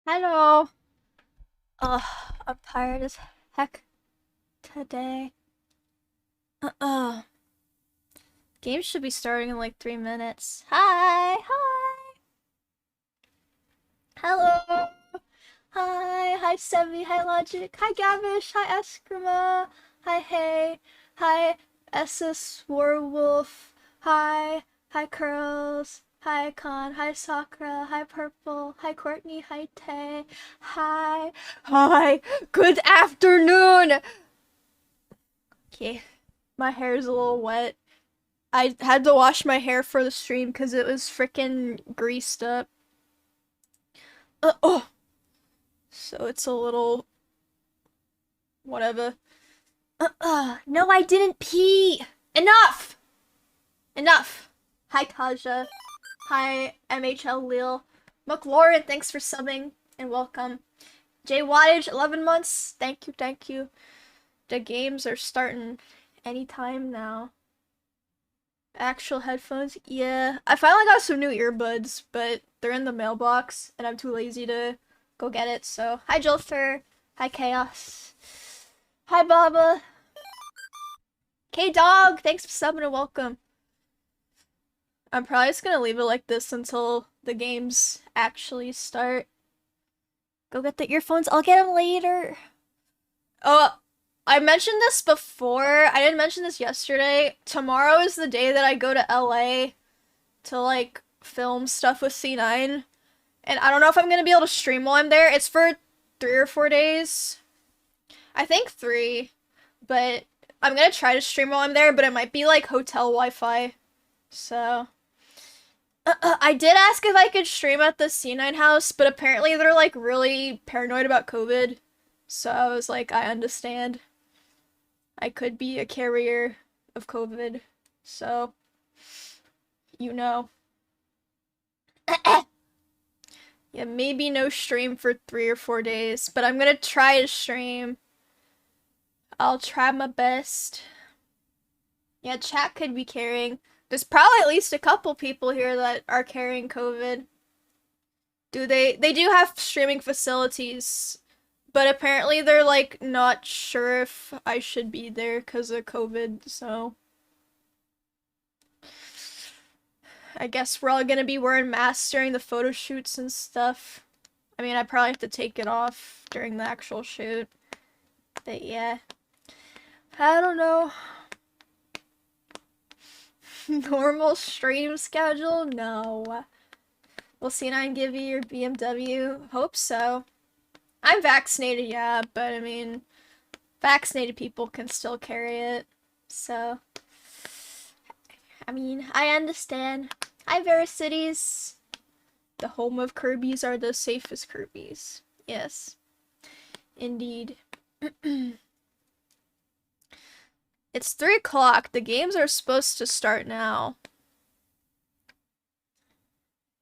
Hello. Ugh, I'm tired as heck today. Uh-uh. Game should be starting in like 3 minutes. Hi. Hello. Hi, Sevi. Hi, Logic. Hi, Gavish. Hi, Eskrima. Hi, Hey. Hi, SS Warwolf. Hi, Curls. Hi, Con. Hi, Sakura. Hi, Purple. Hi, Courtney. Hi, Tay. Hi. Good afternoon. Okay, my hair is a little wet. I had to wash my hair for the stream because it was freaking greased up. Oh, so it's a little whatever. No, I didn't pee. Enough. Enough. Hi, Kaja. Hi, MHL Lil. McLaurin, thanks for subbing and welcome. J Wattage, 11 months. Thank you. The games are starting anytime now. Actual headphones? Yeah. I finally got some new earbuds, but they're in the mailbox, and I'm too lazy to go get it, so. Hi, Jolfer. Hi, Chaos. Hi, Baba. K-Dog, thanks for subbing and welcome. I'm probably just gonna leave it like this until the games actually start. Go get the earphones. I'll get them later. Oh, I mentioned this before. I didn't mention this yesterday. Tomorrow is the day that I go to LA to like film stuff with C9. And I don't know if I'm gonna be able to stream while I'm there. It's for 3 or 4 days. I think 3. But I'm gonna try to stream while I'm there, but it might be like hotel Wi-Fi. So I did ask if I could stream at the C9 house, but apparently they're like really paranoid about COVID. So I was like, I understand. I could be a carrier of COVID. So, you know. Yeah, maybe no stream for 3 or 4 days, but I'm gonna try to stream. I'll try my best. Yeah, chat could be carrying. There's probably at least a couple people here that are carrying COVID. They do have streaming facilities, but apparently they're like not sure if I should be there because of COVID, so I guess we're all gonna be wearing masks during the photo shoots and stuff. I mean, I probably have to take it off during the actual shoot. But yeah. I don't know. Normal stream schedule? No. Will C9 give you your BMW? Hope so. I'm vaccinated, yeah, but I mean, vaccinated people can still carry it. So, I mean, I understand. Hi, Vericities. The home of Kirby's are the safest Kirby's. Yes. Indeed. It's 3 o'clock. The games are supposed to start now.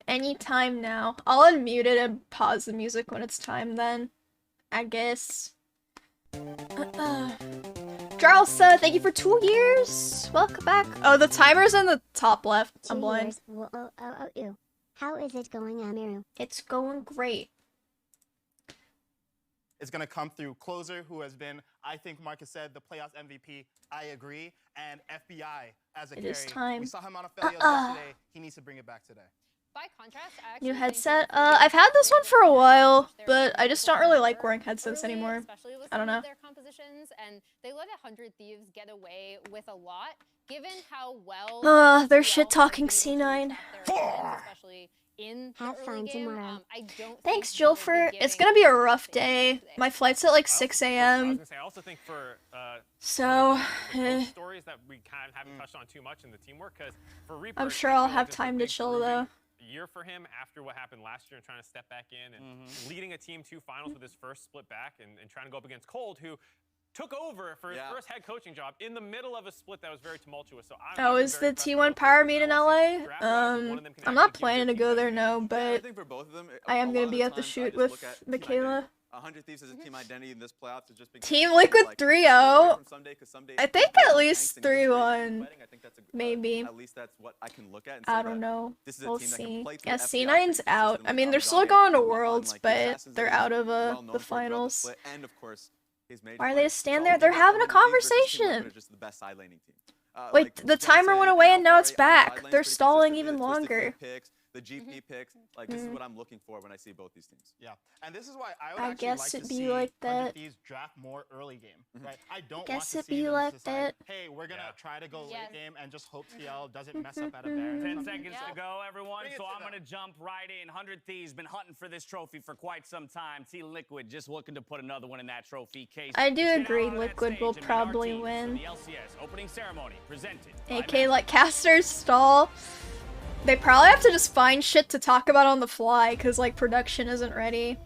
Anytime now. I'll unmute it and pause the music when it's time then. I guess. Jarlsa, thank you for 2 years. Welcome back. Oh, the timer's in the top left. I'm blind. How is it going, Emiru? It's going great. Is going to come through Closer, who has been, I think Marcus said, the playoffs MVP. I agree. And FBI as a carry. It is time. We saw him on Aphelios yesterday. He needs to bring it back today. By contrast, new headset. I've had this one for a while, but I just don't really like wearing headsets anymore. I don't know. Their compositions, and they let 100 Thieves get away with a lot, given how well. They're shit talking C9. Especially in Have fun tomorrow. Thanks, Jilfer. It's gonna be a rough day. My flight's at like 6 a.m. I also think for So, stories that we kind of haven't touched on too much in the teamwork, because for Reaper, I'm sure I'll have time to chill though. Year for him after what happened last year and trying to step back in and leading a team to finals with his first split back and trying to go up against Cold, who took over for his first head coaching job in the middle of a split that was very tumultuous. So oh, is the T1 Power Meet in LA? I'm not planning to go there, no, but I am gonna be at the shoot with Michaela. 100 Thieves as a team identity in this playoffs has just been Team Liquid like, 3-0. from someday, 'cause someday I think it's at tanks least and it's great 3-1. fighting. I think that's Maybe. at least that's what I can look at and say I don't that know. this is a We'll team that can see. play through Yeah, FBI C9's pretty out. I consistently, mean, they're still dominate going to unlike Worlds, the but Assassins they're that he's out of well known the for throughout the finals. split, and of course, his major Why are they fights. stand So there? They're give it having a 100 Thieves versus Team Liquid conversation. are just the best side laning team. Wait, Like, the timer went Jensen away and now it's Alfari on back. side lanes They're pretty stalling consistently, even the Twisted longer. Fate picks, the GP picks. Like, this is what I'm looking for when I see both these teams. Yeah, and this is why I would I actually guess like it'd to be see like 100 that. Thieves draft more early game, right? I don't Guess want to it'd see be them like decide, that. hey, we're gonna try to go Yes. late game and just hope CL doesn't mess up at a Baron. 10 seconds Yeah. to go, everyone. Bring it So to I'm them. going to jump right in. 100 Thieves been hunting for this trophy for quite some time. Team Liquid just looking to put another one in that trophy case. I do Let's get agree out on that Liquid stage will and meet our probably teams for win. The LCS opening ceremony presented by AK like casters stall. They probably have to just find shit to talk about on the fly because like production isn't ready.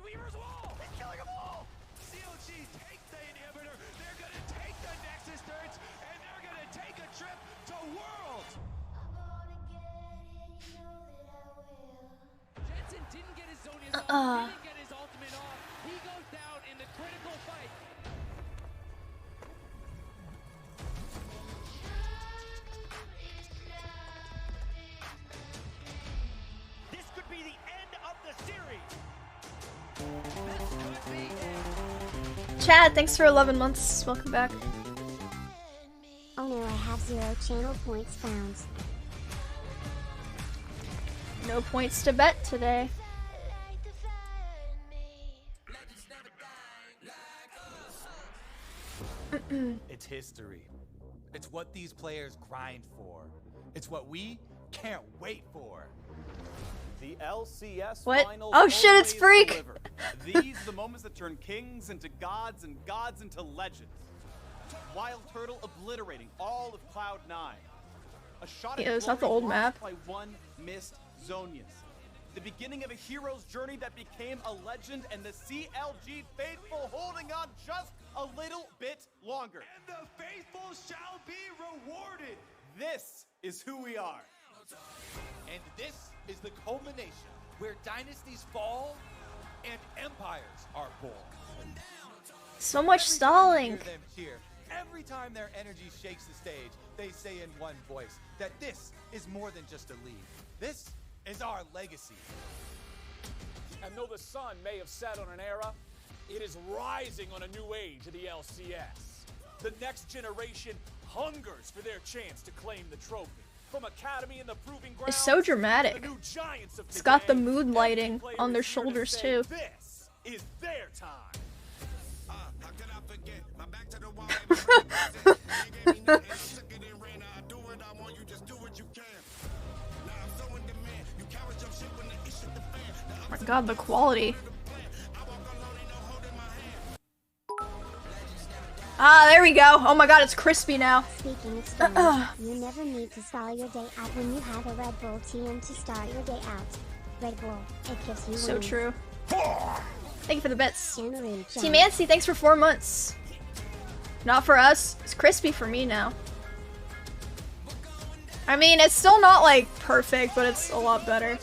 Weaver's wall! He's killing them all! COG takes the inhibitor, they're gonna take the Nexus turrets, and they're gonna take a trip to Worlds! Jensen didn't get his Zonias off, didn't get his ultimate off, he goes down in the critical fight. This could be the end of the series! This could be it! Chad, thanks for 11 months. Welcome back. Oh no, I have 0 channel points found. No points to bet today. It's history. It's what these players grind for. It's what we can't wait for. The LCS What? finals. Oh shit, it's always Freak! deliver. These are the moments that turn kings into gods and gods into legends. Wild Turtle obliterating all of Cloud9. A shot at Yeah, is that the glory old lost map? by one missed Zonius. The beginning of a hero's journey that became a legend, and the CLG faithful holding on just a little bit longer. And the faithful shall be rewarded. This is who we are. And this is the culmination where dynasties fall and empires are born. So much Every time you stalling. hear them cheer, every time their energy shakes the stage, they say in one voice that this is more than just a league. This is our legacy. And though the sun may have set on an era, it is rising on a new age of the LCS. The next generation hungers for their chance to claim the trophy. From Academy and the Proving Grounds, It's so dramatic. to the new giants of It's got the today, mood every lighting player on their is here to shoulders, say, too. This is their time. Oh my god, the quality. Ah, there we go. Oh my god, it's crispy now. Speaking of stalling, you never need to stall your day out when you have a Red Bull TM to start your day out. Red Bull, it gives you So wings. true. Thank you for the bits. Emiru, Team Jen. Nancy, thanks for 4 months. Not for us. It's crispy for me now. I mean, it's still not like perfect, but it's a lot better.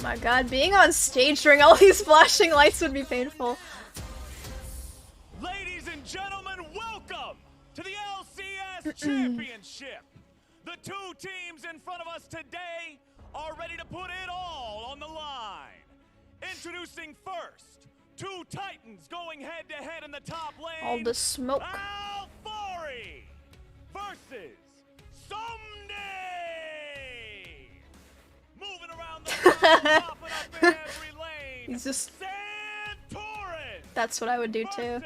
My god, being on stage during all these flashing lights would be painful. Ladies and gentlemen, welcome to the LCS Championship. The two teams in front of us today are ready to put it all on the line. Introducing first, two Titans going head-to-head in the top lane. All the smoke. Alfari versus Someday. Moving around the ground, popping up in every lane. He's just... Santorin That's what I would do too. versus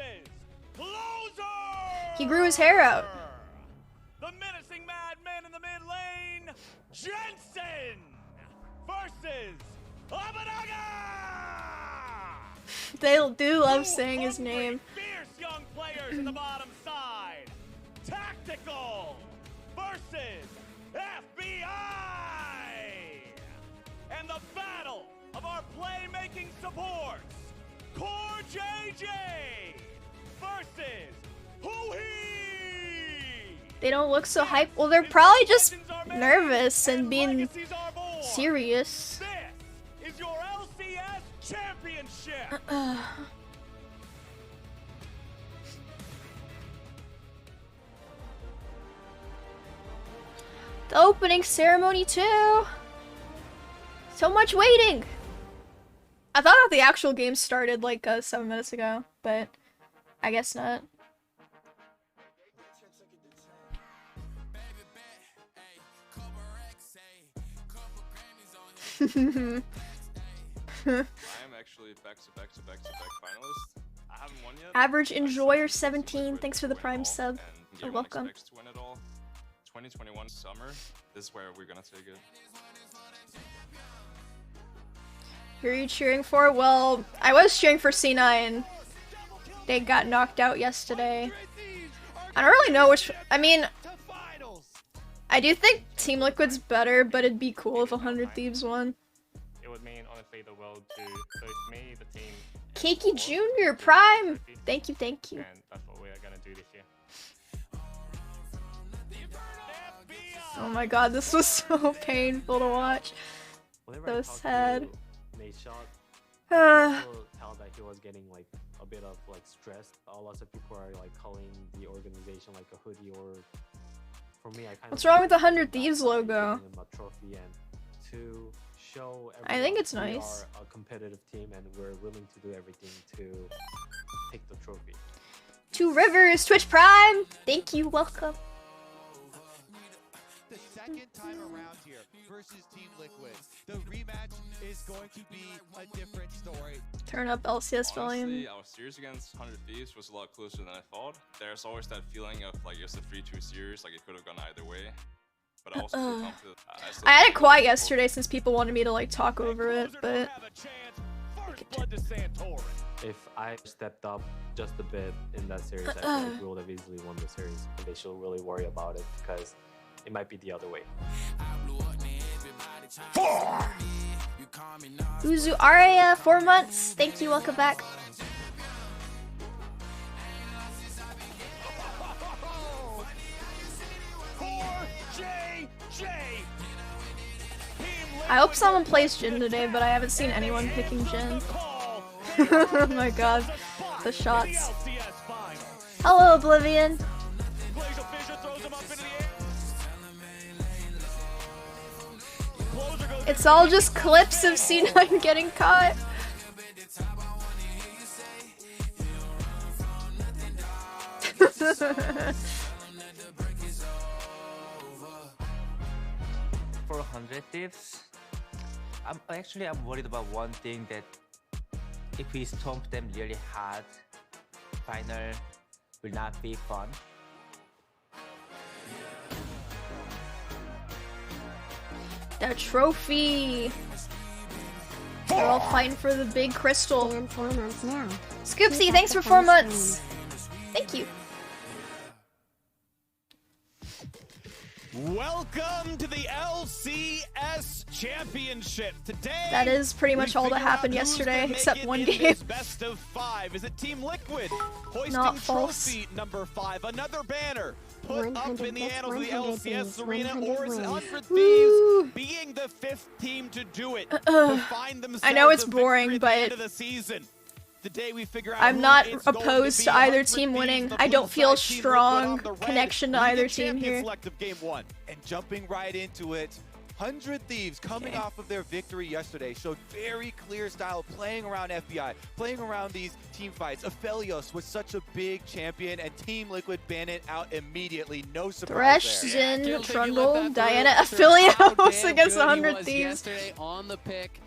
Closer. He grew his hair out. The menacing madman in the mid lane, Jensen versus Abanaga. They do love Two saying his hungry, name. Fierce young players in the bottom side. Tactical versus FBI. And the battle of our playmaking supports, Core JJ versus Hoo-Hee. They don't look so hyped. Well, they're probably just nervous and being serious. This is your LCS championship. The opening ceremony too. So much waiting. I thought that the actual game started like 7 minutes ago, but I guess not. I am actually back-to-back finalist. I haven't won yet. Average Enjoyer 17, thanks for the Prime sub. You're welcome. To win it all. 2021 summer, this is where we're gonna take it. Who are you cheering for? Well, I was cheering for C9. They got knocked out yesterday. I don't really know which. I mean, I do think Team Liquid's better, but it'd be cool if 100 Thieves won. It would mean honestly the world to both me, the team. Keiki Jr. Prime! Thank you, thank you. And that's what we are gonna do this year. Oh my god, this was so painful to watch. So sad. Tell that he was getting like a bit of like stress. Lots of people are like calling the organization like a hoodie, or for me, I kind What's wrong with the 100 Thieves logo? A trophy, and to show I think it's we nice. are a competitive team and we're willing to do everything to take the trophy. Two Rivers, Twitch Prime! Thank you, welcome. The second time around here versus Team Liquid. The rematch is going to be a different story. Turn up LCS volume. Honestly, our series against 100 Thieves was a lot closer than I thought. There's always that feeling of like it's a 3-2 series, like it could have gone either way. But I also feel confident. I had it quiet yesterday since people wanted me to like talk over it, but If I stepped up just a bit in that series, I feel like we would have easily won the series. And they should really worry about it because it might be the other way. Uzu Aria, 4 months. Thank you, welcome back. I hope someone plays Jhin today, but I haven't seen anyone picking Jhin. Oh my god, the shots. Hello, Oblivion. It's all just clips of C9 getting caught. For 100 Thieves, I'm worried about one thing, that if we stomp them really hard, final will not be fun. The trophy! They're all fighting for the big crystal. And 4 months now. Scoopsy, thanks for 4 months. Thank you. Welcome to the LCS Championship. Today, That is pretty much we all that figure out happened who's yesterday, gonna make except it one in game. this best of 5. Is it Team Liquid hoisting Not false. trophy number 5? Another banner put 100 up in the bits, annals of the 100 LCS thieves, arena, 100 or is it wins. 100 Woo. Thieves being the 5th team to do it? To find themselves I know it's a victory boring, at the end but of the season. Today we figure out I'm who not it's going opposed be. to either 100 team Thieves, winning. the I don't blue feel a side, Team Liquid strong on the red, connection to leading either team champion here. Selective game 1. And jumping right into it, 100 Thieves coming off of their victory yesterday showed very clear style of playing around FBI, playing around these team fights. Aphelios was such a big champion, and Team Liquid banned it out immediately. No surprise Thresh, there. Jhin, Trundle, Diana, Aphelios against 100 Thieves. On the pick.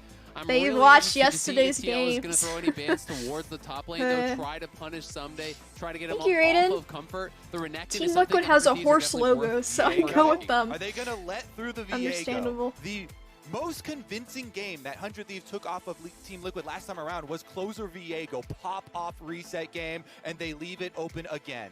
They really watched interested to yesterday's see if TL is going to games. throw any bans towards the top lane. They'll try to punish someday, try to get him Thank you, Raiden. off of comfort. The Renekton Team is something Liquid that has a 100 Thieves are horse definitely logo, worth so I taking. go with them. Are they going to let through the Viego? Understandable. The most convincing game that 100 Thieves took off of Team Liquid last time around was Closer Viego, pop-off reset game, and they leave it open again.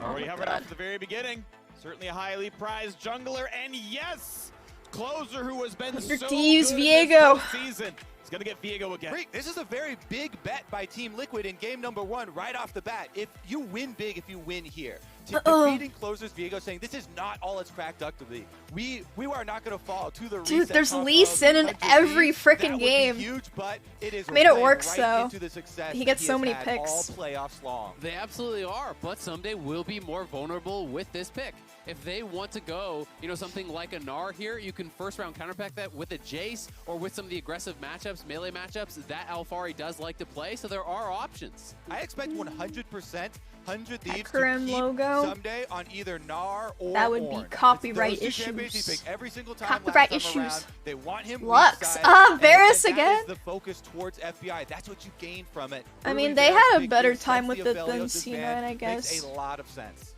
Already hovered up at the very beginning. Certainly a highly prized jungler, and yes, Closer who has been so Thieves, good in Viego. this season. He's gonna get Viego again. Freak, this is a very big bet by Team Liquid in game number 1 right off the bat. If you win big, if you win here. Defeating Closers, Viego saying this is not all it's cracked up to be. We are not going to fall to the Dude, reset there's top Lee of Sin in 100 every Thieves. freaking That would be game. huge, but it is I mean, it playing works, right though. into the success He gets that so has many had picks. all playoffs long. They absolutely are, but someday will be more vulnerable with this pick. If they want to go, something like a Gnar here, you can first round counterpack that with a Jace or with some of the aggressive matchups, melee matchups that Alfari does like to play, so there are options. I expect 100% 100 Thieves to Karim keep logo. someday on either Gnar or That would be Ornn. copyright It's those two champions issues. he picked every single time Copyright last time issues. around. They want him Lux. weak side, Ah, and Varus that again? is the focus towards FBI. That's what you gain from it. I mean, Early they Varus had a big better game sets time the with it than Aphelios' C9, ban. I guess. Makes a lot of sense.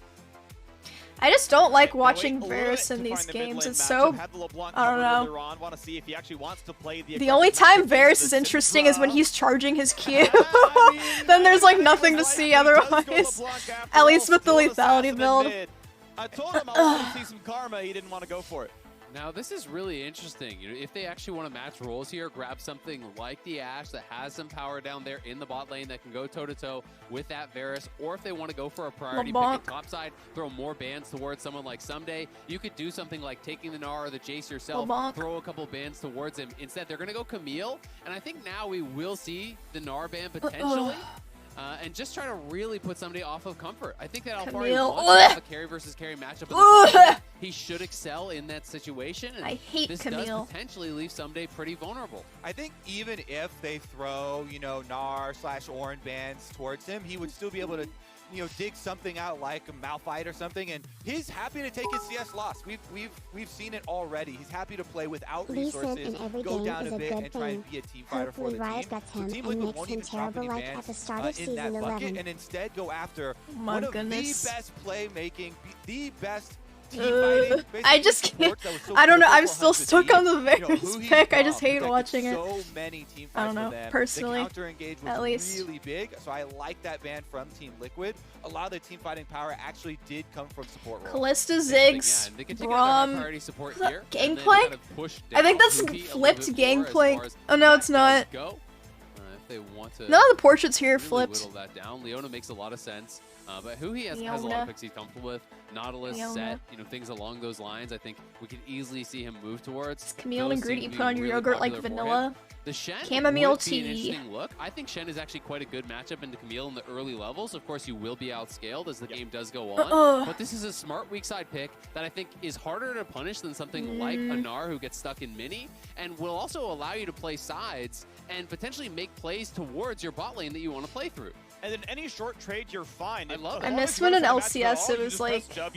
I just don't like Now wait watching a little Varus bit in to these find the games. mid-lane It's matchup. so... Had the LeBlanc I don't covered know. earlier on. Want to see if he actually wants to play the The only aggressive time matchup Varus versus is interesting is when Syndra. he's charging his Q. Then there's like nothing to see otherwise. At least with the lethality build. I told him I wanted to see some karma. He didn't want to go for it. Now, this is really interesting. If they actually want to match roles here, grab something like the Ashe that has some power down there in the bot lane that can go toe-to-toe with that Varus, or if they want to go for a priority pick LeBlanc. at topside, throw more bans towards someone like Someday, you could do something like taking the Gnar or the Jace yourself, LeBlanc. throw a couple bans towards him. Instead, they're going to go Camille, and I think now we will see the Gnar ban potentially. And just try to really put somebody off of comfort. I think that Alfari Camille. wants to have a carry versus carry matchup in the final. He should excel in that situation. And I hate this Camille. does potentially leave Someday pretty vulnerable. I think even if they throw, Gnar/Ornn bans towards him, he would still be able to, dig something out like a Malphite or something, and he's happy to take his CS loss. We've seen it already. He's happy to play without Lee Sin resources, in every go game down is a a bit, good and try thing. and be a team fighter for Hopefully the Riot team. gets So him Team and Liquid makes won't him even drop terrible any like at bans the start of in Season that 11. bucket, and instead go after My one of goodness. the best playmaking, the best team I fighting. just basically can't. sports that was so I don't know. critical I'm for still 100 stuck on the Thieves. Varus Who he pick. I just from hate protected watching it. So many team I don't fights know, for them. personally, The counter engage was at least. really big, so I like that ban from Team Liquid. A lot of the team fighting power actually did come from support roles. Callista, Interesting, yeah, Ziggs, and they can take another high Braum. priority support here, and then Gameplay? kind of push I think down that's Poopy a little flipped bit more as gameplay. far as Oh no, that it's not. does go. If they want to None of the portraits here are really flipped. whittle that down. Leona makes a lot of sense. But who he has a lot Leona. of picks he's comfortable with. Nautilus, Leona. Set, things along those lines. I think we could easily see him move towards. Camille Those and Gritty seem to put on be your really yogurt like popular for him. vanilla. The Shen Chamomile would be an tea. interesting look. I think Shen is actually quite a good matchup into Camille in the early levels. Of course, you will be outscaled as the game does go on. But this is a smart weak side pick that I think is harder to punish than something like a Gnar who gets stuck in mini, and will also allow you to play sides and potentially make plays towards your bot lane that you want to play through. And in any short trade, you're fine. I love I it. miss when in LCS it was like a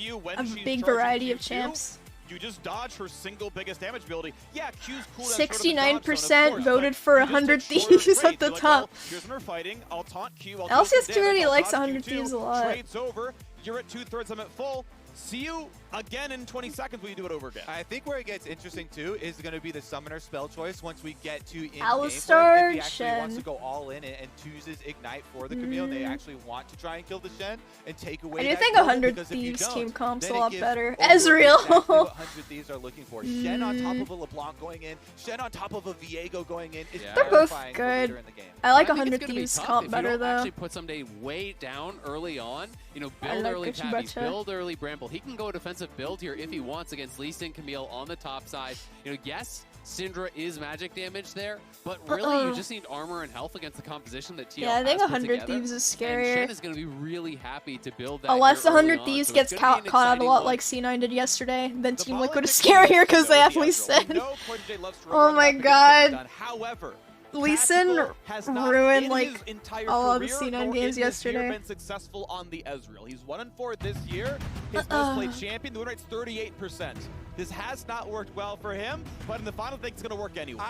big variety of champs. You just dodge her single biggest damage ability. Yeah, Q's cool. 69% voted for 100 Thieves at the top. Here's when we're fighting. I'll taunt Q. I'll LCS take some community damage, I'll likes dodge 100 Q2. Thieves a lot. Trade's over. You're at 2/3. I'm at full. See you again in 20 seconds when you do it over again. I think where it gets interesting too is going to be the summoner spell choice once we get to in-game Alistar, play. If he actually wants to Shen. go all in and chooses Ignite for the Camille, they actually want to try and kill the Shen and take away I do that think gold, 100 because if you Thieves don't, team comp's a then it lot gives better. over Ezreal. exactly what 100 Thieves are looking for. Shen on top of a LeBlanc going in, Shen on top of a Viego going in. It's They're both terrifying for good. later in the game. I like I think 100 it's gonna be Thieves tough comp if better you don't though. actually put somebody way down early on. Build like early Gucci Tabby, Butcha. build early Bramble. He can go defensive build here if he wants against Lee Sin Camille on the top side. Yes, Syndra is magic damage there, but really you just need armor and health against the composition that TL Yeah, I think has put 100 together. Thieves is And scarier. Shen is going to be really happy to build that Unless here the 100 early on, Thieves so gets it's gonna be an caught out a exciting lot one. like C9 did yesterday, then Team bot Liquid lane is pick scarier is because they gonna have be Lee Ezreal. Sin. We know Protege loves to Oh run my around to get things god. done. However, Lee Sin Tactical has not ruined in like his entire all of the career, C9 nor games in this year yesterday. been successful on the Ezreal. He's 1-4 this year. His most played champion, the win rate's 38%. This has not worked well for him, but in the final thing, it's going to work anyway.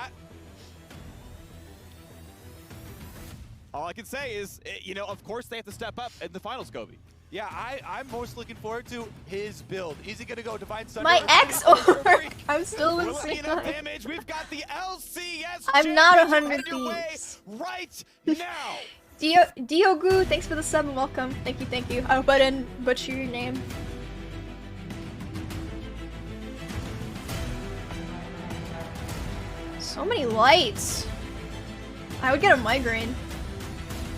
All I can say is, of course they have to step up in the finals, Kobe. Yeah, I'm most looking forward to his build. Is he going to go Divine Thunder? My or ex Freak? orc. I'm still in Will it be enough C9. damage? We've got the LCS I'm not championship 100 underway Thieves. right now. Diogu, thanks for the sub and welcome. Thank you, thank you. I hope I didn't butcher your name. So many lights. I would get a migraine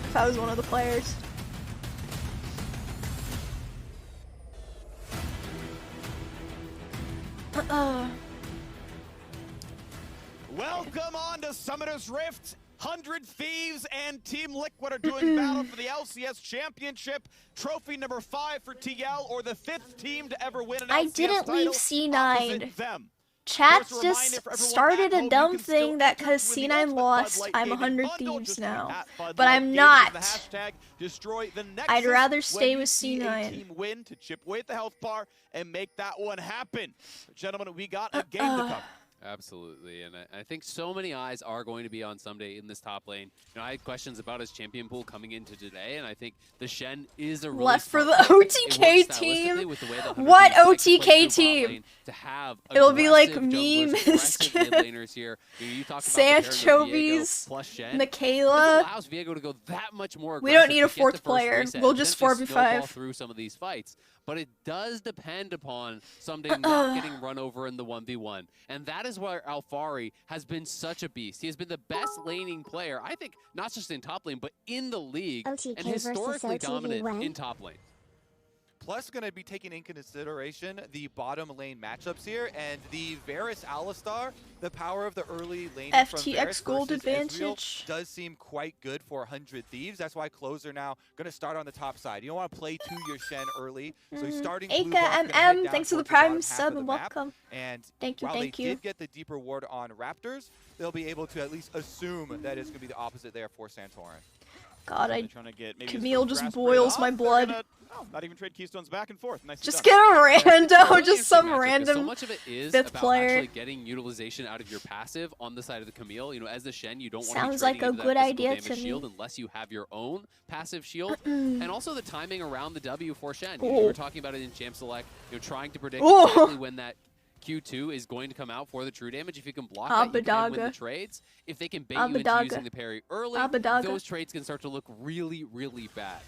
if I was one of the players. Welcome on to Summoner's Rift. 100 Thieves and Team Liquid are doing battle for the LCS Championship. Trophy number 5 for TL, or the 5th team to ever win an LCS I didn't title leave C9. them. Chat First, a just reminder for everyone started at a home, dumb you can thing still that enter because with the C9 ultimate Bud lost, Light I'm Gaming 100 bundle. Thieves Just now. tweet @Bud But Light I'm Gaming not. with the hashtag Destroy the Nexus I'd rather when stay you with see a C9. team win to chip away at the health bar and make that one happen. Gentlemen, we got a game to cover. Absolutely, and I think so many eyes are going to be on Someday in this top lane. You know, I had questions about his champion pool coming into today, and I think the Shen is a really Left for the smart pick. OTK It works team? stylistically with the way the 100 What Thieves like to play OTK through bot team? lane to have It'll be like aggressive me, junglers, aggressive mid Miss laners here. You talk about the pairing of Viego Sanchovies, plus Shen. Michaela. This allows Viego to go that much more aggressive. We don't need a to get the fourth first player. reset We'll and just potentially 4v5. snowball through some of these fights. But it does depend upon Someday not getting run over in the 1v1. And that is where Alfari has been such a beast. He has been the best laning player, I think, not just in top lane, but in the league. OTK and versus historically OTV dominant when? in top lane. Plus, going to be taking into consideration the bottom lane matchups here, and the Varus Alistar, the power of the early lane from FTX Varus gold versus Ezreal advantage. does seem quite good for 100 Thieves. That's why Closer now going to start on the top side. You don't want to play to your Shen early, so he's starting blue Aka buff, gonna head MM, down thanks for the towards bottom prime half sub of the and map. welcome. And Thank you, while thank they you. did get the deep reward on Raptors, they'll be able to at least assume that it's going to be the opposite there for Santorin. God, They're trying to get maybe Camille some just grass boils sprayed my off. blood. They're gonna, not even trade keystones back and forth. Nicely Just done. get a rando, Really just some interesting matchup, 'cause random So much of it is fifth about player. actually getting utilization out of your passive on the side of the Camille. You know, as the Shen, you don't want to be Sounds like trading a into good that physical idea damage to me. shield unless you have your own passive shield. And also the timing around the W for Shen. You Ooh. were talking about it in Champ Select. You're trying to predict Ooh. exactly when that Q2 is going to come out for the true damage. If you can block that, you can win the Abadaga. trades. If they can bait you into Abadaga. using the parry early, Abadaga. those trades can start to look really, really bad.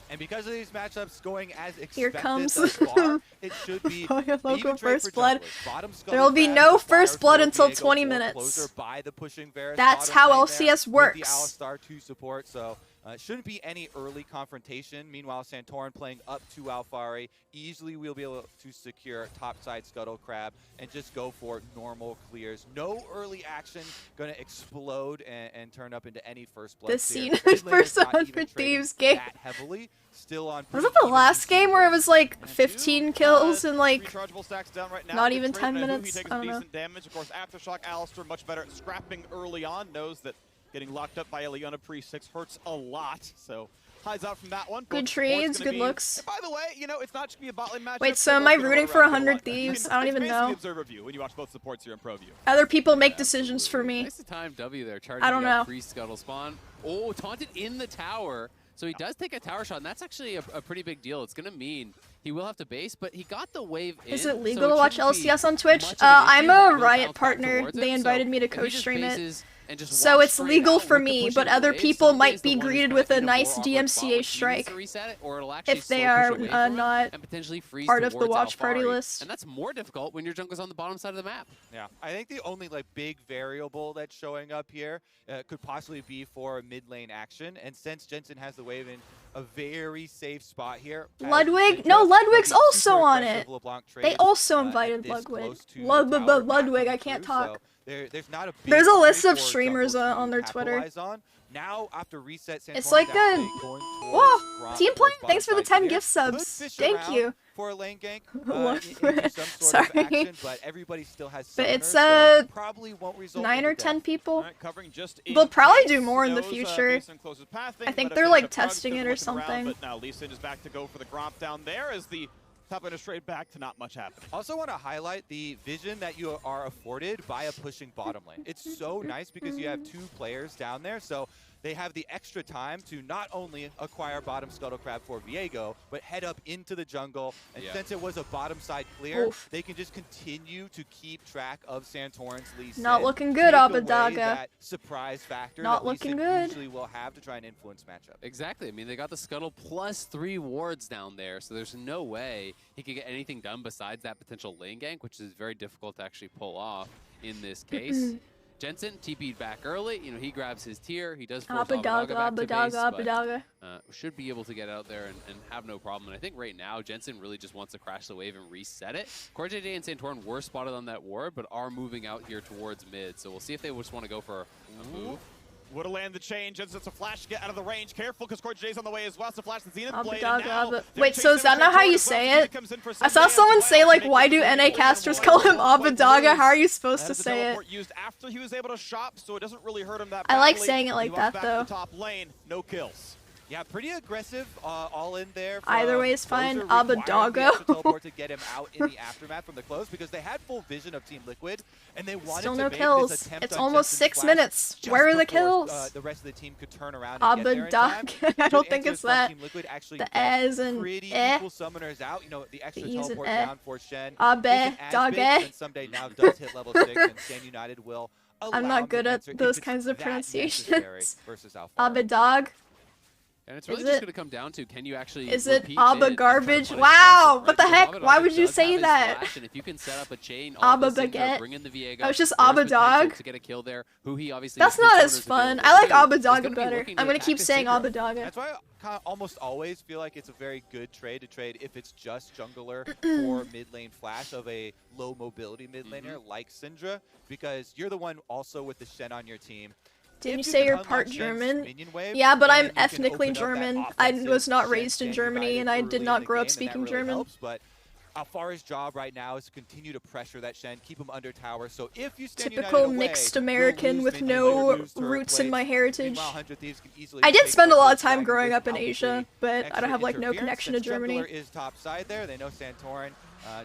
And because of these matchups going as expected Here comes thus far, it should be Fire an logo even trade first for blood. junglers. Bottom Scuttle There'll be Crab no is fire first blood for until Viego 20 for minutes. Closer by the pushing Varus That's bottom how lane LCS there works. With the Alistar to support, so it shouldn't be any early confrontation. Meanwhile, Santorin playing up to Alfari. Easily we'll be able to secure topside Scuttle Crab and just go for normal clears. No early action, going to explode and turn up into any first blood. This scene clear. was Mid laner's first not 100 even trading Thieves game. that heavily. Still on Was it the last game where it was like 15 kills in like Rechargeable stacks down right now. not Good even trade, 10 but Abu, minutes? He takes I don't know. decent damage. Of course, Aftershock, Alistar much better at scrapping early on. Knows that getting locked up by a Leona pre-6 hurts a lot. So hides out from that one. Good Both trades, support's good gonna be- looks. And by the way, you know, it's not just gonna be a bot lane matchup. Wait, so They're am both I gonna rooting roll for around 100 like that. Thieves? It's I don't even basically know. observer view when you watch both supports here in Pro View. Other people make decisions for me. Nice to time W there, charging I don't know. pre-scuttle spawn. Oh, taunted in the tower. So he does take a tower shot, and that's actually a pretty big deal. It's going to mean he will have to base, but he got the wave in. Is it legal so to watch shouldn't be LCS on Twitch? much of an I'm issue a that will Riot bounce back partner. towards They him. invited So me to if he just co-stream it. bases and just So walks it's straight legal out for with the me, pushing but other wave, people Someday might is the be one who's greeted gonna with a hit more nice awkward spot DMCA when he needs strike to reset it, or it'll actually if they slow push are away from him not and potentially freeze part of the towards watch party Alfari. list. And that's more difficult when your jungler's on the bottom side of the map. Yeah, I think the only like big variable that's showing up here could possibly be for mid lane action. And since Jensen has the wave in a very safe spot here, as Ludwig? Ninja, No, he'll Ludwig's be also super on aggressive it. LeBlanc They trades, also at invited this Ludwig. close to the tower not Ludwig, coming I can't through, talk. so there's not a big There's a list trade of for streamers Jungle to on their Twitter. capitalize on. Now after reset, It's Santorin's like actually a going whoa towards team Gromp, playing. towards Thanks for the bottom 10 side gift here. subs. Could fish Thank around you. for a lane gank What? into some sort Sorry. of action, but everybody still has But summoners, it's so probably won't result 9 in or a death. 10 people. All right, covering just in They'll probably case. do more in the Knows, future. based on closest pathing, I think but they're if like there's a Pug, testing still it or looking around, something. But now Lee Sin is back to go for the Gromp down there as the top laner straight back to not much happening. Also want to highlight the vision that you are afforded by a pushing bottom lane. It's so nice because you have 2 players down there, so they have the extra time to not only acquire bottom Scuttle Crab for Viego, but head up into the jungle. And since it was a bottom side clear, Oof. they can just continue to keep track of Santorin's Lee Sin. Not looking good, take away Abadaga. that surprise factor Not that Lee looking Sin good. usually will have to try and influence matchup. Exactly. I mean, they got the Scuttle plus 3 wards down there, so there's no way he could get anything done besides that potential lane gank, which is very difficult to actually pull off in this case. Jensen TP'd back early. You know, he grabs his tier. He does force Abadaga, back to base, Abadaga. but should be able to get out there and have no problem. And I think right now, Jensen really just wants to crash the wave and reset it. CoreJJ and Santorin were spotted on that ward, but are moving out here towards mid. So we'll see if they just want to go for a move. Would have landed the chain. Jensen, it's a flash to get out of the range. Careful, because CoreJJ's on the way as well. So flash the Zenith blade. Wait, so is that not how you say it? I saw someone say, like, why do NA casters call him Abadaga? How are you supposed to say it? Used after he was able to shop, so it doesn't really hurt him that I like badly. saying it like that, Back though. to the top lane, no kills. Yeah, pretty aggressive, all in there. Either way is fine. Abadaga. Teleport to get him out in the aftermath from the close because they had full vision of Team Liquid and they wanted Still to no make kills. this attempt It's on almost Jensen's 6 flash minutes. just Where are the before, kills? the rest of the team could turn around and get there in time. Abadaga. I don't think it's that. Team Liquid actually The as and pretty eh. equal summoners out. You know, the extra The e's and teleport eh. down for Shen. Abadaga. And someday now does hit level 6 and Shen United will allow I'm him not to good at answer if those it's kinds of that pronunciations. necessary versus Alpha. Abadog. And it's really Is just it- going to come down to, can you actually Is it repeat Abba mid and try to garbage? punish Wow! Jensen, What the right? heck? So Why Abba would you does say have his that? flash, and if you can set up a chain Abba off the Cinder, baguette. bring in the Viego, That was just there's Abba potential dog. to get a kill there, who he obviously That's has not good as counters fun. available I like to. He's Abadaga gonna be better. looking to I'm gonna attack keep the saying Cinder. Abadaga. That's why I almost always feel like it's a very good trade to trade if it's just jungler or mid lane flash of a low mobility mid laner like Syndra, because you're the one also with the Shen on your team. Didn't you If say can you're unlock part Shen's German? minion wave, Yeah, but then I'm you can ethnically open up that German. I offensive was not Shen raised in Shen Germany, United and I early did in not the grow game, up and that speaking really German. helps, but Alfara's job right now is to continue to pressure that Shen, keep him under tower. So if you stand Typical United away, mixed you'll American lose with minions, no you'll lose turret roots in plates. my heritage. Meanwhile, 100 Thieves can easily I did take spend a lot of Liquid's time dragon growing up in without Asia, the but I extra don't have like no interference, connection to since Germany. Jungler is top side there. They know Santorin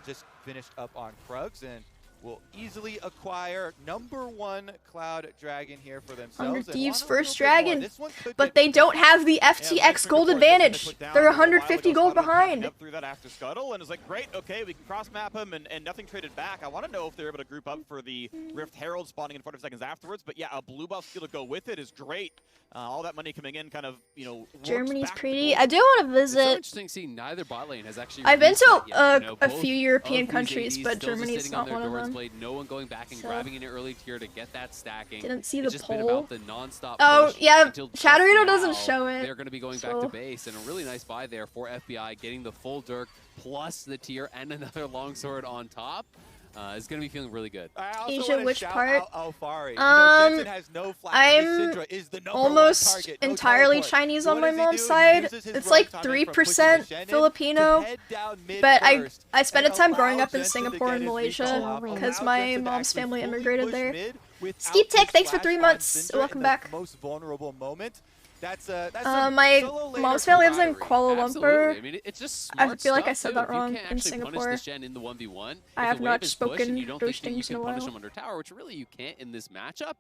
just finished up on Krugs and will easily acquire #1 Cloud Dragon here for themselves. 100 and Thieves want a first little bit more. dragon, This one could but get they don't have the FTX nice gold report that they advantage. put down They're a while 150 ago. gold Scuttle behind. up through that after Scuttle and is like, great, okay, we can cross map him and nothing traded back. I want to know if they're able to group up for the Rift Herald spawning in 45 seconds afterwards. But yeah, a blue buff skill to go with it is great. All that money coming in kind of, you know, works Germany's back to pretty. gold. I do want to It's so visit. interesting to see neither bot lane has actually I've been to reset yet. You know, a both few European of these countries, ADs but still just Germany's sitting on not their one of Doran's them. Blade, no one going back and So- grabbing an early tier to get that stacking. Didn't see It's the just been poll. about the non-stop Oh, push yeah, until just Chatterito doesn't now, show it, They're going to be going back so- to base, and a really nice buy there for FBI, getting the full Dirk plus the tier and another longsword on top. Is going to be feeling really good. I also Asia, wanna which shout part? out Alfari. You know, Jensen has no flash. I'm Syndra is the #1 almost target, no entirely teleport. Chinese So on what my does he mom's do? He side. uses his It's roam like timing 3% from pushing the Shen in Filipino. to head down mid But first I spent a and time growing allow up in Jensen to Singapore get and his Malaysia recall off, because allow my Jensen to mom's actually family fully immigrated push there. mid without Skeep the Tech, thanks for splash 3 on months. Syndra Welcome in back. the most vulnerable moment. That's some My solo laner mom's family lives in camaraderie. Kuala Absolutely. Lumpur. I mean, it's just I smart feel like I stuff, said too. that If you wrong can't in actually Singapore. punish the Shen in the 1v1, I if have the not wave is pushed and spoken you don't those think that you things in can a punish while. them under tower, which really you can't in this matchup,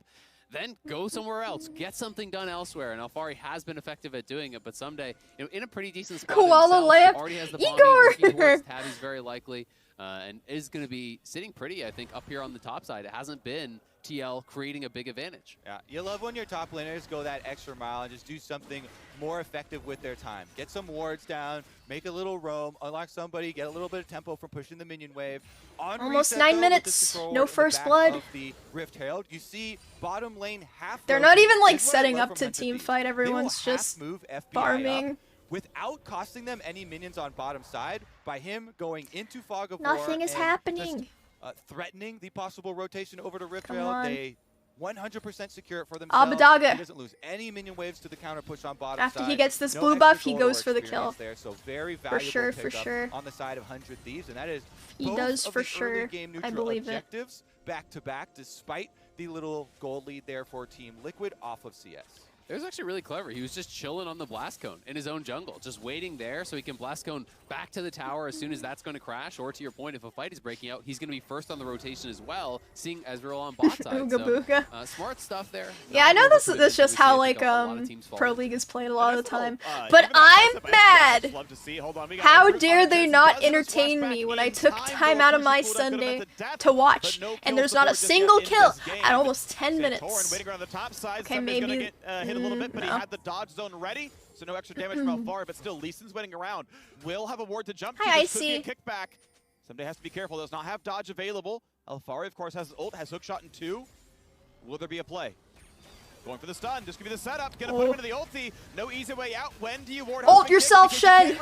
then go somewhere else. Get something done elsewhere. And Alfari has been effective at doing it, but someday, you know, in a pretty decent spot Koala himself, lamp. already has the Igor! bombing, working towards Tabby's very likely, and is going to be sitting pretty, I think, up here on the top side. It hasn't been TL creating a big advantage. Yeah, you love when your top laners go that extra mile and just do something more effective with their time. Get some wards down, make a little roam, unlock somebody, get a little bit of tempo from pushing the minion wave. On Almost reset, 9 though, with minutes, this control no in the first back blood. of the Rift Herald, you see bottom lane half. They're not even like This is what I setting love up from to Hunter team Thieves. fight. They will Everyone's half just move FBI up farming. without costing them any minions on bottom side by him going into Fog of Nothing War is and happening. just, threatening the possible rotation over to Rift Come Herald. on. They 100% secure it for themselves. Abadaga. He doesn't lose any minion waves to the counter push on bottom After side. he gets this No blue extra buff, he gold goes or for the experience kill. there, so very valuable sure, pickup for sure. on the side of 100 Thieves, and that is He both does of for the early sure. game I neutral believe it. objectives back to back, despite the little gold lead there for Team Liquid off of CS. It was actually really clever. He was just chilling on the blast cone in his own jungle, just waiting there so he can blast cone back to the tower as soon as that's going to crash. Or to your point, if a fight is breaking out, he's going to be first on the rotation as well, seeing Ezreal on bot side. Ooga So, booga. smart stuff there. Yeah, I know this Not is just we how see, I like think, a lot of teams fall Pro into. League is played a lot of the time. But I'm mad. How dare they not entertain me when I took time out of my Sunday to watch, and there's not a single kill at almost 10 minutes. Waiting around the top side. Okay, Somebody's gonna maybe. get hit a little bit, but he no. had the dodge zone ready, so no extra damage from Alfari. But still, Lee Sin's waiting around. Will have a ward to jump to. Hi, This could be a Icy. kickback. Someday has to be careful. Does not have dodge available. Alfari, of course, has ult, has hookshot in 2. Will there be a play? Going for the stun, just give me the setup, gonna put him into the ulti. No easy way out. When do you ward? Ult yourself, Shen!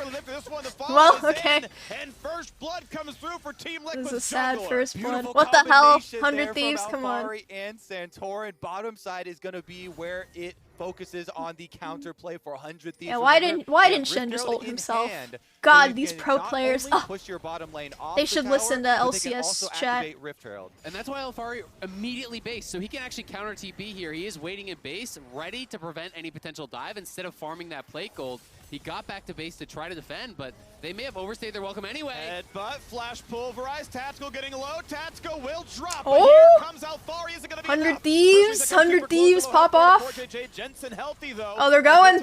Well, Well, okay. And first blood comes through for Team Liquid's This is a sad jungler. first blood. Beautiful What the hell? combination 100 there Thieves, from come on. Alfari and Santorin. Bottom side is going to be where it focuses on the counter play for 100 Thieves. Yeah, why Remember, didn't Shen just Rift ult in himself? hand, so God, you these can pro not players. only Oh, push your bottom lane off they the should tower, listen to but they can also LCS chat. activate Rift Herald. And that's why Alfari immediately base, so he can actually counter TP here. He is waiting in base, ready to prevent any potential dive instead of farming that plate gold. He got back to base to try to defend, but they may have overstayed their welcome anyway. Headbutt, flash pulverized, Tactical getting low, Tactical will drop. Oh! Here comes Alfari, is it gonna be 100 enough? Thieves, 100 Thieves pop off. Jensen healthy though. Oh, they're going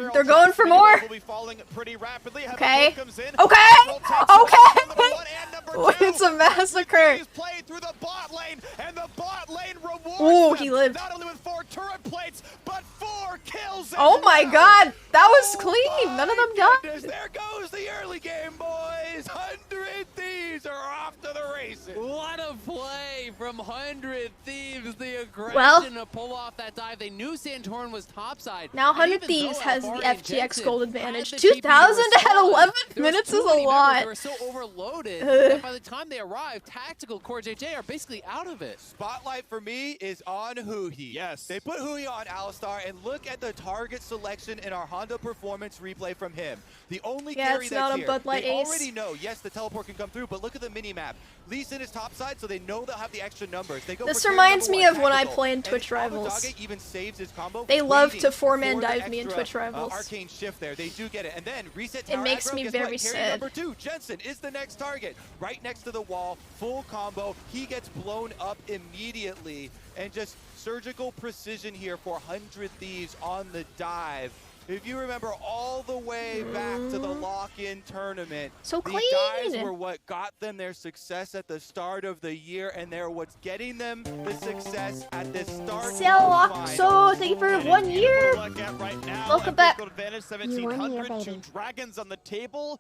for more. Will be falling pretty rapidly. Okay. Comes in. Okay. Okay. Two. It's a massacre. He's played through the bot lane, and the bot lane rewards Ooh, them, he lived. not only with 4 turret plates, but 4 kills. Oh my god, that was clean. None of them died. There goes the early game, boys. 100 Thieves are off to the races. What a play from 100 Thieves. The aggression Well, to pull off that dive. They knew Santorin was topside. Now And 100 even Thieves though has the Alfari and FTX Jensen gold had advantage. the TP to 2,000 at respond, 11 there was minutes too is a many members lot. They were so overloaded that by the time they arrived, Tactical, Core JJ are basically out of it. Spotlight for me is on Huhi. Yes. They put Huhi on Alistar, and look at the target selection in our Honda performance replay from him. The only Yeah, carry it's that's not a here. Bud Light They ace. already know, yes, the teleport can come through, but look at the mini-map. Lee Sin is topside, so they know they'll have the extra numbers. They go This for carry reminds number me 1, of when I Tactical. play in And Twitch Rivals. Abadage even saves his combo. They love waiting to four-man for the dive me in extra, Twitch Rivals. Arcane shift there. They do get it. And then reset It tower makes aggro. me Guess very what? Carry sad. number 2, Jensen is the next target. Right next to the wall, full combo. He gets blown up immediately. And just surgical precision here for 100 Thieves on the dive. If you remember all the way back to the lock-in tournament, So the clean. dives were what got them their success at the start of the year, and they're what's getting them the success at the start of the finals. So thank you for 1 year. Welcome back. Advantage, You won here, 1700, 2 baby. dragons on the table.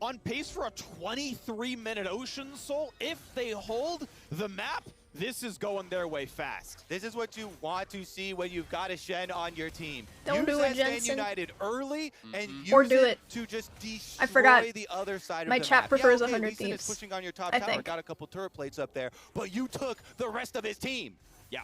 On pace for a 23-minute Ocean Soul. If they hold the map, this is going their way fast. This is what you want to see when you've got a Shen on your team. Don't use do it, that Stand Jensen. United early and use Or do it. to just destroy I forgot. the other side My of the chat map. prefers yeah, okay, 100 Lee Sin is Thieves, pushing on your top I tower, think. got a couple turret plates up there, but you took the rest of his team. Yeah.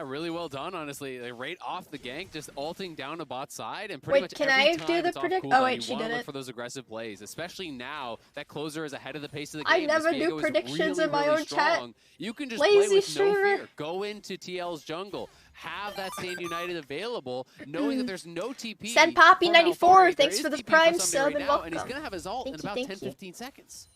Really well done, honestly. Like, right off the gank, just ulting down to bot side, and pretty Wait, much can every I time do the it's off predict- cooldown, oh, wait, you she wanna did look it. for those aggressive plays, especially now that closer is ahead of the pace of the I game. never This do Viego is predictions really, in my really own chat. strong. You can just Lazy play with no streamer. fear. Go into TL's jungle. Have that Stand United available, knowing that there's no TP. Send Poppy from 94. Alfari. There Thanks is for the TP Prime somebody sub right and now, and he's welcome. going to have his ult in about Thank you. 10-15 seconds.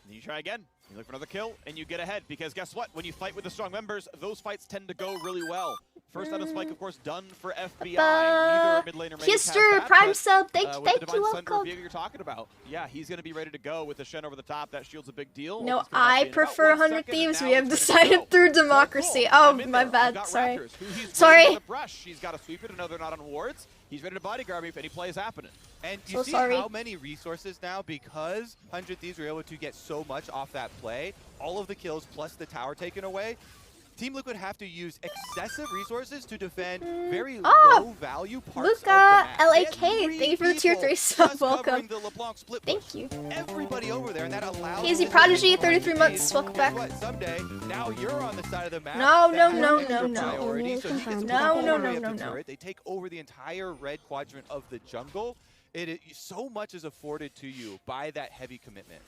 And you try again. You look for another kill, and you get ahead. Because guess what? When you fight with the strong members, those fights tend to go really well. First out of Spike, of course, done for FBI. Neither mid laner may Hister, have that, Prime but, sub. Thank with you, the Divine Slender welcome. Viego you're talking about. Yeah, he's going to be ready to go with the Shen over the top. That shield's a big deal. No, It's gonna I be in about prefer 1 100 second, and Thieves. now We have it's ready to decided go. through So democracy. cool. Oh, I'm in my there. We've bad. got Sorry. Raptors, who he's waiting Sorry. on the brush. He's got to sweep it, and though they're not on wards, he's ready to bodyguard me if any play is happening. And you So see sorry. how many resources now, because 100 Thieves were able to get so much off that play, all of the kills plus the tower taken away, Team Liquid have to use excessive resources to defend very low value parts of the Luca, map. They had LAK, 3 thank you for the tier people 3 sub. just Welcome. covering the LeBlanc split push. Thank you. Everybody over there, and that allows Hazy them to Prodigy, defend 33 the months. team. Welcome Guess back. what? Someday, now you're on the side of the map. No, that no, has no, extra no, no. priority, so he gets No, pulled no, all the way no, up the no, no. turret. They take over the entire red quadrant of the jungle. So much is afforded to you by that heavy commitment.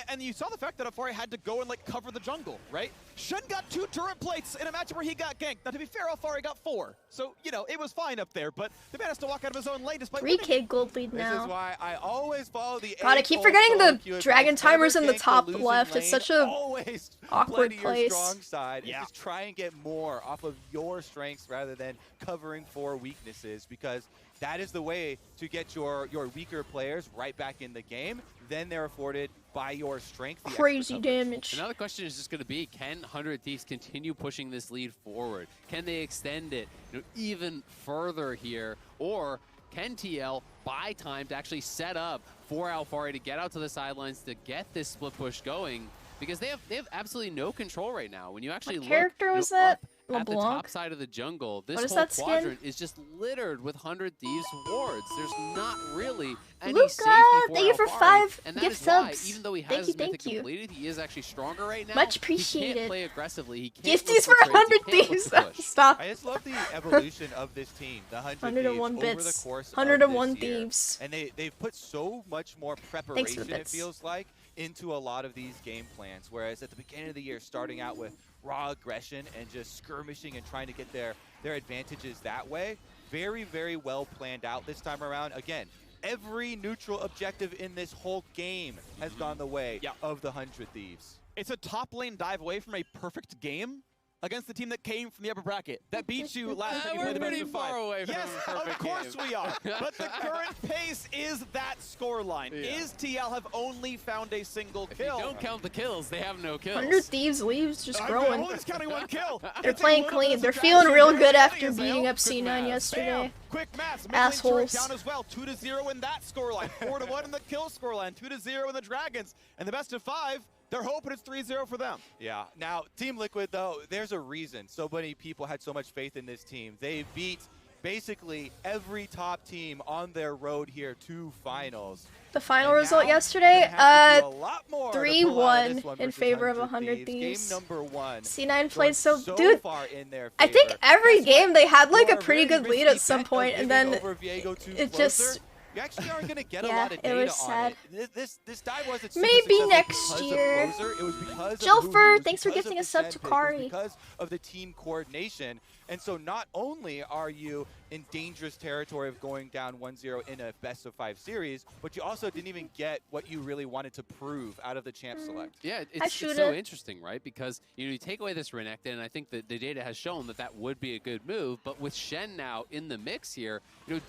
And you saw the fact that Alfari had to go and like cover the jungle, right? Shen got 2 turret plates in a match where he got ganked. Now, to be fair, Alfari got 4. So, you know, it was fine up there, but the man has to walk out of his own lane despite 3K gold lead This now. is why I always follow the God, I keep A-hole forgetting solo the queue advice. dragon timers in Never the gank top losing left. It's lane. such a Always awkward play to place. your strong side. Yeah. And just try and get more off of your strengths rather than covering for weaknesses, because that is the way to get your weaker players right back in the game. Then they're afforded by your strength. the extra Crazy coverage. damage. Another question is just going to be, can 100 Thieves continue pushing this lead forward? Can they extend it even further here? Or can TL buy time to actually set up for Alfari to get out to the sidelines to get this split push going? Because they have absolutely no control right now. When you actually What look, character was up that? at the LeBlanc? top side of the jungle, this What is whole that skin? quadrant is just littered with 100 Thieves wards. There's not really any Luca, safety for thank you for Alfari, 5 and that gift is why, subs. even though he Thank has you, his mythic thank you. completed, he is actually stronger right now. Much He appreciated. can't play aggressively. He can't Gifties look for trades, he 100 can't look Thieves. to push. Stop. I just love the evolution of this team, the 101 100 Thieves, over the bits. course 101 of this year. Thieves. And they've put so much more Thanks preparation, for the it bits. feels like, into a lot of these game plans. Whereas at the beginning of the year, starting out with raw aggression and just skirmishing and trying to get their advantages that way, very, very well planned out this time around. Again, every neutral objective in this whole game has gone the way of the 100 Thieves. It's a top lane dive away from a perfect game against the team that came from the upper bracket, that beat you last time you played the best pretty of far 5. away from Yes, a perfect of course game. we are. But the current pace is that scoreline. Yeah. Is TL have only found a single If you kill? don't count the kills, they have no kills. 100 Thieves leaves just I'm growing. only just counting 1 kill. They're It's a playing little bit clean. of They're subtraction. feeling real They're good getting after his beating help. up C9 yesterday. Bam. Quick maths. Assholes. Down as well. 2-0 in that scoreline. 4-1 in the kill scoreline. 2-0 in the Dragons. And the best of 5, they're hoping it's 3-0 for them. Yeah. Now, Team Liquid, though, there's a reason so many people had so much faith in this team. They beat basically every top team on their road here to finals. The final And result now yesterday, they're gonna have to do a lot more to pull out of 3-1 this one in versus favor of 100 100 Thieves. Game number 1. C9 played so, so dude. far in their I think favor. every Guess what? game they had like For a pretty very good lead risky at some bet of point, and giving then over Viego to it Closer, just. you actually aren't going to get a Yeah, lot of it data was on sad. it. This dive wasn't super Maybe successful next because of year. Closer. It was because of Jilfer, who he was, thanks for because gifting of a sub the to Shen pick, it was Kari. because of the team coordination. And so not only are you in dangerous territory of going down 1-0 in a best of 5 series, but you also didn't even get what you really wanted to prove out of the champ select. Yeah, it's so interesting, right? Because you take away this Renekton, and I think that the data has shown that that would be a good move. But with Shen now in the mix here,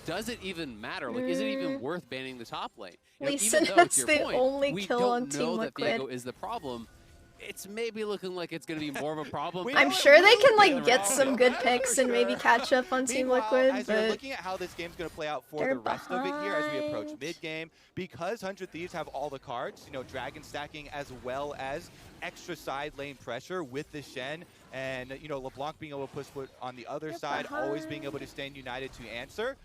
does it even matter? Like, is it even worth banning the top lane? Lisa, Even though, that's to your the point, only we kill don't on know Team that Liquid. Viego is the problem. It's maybe looking like it's going to be more of a problem. I'm sure they can like get some good picks and maybe catch up on Team Meanwhile, Liquid, as you're but looking at how this game's going to play out for they're the rest of it here as we approach behind. mid-game, because 100 Thieves have all the cards, Dragon stacking as well as extra side lane pressure with the Shen, and, LeBlanc being able to push foot on the other side, always being able to stand united to answer.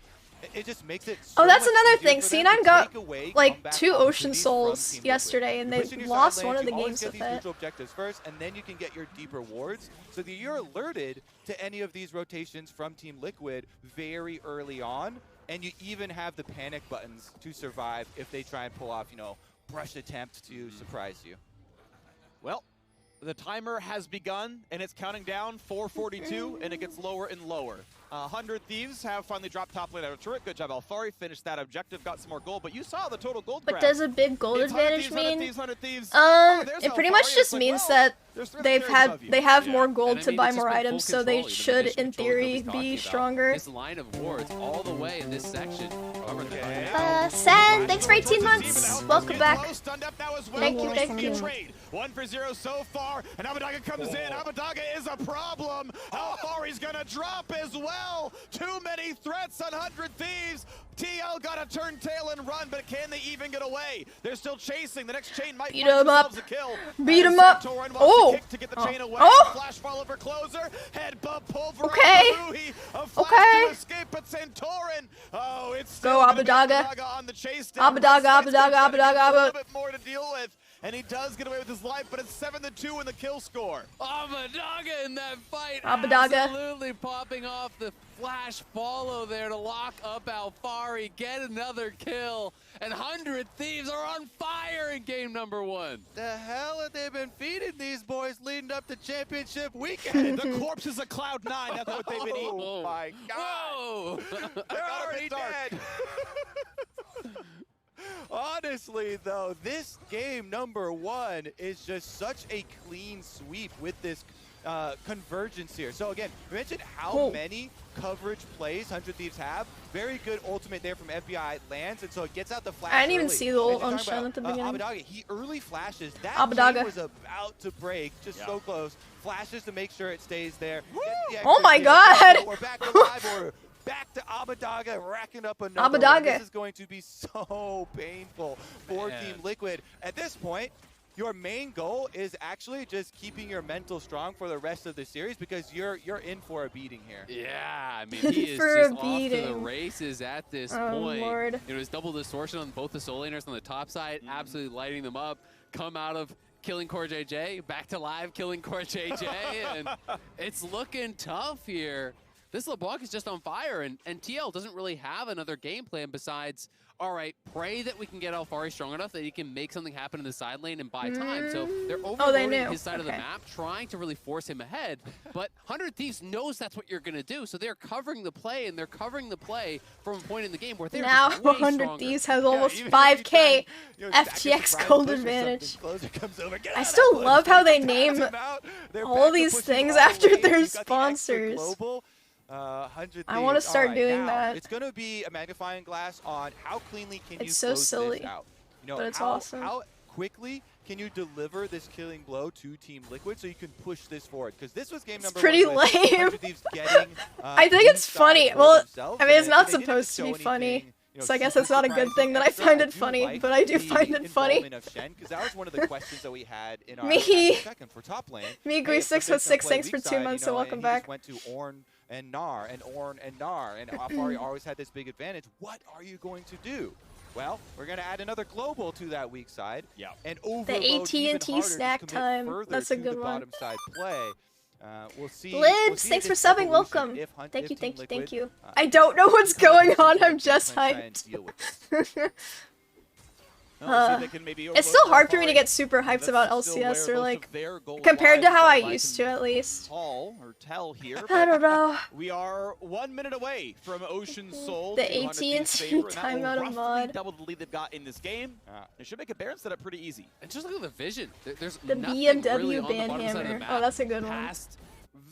It just makes it so oh, that's much another easier thing. for them C9 to got take away like comeback 2 Ocean opportunities from Souls Team yesterday, and Liquid. they Push in your lost side one of lanes, the you always games get with these it. neutral objectives first, and then you can get your deep rewards, so that you're alerted to any of these rotations from Team Liquid very early on, and you even have the panic buttons to survive if they try and pull off, brush attempt to surprise you. Well, the timer has begun, and it's counting down 4:42, and it gets lower and lower. 100 Thieves have finally dropped top lane out of turret. Good job, Alfari. Finished that objective, got some more gold, but you saw the total gold But grab. does a big gold It's 100 advantage Thieves, 100 mean? Thieves, 100 Thieves. Oh, there's It pretty Alfari. much It's just like, means well, that there's three they've players above had you. they have Yeah. more And gold I to mean, buy it's just more been full items, so they control, should, this in control theory, Kobe's talking be about. stronger. This line of wards all the way in this section. Sen, thanks for 18 months. Welcome back. Thank you, thank you. Trade. 1-0 so far, and Abadaga comes in. Abadaga is a problem. Alfari's gonna drop as well. Too many threats on 100 Thieves. TL got to turn tail and run, but can they even get away? They're still chasing. The next chain might Beat find him up. themselves a kill. Beat As him up. Santorin wants Oh. to kick to get the chain away. Oh. Flash fall over Closer. Headbutt pulver. Okay. A flash Okay. to escape, but Santorin. Oh, it's Go, still gonna be Abadaga. Abadaga on the chase down. Abadaga, Red Sight's gonna Abadaga, try to get Abadaga, a little bit more to deal with, and he does get away with his life, but it's 7-2 in the kill score. Abadaga in that fight. Abadaga. Absolutely popping off the flash follow there to lock up Alfari, get another kill, and 100 Thieves are on fire in game number 1. The hell have they been feeding these boys leading up to championship weekend? The corpses of Cloud9, that's what they've been eating. Oh my God. Whoa. They're already dead. Honestly, though, this game number 1 is just such a clean sweep with this convergence here. So again, we mentioned how many coverage plays 100 Thieves have. Very good ultimate there from FBI lands, and so it gets out the flash. I didn't even early. see the ult And you're on talking Shen about, at the beginning. Abadaga, he early flashes. That Abadaga. chain was about to break, just so close. Flashes to make sure it stays there. Oh my God. We're back alive. We're back to Abadaga racking up another one. Abadaga. This is going to be so painful for Man. Team Liquid. At this point, your main goal is actually just keeping your mental strong for the rest of the series because you're in for a beating here. Yeah, I mean, he is For just a off to the beating. races at this Oh, point. Lord. It was double distortion on both the soul laners on the top side, absolutely lighting them up. Come out of killing Core JJ, back to live killing Core JJ, and it's looking tough here. This LeBlanc is just on fire, and TL doesn't really have another game plan besides, all right, pray that we can get Alfari strong enough that he can make something happen in the side lane and buy time. So they're overloading his side of the map, trying to really force him ahead. But 100 Thieves knows that's what you're going to do, so they're covering the play, and they're covering the play from a point in the game where they're Now just way 100 stronger. Thieves has almost 5k FTX gold advantage. I still love how they name all these things after their sponsors. I want to start doing that. It's going to be a magnifying glass on how cleanly can you It's so close silly, this out. You know, but it's how, awesome. How quickly can you deliver this killing blow to Team Liquid so you can push this forward? Because this was game number pretty one. With lame. 100 Thieves getting, I think it's funny. Well, I mean, it's not they didn't supposed to be show funny. anything, you know, So I guess super it's not a good surprising. thing that I And find I it do funny, like but I do the find it funny. involvement of Shen, because that was one of the questions that we had in our Me. second for top lane. Me, Hey, if the Grease6 Vincent with 6 play thanks for weak 2 side, months, you so know, welcome and back. He just went to Ornn and Gnar and Ornn and Gnar, and Alfari always had this big advantage. What are you going to do? Well, we're going to add another global to that weak side. Yeah. And overload The even AT&T harder, snack just commit time. further That's a to good the one. bottom side play. We'll see. Libs, see thanks for this subbing. evolution Welcome. if Thank you, Team thank you, Liquid, thank you. I don't know what's going on. I'm just try and hyped. deal with this. It's still hard for me to get super hyped about LCS, or like, compared to how I used to at least. Call or tell here. I don't know. We are 1 minute away from Ocean Soul. The to 100 Thieves' AT&T favor, and that will timeout of roughly mod. double the lead they've got in this game. It should make a Baron setup pretty easy. And just look at the vision. There's The nothing BMW really on the bottom side of the Banhammer. map Oh, that's a good one. past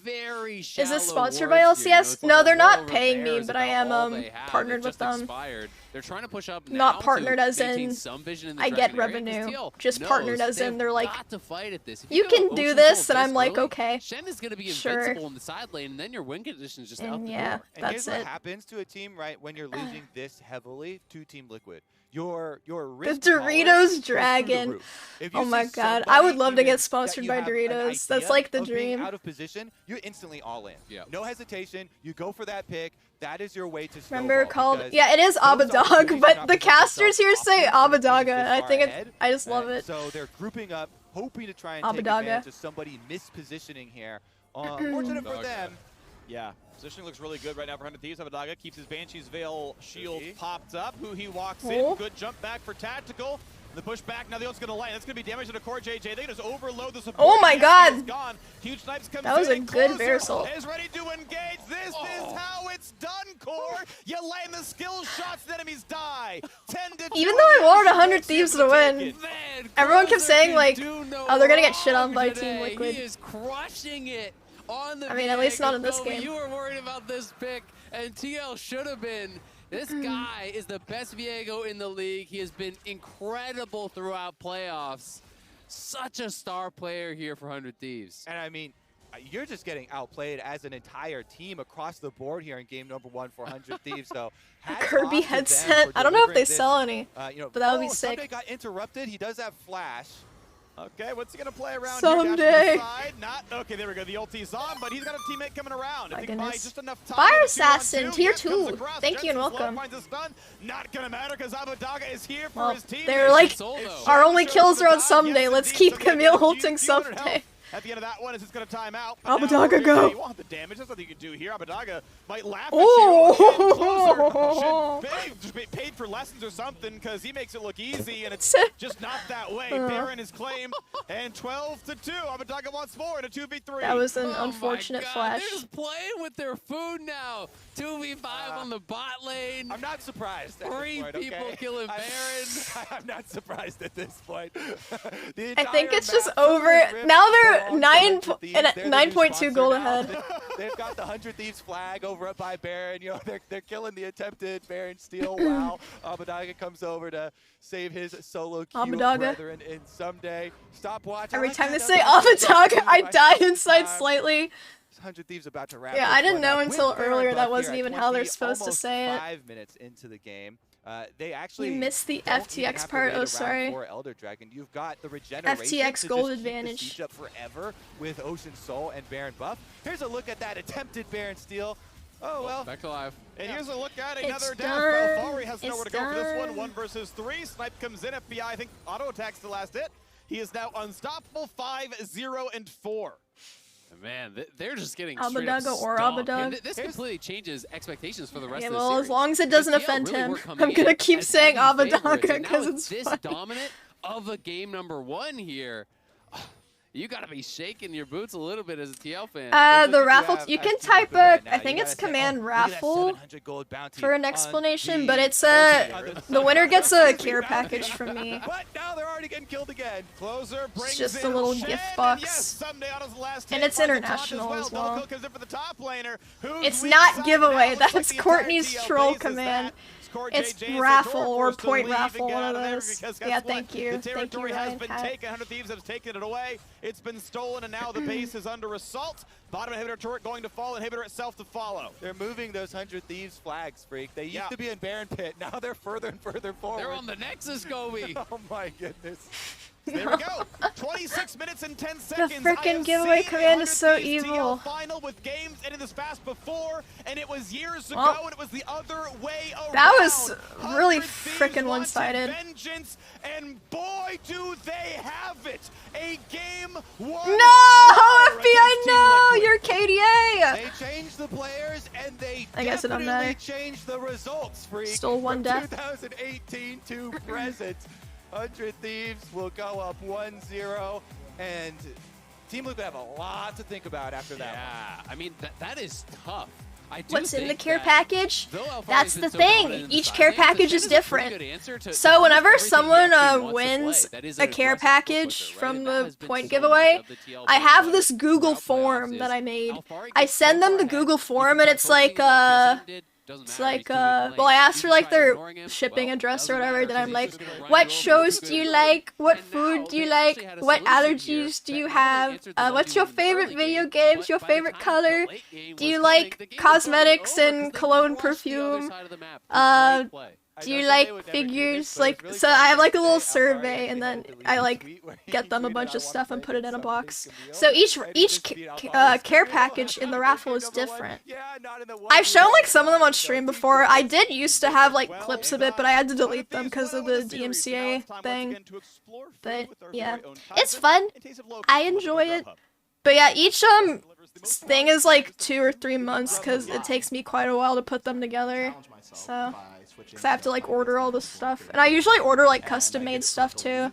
very Is shallow this sponsored by wards here. You know, LCS? it's No, like they're the not wall paying repair me, is but I about am all they have. partnered It with just them. expired. They're trying to push up Not now partnered to as maintain in some vision in the I get Dragon area, 'cause revenue. TL Just knows partnered as in they've they're like, got to fight at this. If you go can Ocean do Soul this, and I'm this like, early, okay. Shen is going to be Sure. invincible in the side lane, and then your win condition is just out And the yeah, door. And that's here's what it. happens to a team, right, when you're losing this heavily to Team Liquid. Your The risk tolerance Doritos goes through the Dragon. roof. If you Oh my see god, I would somebody love to even get sponsored that by you have an Doritos. That's idea like the of being dream. out of position, you're instantly all in. Yeah. No hesitation. You go for that pick. That is your way to Remember snowball, called, because yeah, it is those opportunities Abadog, do but not the present casters here themselves say often when you're Abadaga. this I far think ahead. I just love it. So they're grouping up, hoping to try and take Abadaga. advantage of somebody mispositioning here. Fortunate for them. Yeah, positioning looks really good right now for 100 Thieves. Abadaga keeps his Banshee's Veil shield popped up. Who he walks in. Good jump back for Tactical. The push back, now the ult's going to light. That's going to be damage to the core JJ. They can just overload the support. Oh my god! Gone. Huge Snipes comes That was a in, good Closer Versal. is ready to engage. This is how it's done, Core. You land the skill shots, the enemies die. 10 to 2. Even though I wanted 100 Thieves to win, everyone kept saying like, oh, they're gonna get shit on by Team Liquid. He is crushing it on the I mean, at least not in this Viego. game. You were worried about this pick, and TL should have been. This guy is the best Viego in the league. He has been incredible throughout playoffs. Such a star player here for 100 Thieves. And I mean, you're just getting outplayed as an entire team across the board here in game number 1 for 100 Thieves. So hats off Kirby to them headset. for I don't know if they delivering sell this. any, You know, but that would be oh, sick. Someday got interrupted. He does have flash. Okay, what's he going to play around Someday. here? Dash to the side. Not, okay, there we go. The ulti's on, but he's got a teammate coming around. My I think by goodness. just enough time. Fire with a 2-on-2, Assassin, tier Yes comes 2. across. Thank you and Jensen's low, welcome. finds a stun. Not going to matter because Abadaga is here for Well, his team. they're like, It's our only Shows kills the are on dive. someday. Yes, Let's indeed. keep So gonna Camille get a ulting few hundred someday. health. At the end of that one, is it's going to time out. Abadaga, Now, okay, go. You want the damage. There's nothing you can do here. Abadaga might laugh at Oh. you. Should be paid for lessons or something because he makes it look easy, and it's just not that way. Baron is claimed, and 12 to 2. Abadaga wants more in a 2v3. That was an Oh unfortunate my God, flash. They're just playing with their food now. 2v5 on the bot lane. I'm not surprised. At 3 this point, people okay? killing Baron. I'm not surprised at this point. I think it's just over. Now they're 9.2 gold ahead. They've got the 100 Thieves flag over up by Baron. You know, they're killing the attempted Baron steal. Wow. Abadaga comes over to save his solo Q brethren in someday. Stopwatch. Every time they say Abadaga, I die inside slightly. 100 Thieves about to wrap. Yeah, I didn't know until earlier that wasn't even how they're supposed to say it. 5 minutes into the game. They actually you missed the FTX part. Oh, sorry. Elder Dragon. You've got the regeneration FTX gold advantage. Siege up forever with Ocean Soul and Baron buff. Here's a look at that attempted Baron steal. Oh well. Back alive. And here's a look at another It's death. done. Balfari has nowhere to go for this one. 1 versus 3. Snipe comes in. FBI, I think, auto attacks the last hit. He is now unstoppable. 5-0-4. Man, they're just getting straight Abadaga up or stomped. Abadaga. And this completely changes expectations for the rest Yeah, of the well, series. as long as it doesn't The TL offend really him, were coming I'm gonna in keep as saying heavy favorites, Abadaga and now because with it's this funny. dominant of a game number 1 here. You gotta be shaking your boots a little bit as a TL fan. The raffle, you can type I think it's command raffle for an explanation, but it's the winner gets a care package from me. But now they're already getting killed again. Closer brings It's just a in little Shen, gift yes, box. someday on his last And hit, it's by the top international as well. Double kill comes in for the top laner, who's It's weak not side giveaway, now. Looks that's like the entire Courtney's TL troll bases command. that. Score It's JJ is raffle the door or forced to point leave and raffle, get one out of there those. because guess Yeah, what? thank you. The Thank you, territory has Ryan been Cat. taken. 100 Thieves have taken it away. It's been stolen, and now the base is under assault. Bottom inhibitor turret going to fall. Inhibitor itself to follow. They're moving those 100 Thieves flags, Freak. They used to be in Baron Pit. Now they're further and further forward. They're on the Nexus, Gobi. Oh my goodness. There we go. 26 minutes and 10 seconds. The frickin' giveaway command is so evil. Final with games ending this fast before, and it was years ago, Well, and it was the other way around. that was really frickin' one-sided. Vengeance, and boy, do they have it! A game one. No, FBI, no, you're KDA. They changed the players, and they I guess it don't definitely matter. changed the results, Freak. Stole one From death. 2018 to present. 100 Thieves will go up 1-0, and Team Liquid have a lot to think about after that. Yeah, I mean, that is tough. I do What's in the think care that package? though Alfari's That's been the so dominant thing. in the Each side care lanes, the package Shen is a pretty different. good answer to So whenever everything he someone actually wants to wins play. That is a an care aggressive package pusher, right? from And that the has been point so much giveaway, of the TL I have play this Google throughout form playoffs that is I made. Alfari I gets send so them far the ahead, Google you form, can and try it's like forcing like Kissam did. Doesn't it's matter, like he's too good at well, I playing. asked You for can like try their ignoring him. shipping Well, address or doesn't whatever. matter, Then I'm 'cause like, he's just gonna run what you over shows too do you good. like? What And food now do you they like? actually had a What solution here allergies do that you not only have? answered the What's your 1v1 in the favorite early video game, games? but Your by the favorite time the color? late game Do was you coming, like the game was already cosmetics over and 'cause they cologne crushed the other perfume? side of the map. Great play. Do you like figures? Like, so I have like a little survey, and then I like get them a bunch of stuff and put it in a box. So each care package in the raffle is different. I've shown like some of them on stream before. I did used to have like clips of it, but I had to delete them because of the DMCA thing. But yeah, it's fun. I enjoy it. But yeah, each thing is like 2 or 3 months because it takes me quite a while to put them together. So, because I have to like order all this stuff, and I usually order like custom made stuff too.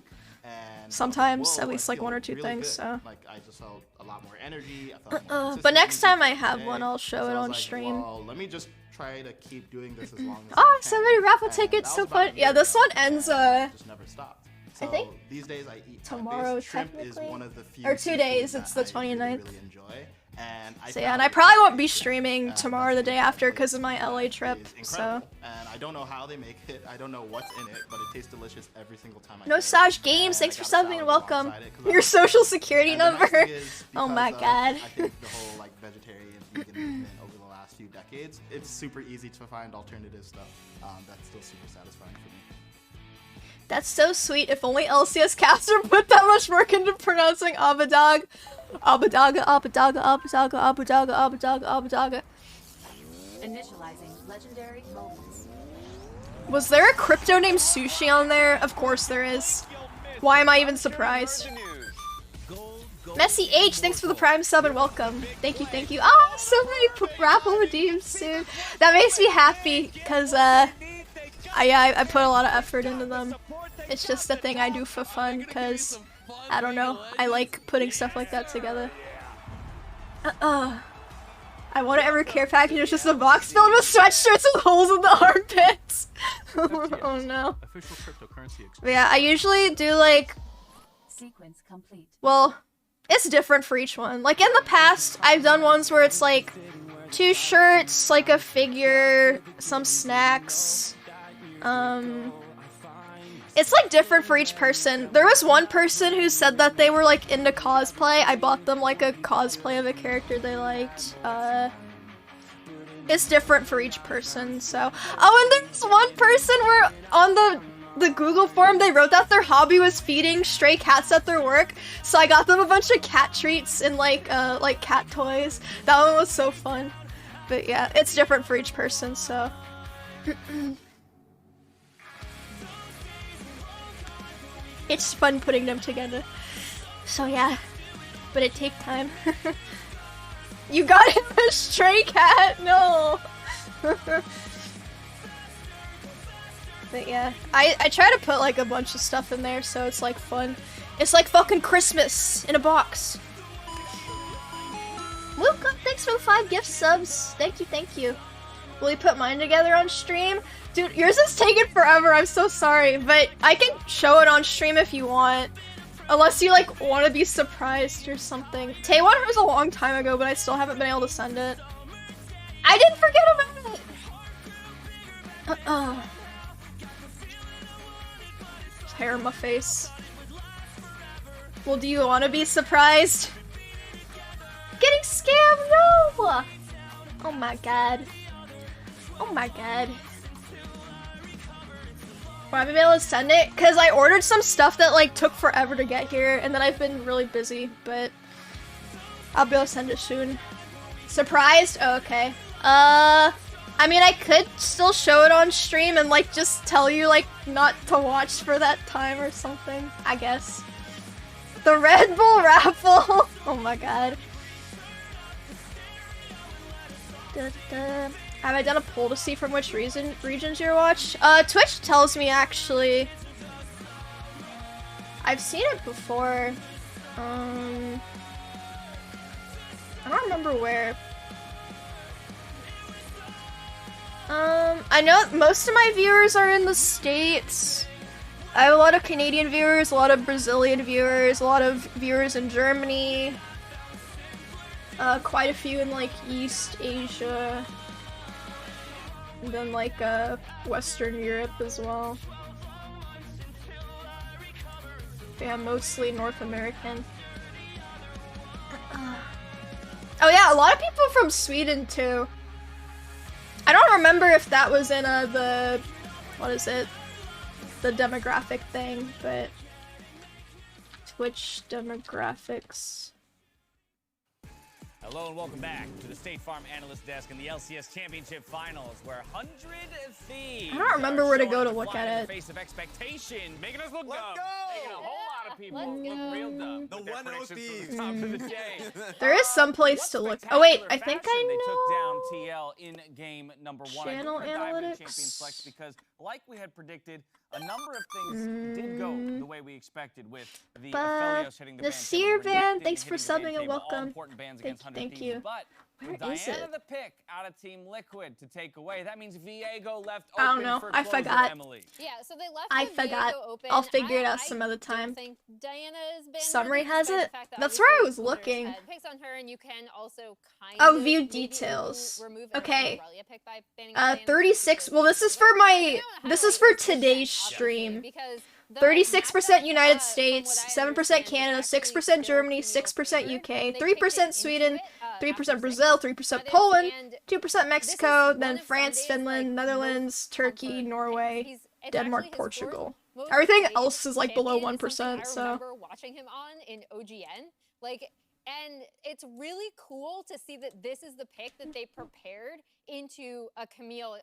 Sometimes, at least like 1 or 2 things. So. Like I just felt a lot more energy. I felt more But next consistency time I throughout the have day. one, I'll show So it I was on like, stream. well, let me just try to keep doing this as long as Oh, I can. somebody raffle And tickets, that so was about a fun. year Yeah, this ago, one ends and just never stopped. I So think these days I eat tomorrow plant-based. Shrimp is technically, one of the few or 2 days. seafoods It's that the I really, 29th. really enjoy. And I So yeah, found and I it probably won't be plant-based, streaming and tomorrow or the day after because of my LA trip. is So. incredible. And I don't know how they make it. I don't know what's in it, but it tastes delicious every single time I No get it. Saj Games, And thanks I for got a subbing and salad welcome. alongside it 'cause I Your like social it. security And the nice number. thing is, Oh my because god. I think the whole like vegetarian vegan movement over the last few decades, it's super easy to find alternative stuff that's still super satisfying for me. That's so sweet. If only LCS caster put that much work into pronouncing Abadag. Abadaga, Abadaga, Abadaga, Abadaga, Abadaga, Abadaga. Initializing legendary moments. Was there a crypto named Sushi on there? Of course there is. Why am I even surprised? Messy H, thanks for the Prime sub and welcome. Thank you, thank you. Ah, so many raffle redeems soon. That makes me happy because I put a lot of effort into them. It's just a thing I do for fun because I don't know. I like putting stuff like that together. I want to ever care package. It's just a box filled with sweatshirts with holes in the armpits. Oh no. Official cryptocurrency. But yeah, I usually do like. Sequence complete. Well, It's different for each one. Like in the past, I've done ones where it's like 2 shirts, like a figure, some snacks. It's like different for each person. There was one person who said that they were like into cosplay. I bought them like a cosplay of a character they liked. It's different for each person, so. Oh, and there's one person where on the Google form they wrote that their hobby was feeding stray cats at their work, so I got them a bunch of cat treats and like cat toys. That one was so fun. But yeah, it's different for each person, so. It's fun putting them together. So yeah, but it takes time. You got him a stray cat? No! But yeah, I try to put like a bunch of stuff in there so it's like fun. It's like fucking Christmas in a box. Luke, thanks for the 5 gift subs. Thank you, thank you. Will you put mine together on stream? Dude, yours is taking forever, I'm so sorry, but I can show it on stream if you want. Unless you like want to be surprised or something. Taewon was a long time ago, but I still haven't been able to send it. I didn't forget about it! There's hair in my face. Well, do you want to be surprised? Getting scammed? No! Oh my god. Oh my god. Will I be able to send it? Because I ordered some stuff that like took forever to get here, and then I've been really busy, but I'll be able to send it soon. Surprised? Oh, okay. I mean, I could still show it on stream and like just tell you like not to watch for that time or something, I guess. The Red Bull raffle! Oh my god. Have I done a poll to see from which regions you watch? Twitch tells me, actually. I've seen it before. I don't remember where. I know most of my viewers are in the States. I have a lot of Canadian viewers, a lot of Brazilian viewers, a lot of viewers in Germany. Quite a few in like East Asia. And then like Western Europe as well. Yeah, mostly North American. Oh yeah, a lot of people from Sweden too. I don't remember if that was in the, what is it? The demographic thing, but Twitch demographics. Hello and welcome back to the State Farm Analyst Desk in the LCS Championship Finals, where 100 Thieves. I don't remember where to go to look at it. Face of expectation, Making us look dumb. Making a whole lot of people look real dumb. The 1-0 Thieves. Top of the day. There is some place to look. Oh wait, I think I They know. took down TL in game number 1. Channel analytics. Champion Flex because, like we had predicted, a number of things did go the way we expected with the Aphelios hitting the ban. Nasir Van, thanks for subbing and welcome. Thank you. But with Diana the pick out of Team Liquid to take away, that means Viego left open. I don't know. I closer, forgot. Emily. Yeah, so they left I the forgot. Viego open. I'll figure it out some other I don't time. think Diana has been Summary really, has despite it? the fact that That's where I obviously was looking. had picks on her, and you can also kind Oh, of view maybe details. remove an Okay. Aurelia pick by banning Diana. 36. Well, this is for my. This is for today's stream. 36% United States, 7% Canada, 6% Germany, 6% UK, 3% Sweden, 3% Brazil, 3% Poland, 2% Mexico, then France, Finland, Netherlands, Turkey, Norway, Denmark, Portugal. Everything else is like below 1%, so. I remember watching him on in OGN, like, and it's really cool to see that this is the pick that they prepared into a Camille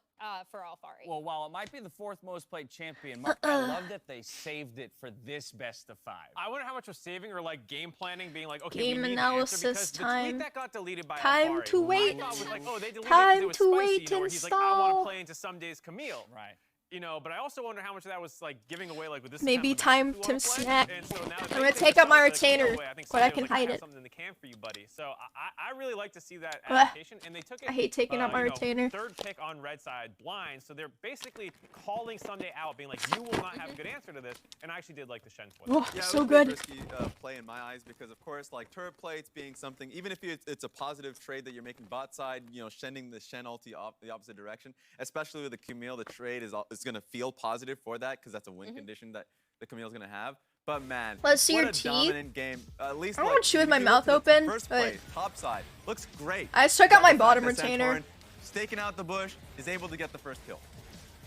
for Alfari. Well, while it might be the 4th most played champion, Mark, I love that they saved it for this best of 5. I wonder how much was saving or like game planning, being like, okay, Game we need analysis an answer, because time. The tweet that got deleted by Time Alfari, to wait. I thought was like, oh, they deleted it 'cause Time it was to spicy, wait you know, where and he's like, I want stall. to play into some days Camille. Right. You know, but I also wonder how much of that was like giving away, like with this. Maybe time to snack. And so now I'm gonna take out my retainer, but I can hide it. Something in the can for you, buddy. So I really like to see that adaptation, and they took it. I hate taking out my retainer. Third pick on red side, blind. So they're basically calling Sunday out, being like, you will not have a good answer to this. And I actually did like the Shen for that. Oh, Yeah, so it was a good. risky play in my eyes because, of course, like turret plates being something, even if it's a positive trade that you're making bot side, you know, sending the Shen ulti the opposite direction, especially with the Camille, the trade is going to feel positive for that because that's a win condition that the Camille's going to have. But man, let's see what your a teeth. Dominant game. At least I won't chew with my mouth open. First play, top side, looks great. I just took out my bottom retainer. Staking out the bush, is able to get the first kill.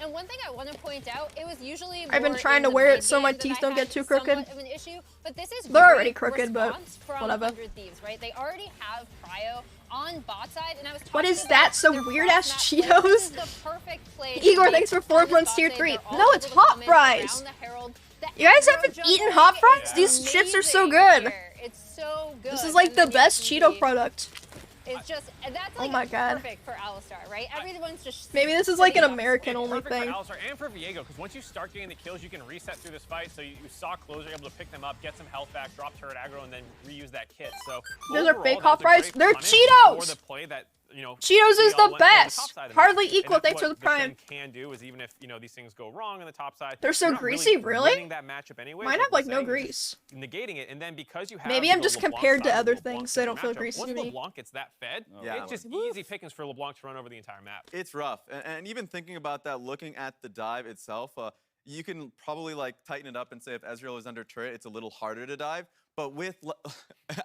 And one thing I want to point out, it was usually I've been trying to wear it so my teeth don't get too crooked. Of an issue, but this is they're already crooked, but whatever. 100 Thieves, right? They already have Cryo on bot side, and I was what is that? Some weird ass Cheetos? Igor, thanks for 4 months tier 3. No, it's hot fries. You guys haven't eaten hot fries? These chips are so good. It's so good. This is like the best Cheeto product. It's just, that's like oh my God. perfect for Alistar, right? Everyone's just maybe this is like an American-only thing. For Alistar and for Viego, because once you start getting the kills, you can reset through this fight. So you saw Closer able to pick them up, get some health back, drop turret aggro, and then reuse that kit. So those are fake hot fries. They're Cheetos. The play that, you know, Cheetos is the best. Hardly equal thanks for the prime. Can do is even if you know these things go wrong on the top side. They're so greasy, really? Winning that matchup anyway. Mine have like no grease. Negating it, and then because you have maybe I'm just compared to other things, so they don't feel greasy to me. Once LeBlanc gets that fed, it's just easy pickings for LeBlanc to run over the entire map. It's rough, and even thinking about that, looking at the dive itself, you can probably like tighten it up and say if Ezreal is under turret, it's a little harder to dive. But with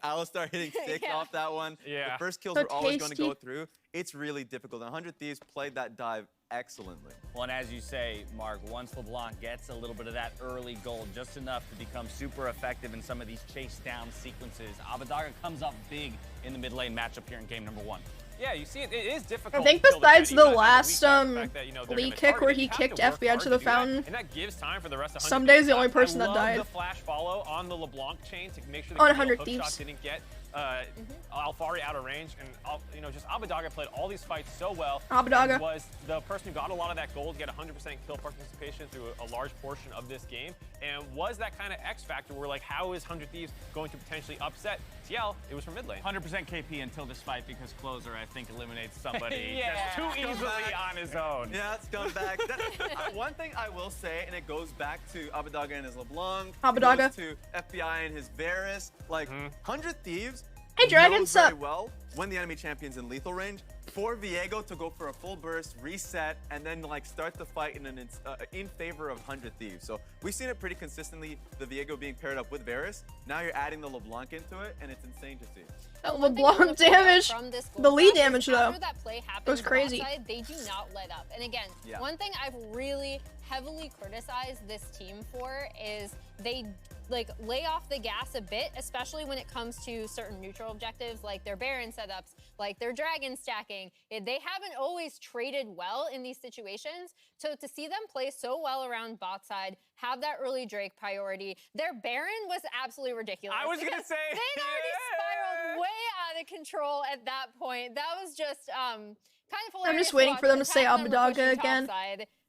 Alistar hitting 6 off that one, the first kills are always going to go through. It's really difficult. 100 Thieves played that dive excellently. Well, and as you say, Mark, once LeBlanc gets a little bit of that early gold, just enough to become super effective in some of these chase down sequences, Abbedagge comes up big in the mid lane matchup here in game number 1. Yeah, you see, it is difficult. I think besides the last lead kick where he kicked FBI to the fountain, and that gives time for the rest of Sunday's the only person that died. The flash follow on the LeBlanc chain to make sure the 100 Thieves didn't get Alfari out of range, and you know, just Abbedagge played all these fights so well. Abbedagge was the person who got a lot of that gold, get 100% kill participation through a large portion of this game, and was that kind of X factor where like, how is 100 Thieves going to potentially upset TL? It was from mid lane. 100% KP until this fight because Closer, I think, eliminates somebody just too easily on his own. Yeah, it's gone back. One thing I will say, and it goes back to Abbedagge and his LeBlanc, Abbedagge to FBI and his Varus, like 100 Thieves. Hey, Dragon, very well when the enemy champion's in lethal range. For Viego to go for a full burst, reset, and then like start the fight in favor of 100 Thieves. So we've seen it pretty consistently, the Viego being paired up with Varus. Now you're adding the LeBlanc into it, and it's insane to see. That LeBlanc damage, the lead damage though, it was crazy. Side, they do not let up. And again, one thing I've really heavily criticized this team for is they like lay off the gas a bit, especially when it comes to certain neutral objectives like their Baron setups, like their Dragon stacking. They haven't always traded well in these situations. So to see them play so well around bot side, have that early Drake priority, their Baron was absolutely ridiculous. I was gonna say they'd already spiraled way out of control at that point. That was just kind of hilarious. I'm just waiting for them to say Abbedagge again.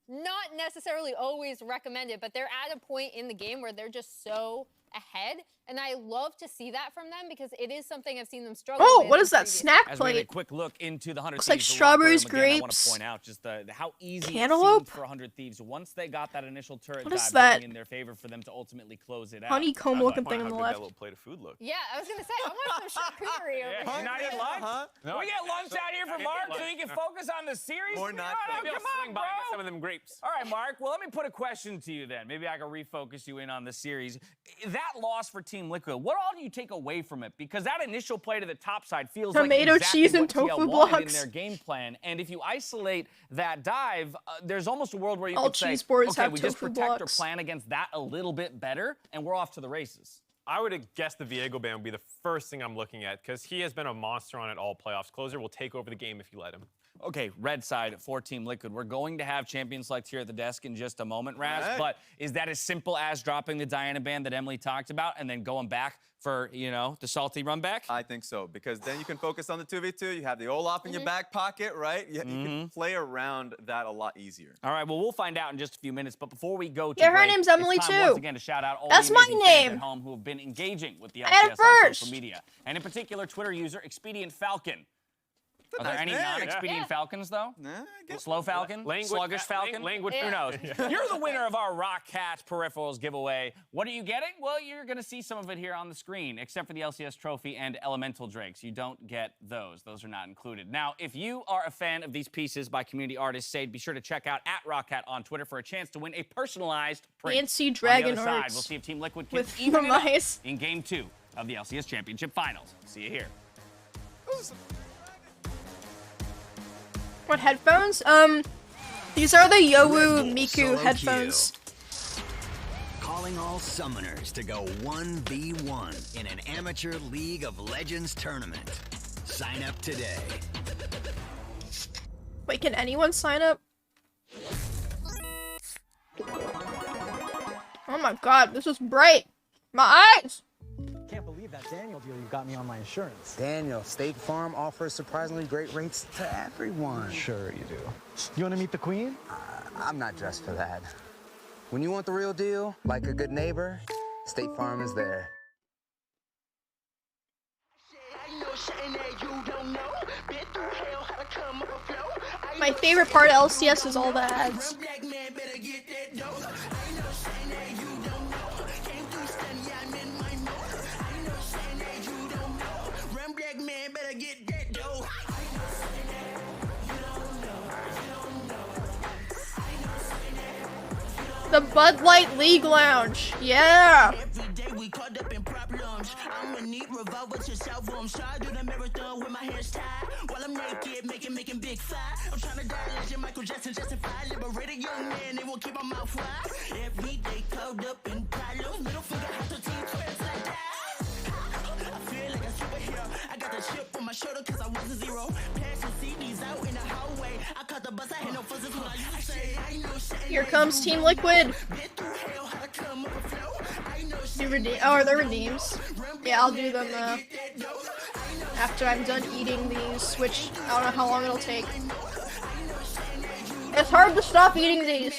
Not necessarily always recommended, but they're at a point in the game where they're just so ahead, and I love to see that from them because it is something I've seen them struggle with. Oh, what is that snack As plate? we have a quick look into the 100 Looks Thieves like strawberries, again, I want grapes, to point out just how easy cantaloupe? it seemed for 100 Thieves once they got that initial turret what is dive that? in their favor for them to ultimately close it out. Honeycomb looking thing on the left. That little plate of food look. Yeah, I was gonna say, I want some charcuterie over here. Not eat lunch? No, we get lunch out here for Mark so he can focus on the series? More not Maybe I'll swing by and get some of them grapes. All right, Mark. Well, let me put a question to you then. Maybe I can refocus you in on the series. That loss for Team Liquid, what all do you take away from it? Because that initial play to the top side feels tomato, like exactly cheese, and what TL tofu wanted blocks in their game plan. And if you isolate that dive, there's almost a world where you all could say, cheese boards okay, have we just tofu protect blocks. or plan against that a little bit better, and we're off to the races. I would have guessed the Viego ban would be the first thing I'm looking at because he has been a monster on it all playoffs. Closer will take over the game if you let him. okay, red side for Team Liquid. We're going to have champion select here at the desk in just a moment, Raz, Right. but is that as simple as dropping the Diana band that Emily talked about and then going back for, you know, the salty run back? I think so, because then you can focus on the 2v2. You have the Olaf in your back pocket, right? You can play around that a lot easier. All right, well, we'll find out in just a few minutes, but before we go to Yeah, her break, name's Emily, it's time too. once again to shout out all That's the my amazing fans name. at home who have been engaging with the I had LCS it on first. social media, and in particular, Twitter user Expedient Falcon. Are there nice any name. non-expedient Falcons, though? Nah, I guess Slow Falcon? Sluggish Falcon? Language. Who knows? You're the winner of our Rock Cat Peripherals giveaway. What are you getting? Well, you're going to see some of it here on the screen, except for the LCS Trophy and Elemental Drakes. You don't get those. Those are not included. Now, if you are a fan of these pieces by community artist Sade, be sure to check out @RockCat on Twitter for a chance to win a personalized print. Fancy dragon on the other side, arts we'll see if Team Liquid can with even it up mice. in Game 2 of the LCS Championship Finals. See you here. What headphones? These are the Yowu Miku headphones. Calling all summoners to go 1v1 in an amateur League of Legends tournament. Sign up today. Wait, can anyone sign up? Oh my god, this is bright. My eyes! Can't believe that Daniel deal you got me on my insurance. Daniel, State Farm offers surprisingly great rates to everyone. Sure you do. You want to meet the queen? I'm not dressed for that. When you want the real deal, like a good neighbor, State Farm is there. My favorite part of LCS is all the ads. The Bud Light League Lounge. Yeah. I'ma need revolver to sell for him. So I do the marathon with my hands tied while I'm naked, making big fire. I'm trying to die legend, Michael Jackson, justify. Liberate a young man, they won't keep my mouth wide. Every day caught up in problems. Middle finger out the team, twins like that. I feel like a superhero. I got the chip on my shoulder cause I was a zero. Passing CDs out in the hallway. I caught the bus, I had no fuzzes when I used to say I know shit. Here comes Team Liquid. Oh, they're redeems. Yeah, I'll do them after I'm done eating these, which I don't know how long it'll take. It's hard to stop eating these.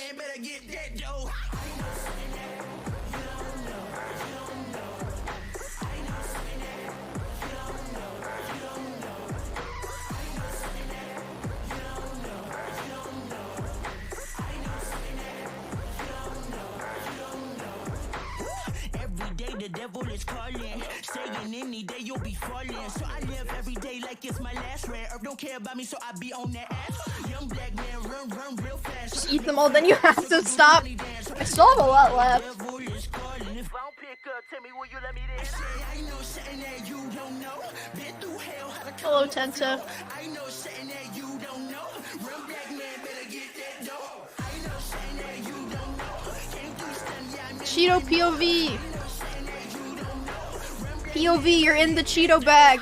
The devil is calling, saying any day you'll be falling. So I live every day like it's my last. Rare Earth don't care about me, so I be on that ass. Young black man, run real fast. Just eat them all, then you have to stop. I still have a lot left. Hello, Tenta. Cheeto POV. POV, you're in the Cheeto bag.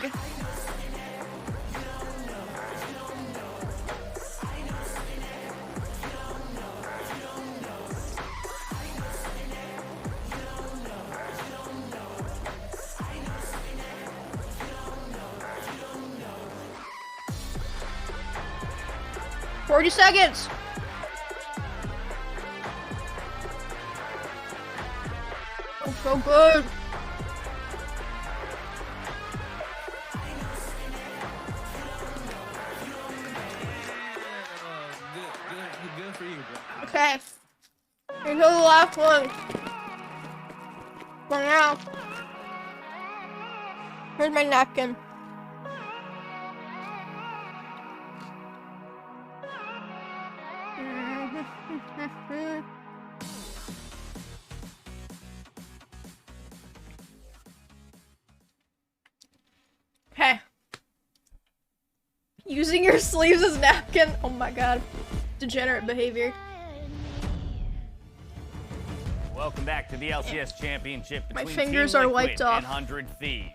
$40 seconds. Oh, so good. Good for you, bro. Okay. Here's the last one. For now. Here's my napkin. Okay. Using your sleeves as napkin. Oh my god. Degenerate behavior. Welcome back to the LCS Championship My between fingers Team are Liquid wiped off. and 100 Thieves.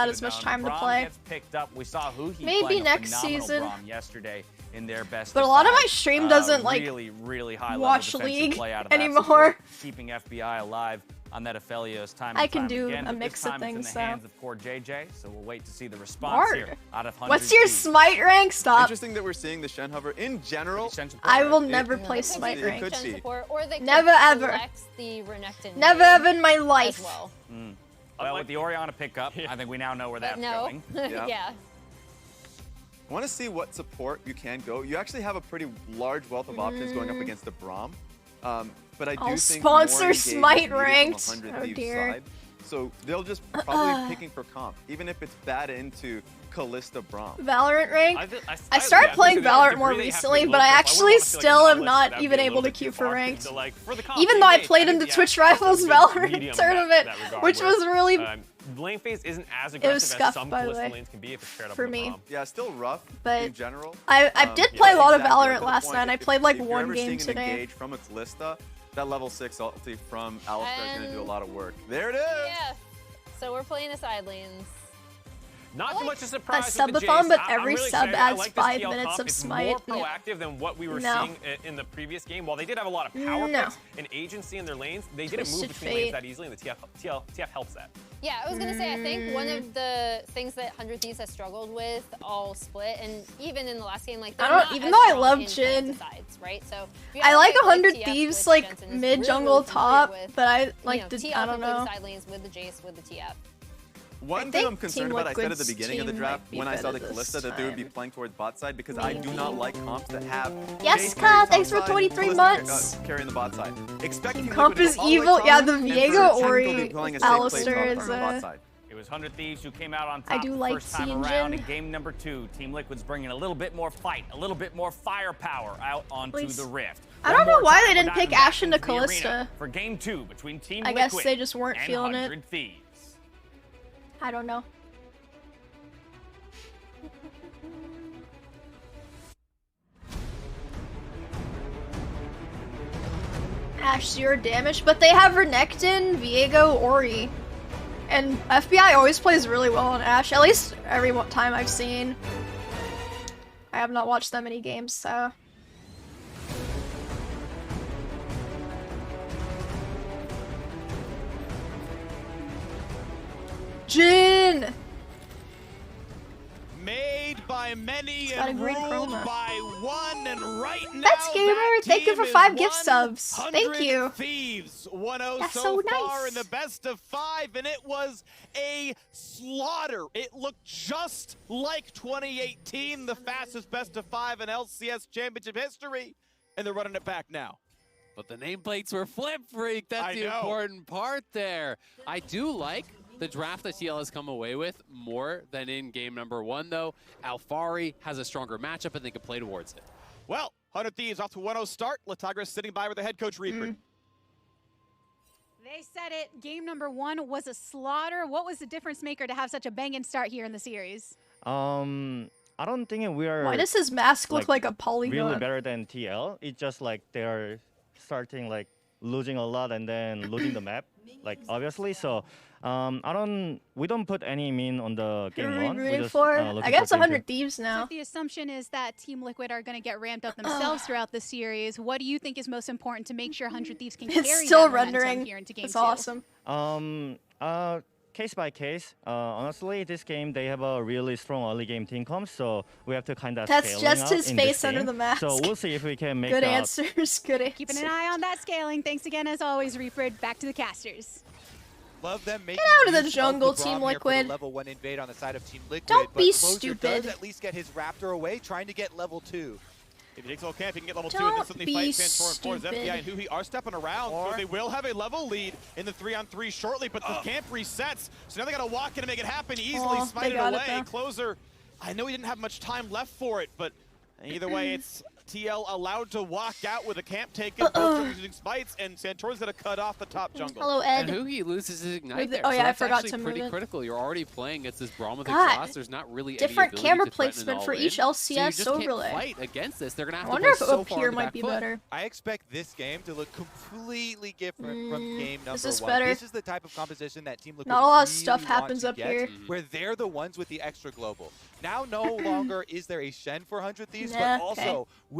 had could've as much known. time to Braum play. Gets picked up. We saw Huhi Maybe playing a next phenomenal season. Braum yesterday in their best. But of a lot of five. my stream doesn't like really high watch level defensive League play out of that anymore. support, keeping FBI alive on that Aphelios time. I and can time do again, a but mix this of time things, it's in the so. hands of poor JJ, so we'll wait to see the response Ward. here out of 100 What's your Thieves. Smite rank? Stop. Interesting that we're seeing the Shen hover in general. I will never play Smite it rank. could be. Support, or they Never could ever. select the Renekton Never main ever in my as life. well. Well, with the Orianna pickup, I think we now know where But that's no. going. Yeah. I want to see what support you can go. You actually have a pretty large wealth of options going up against the Braum. But I do I'll think sponsor more Smite engagement ranked. from 100 Oh, Thieves dear. side. So they'll just probably be picking for comp, even if it's bad into Callista Braum. Valorant rank? I yeah, started playing to the Valorant degree more they have to recently, be but low I profile. actually wouldn't wanna feel still like am Nautilus, not that would even be a able little to bit queue too for far. ranked. So, like, for the comp, Even though I they played in may the be Twitch actually Rivals a bit Valorant medium tournament, in that regard, which where, was really lane phase isn't as It was aggressive as scuffed, some by the Callista way, lanes can be if it's paired up for with me. the Braum. Yeah, still rough But in general. I did play a lot of exactly, Valorant to the last point, night. I if- played like if you're one ever game seeing an today. engage from a Callista, that level 6 ulti from Alistar is going to do a And- lot of work. There it is! Yeah. So we're playing the side lanes. Not too much a A surprise with the subathon, Jace. but I'm every really sub excited. I adds like this 5 TL minutes comp. of It's Smite. more proactive than what we were No. seeing in the previous game. While they did have a lot of power No. picks and agency in their lanes, they didn't move Twisted between Fate. lanes that easily, and the TF helps that. Yeah, I was gonna say, I think one of the things that 100 Thieves has struggled with all split, and even in the last game, like, I they're don't- not even as though I strong love in Jhin. flank sides, right? So if you I have like pick 100 TF Thieves with like Jensen is mid really, jungle really familiar top, with, but I you like know, did TL I don't can play the know. side lanes with the Jace, with the TF. One thing think I'm concerned Team about, I said at the Liquid's beginning of the team draft, might be when I saw the better Callista, this that they would be time. playing towards bot side because I do not like comps that have Yes, Jace Ka, carrying thanks for top side, 23 Callista months. carrying the bot side. Expecting Team Team Comp Liquid is to go all the way evil. top, Yeah, the and for Viego Team Liquid Ori to be playing a safe place Alistar on is the bot side. It was 100 Thieves who came out on I top do the like first time seeing around Jhin. in game number 2. Team Liquid's bringing a little bit more fight, a little bit more firepower out onto Please. the Rift. I One don't know more why time, they we're didn't diving pick back Ashe into into the arena Callista. for game 2 between Team I Liquid guess they just weren't and feeling it. 100 Thieves. I don't know. Ashe 0 damage, but they have Renekton, Viego, Ori. And FBI always plays really well on Ashe, at least every time I've seen. I have not watched that many games, so... Jhin! Made by many got a and great ruled chroma. by one, and right now That's Gamer, that thank you team for 5 is gift subs. Thank 100 you. Thieves 1-0 That's so so far nice. in the best of 5, and it was a slaughter. It looked just like 2018, the fastest best of 5 in LCS Championship history, and they're running it back now. But the nameplates were flip freak. That's I the know. important part there. I do like the draft that TL has come away with more than in game number 1, though. Alfari has a stronger matchup, and they can play towards it. Well, 100 Thieves off to 1-0 start. Latagris sitting by with the head coach Reaper. They said it, game number 1 was a slaughter. What was the difference maker to have such a banging start here in the series? I don't think we are. Why does his mask look like a polygon? Really better than TL. It's just like they are starting like losing a lot and then losing the map, like obviously. So we don't put any mean on the Who game are we 1. We rooting just, for? looking I guess for game 100 2. Thieves So now. if the assumption is that Team Liquid are going to get ramped up themselves throughout the series, what do you think is most important to make sure 100 Thieves can carry It's still that momentum rendering. here into game It's 2? awesome. Case by case. Honestly, this game they have a really strong early game team comp, so we have to kind of. That's just his in this face under game. the mask. So we'll see if we can make Good that. answers, good answers. Keeping an eye on that scaling. Thanks again, as always, Reaper. Back to the casters. Love them making out of the use jungle, the Team Braum here for the Liquid. level 1 invade on the side of Team Liquid. Don't but be Closer stupid. does at least get his Raptor away, trying to get level 2. If he takes a little camp, he can get level 2 Don't and instantly be fight Santorin 4's stupid. FBI and Huhi are stepping around, so they will have a level lead in the 3-on-3 shortly, but the camp resets, so now they gotta walk in and make it happen easily, Oh, smite they it got it, away. though. Closer, I know he didn't have much time left for it, but either way, it's TL allowed to walk out with a camp taken, both using spites, and Santorin's gonna cut off the top jungle. Hello, Ed. And Hugi loses his ignite With the- there. oh, so yeah, I that's forgot actually to move pretty it. critical. You're already playing against this Braum with God, exhaust. There's not really different any camera ability to threaten placement an for all-in. each LCS so you just overlay. can't fight against this. They're gonna have I to wonder play if so up far here on the might back be foot. better. I expect this game to look completely different from game number 1. This is better. This is the type of composition that Team Liquid Not a lot of really stuff want happens to up get, here. where they're the ones with the extra global. Now no longer is there a Shen for 100 Thieves, Nah, but also okay. with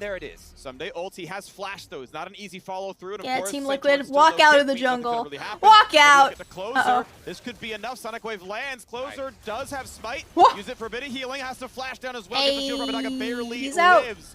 there it is. Someday ulti has flashed those. Not an easy follow through. And of Yeah, course, Team St. Liquid, George still walk no out pick of the beat, nothing jungle. really happened. Walk But we out. look at the Closer. Uh-oh. This could be enough. Sonic Wave lands. Closer does have smite. Whoa. Use it for a bit of healing. Has to flash down as well. Hey, Gets the shield. Rabidaga barely he's out. lives.